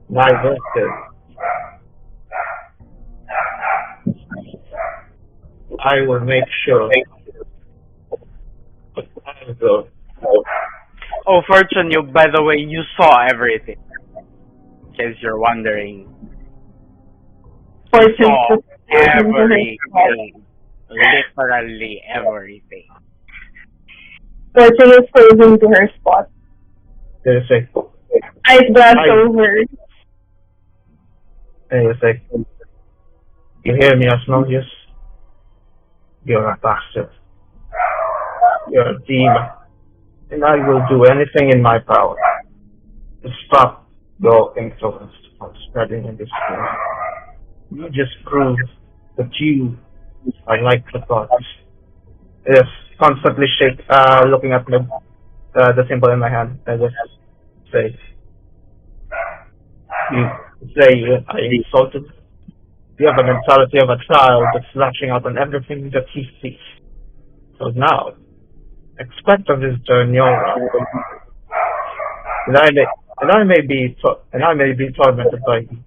my work I will make sure I will. Oh, Fortune, by the way, you saw everything. In case you're wondering. You saw everything. Literally everything. Fortune is frozen to her spot. They say, Eyes glassed over. and you say, you hear me, Asmodeus? You're a bastard. You're a demon. And I will do anything in my power to stop your influence from spreading in this world. You just prove that you are like the gods. Yes, constantly looking at the symbol in my hand. I just say, I insulted You have the mentality of a child that's lashing out on everything that he sees. So now, expect a visitor in your realm. And I may be tormented by you.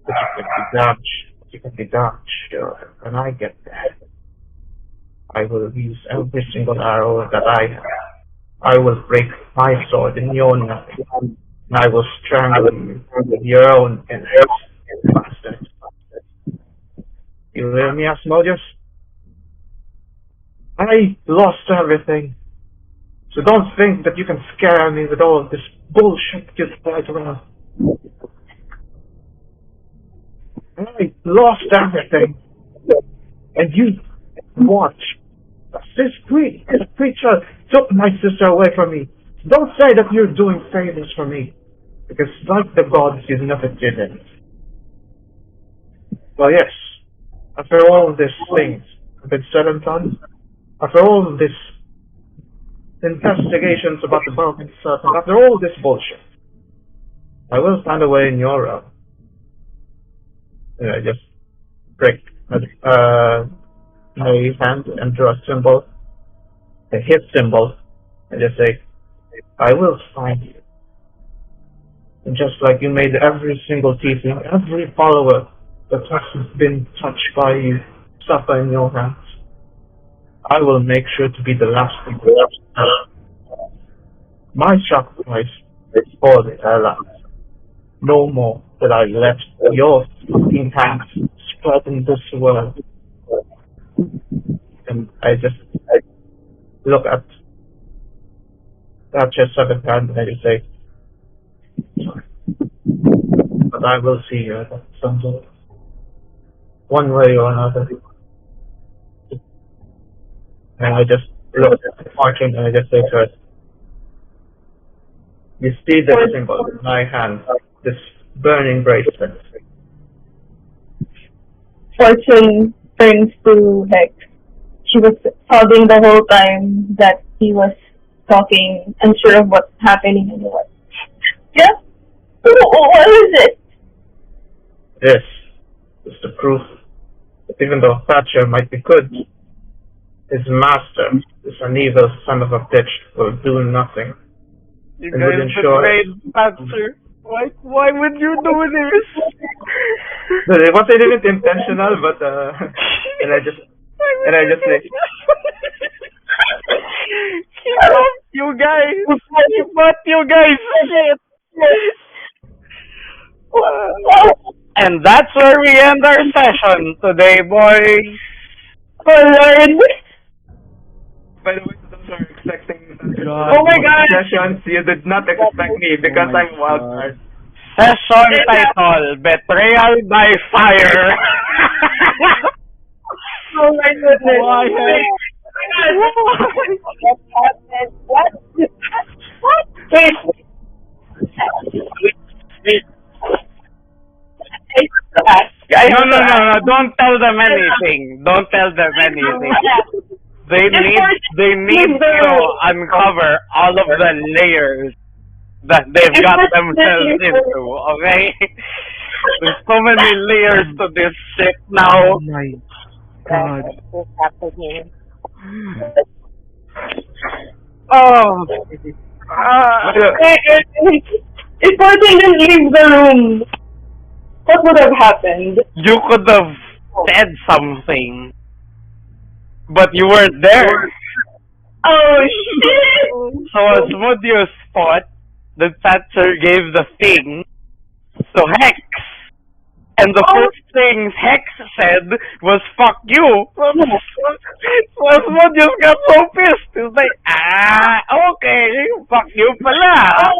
But you can be damn sure when I get there. I will use every single arrow that I have. I will break my sword in your neck, and I will strangle you with your own innards, bastard. You hear me, Asmodeus? I lost everything. So don't think that you can scare me with all this bullshit you fight around. I lost everything. And you watch. This creature took my sister away from me. Don't say that you're doing favors for me. Because like the gods, you never did it. Well, yes. After all these things have been said and done, after all this investigations about the broken serpent, after all this bullshit, I will find a way in your realm. And I just break my hand and draw a symbol, a hit symbol, and just say, I will find you. And just like you made every single tiefling, every follower that has been touched by you suffer in your hands, I will make sure to be the last people. My sacrifice is for the allies. No more that I let your fucking hands spread in this world. And I look at that chest seventh hand and I just say, sorry. But I will see you at some point. One way or another. And I just look at the fortune and I just say to her, you see this symbol in my hand, this burning bracelet. Fortune turns to Hex. She was sobbing the whole time that he was talking, unsure of what's happening and what. Yeah? What is it? This is the proof that even though Thatcher might be good, his master is an evil son of a bitch who will do nothing. You And guys would ensure betrayed Thatcher. Why would you do this? No, it wasn't even intentional, but and I just say, you guys, you guys, shit. And that's where we end our session today, boys. Oh Lord! by the way, those are expecting God. oh my god sessions. You did not expect me because I'm wild card. Session title, Betrayal by Fire. Oh my goodness! Why? What? Wait. No. Don't tell them anything. Don't tell them anything. They need to uncover all of the layers that they've got themselves into, okay? There's so many layers to this shit now. Oh my god. Oh. If Fortune didn't leave the room, what would have happened? You could have said something, but you weren't there. Oh shit! So Asmodeus thought that Thatcher gave the thing to Hex. And the first thing Hex said was, fuck you. So Asmodeus got so pissed. He was like, okay, fuck you pala.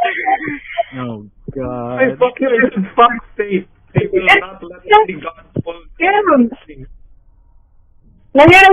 Oh god. I fuck you in fuck's sake. They will not let the gods pull Nangyari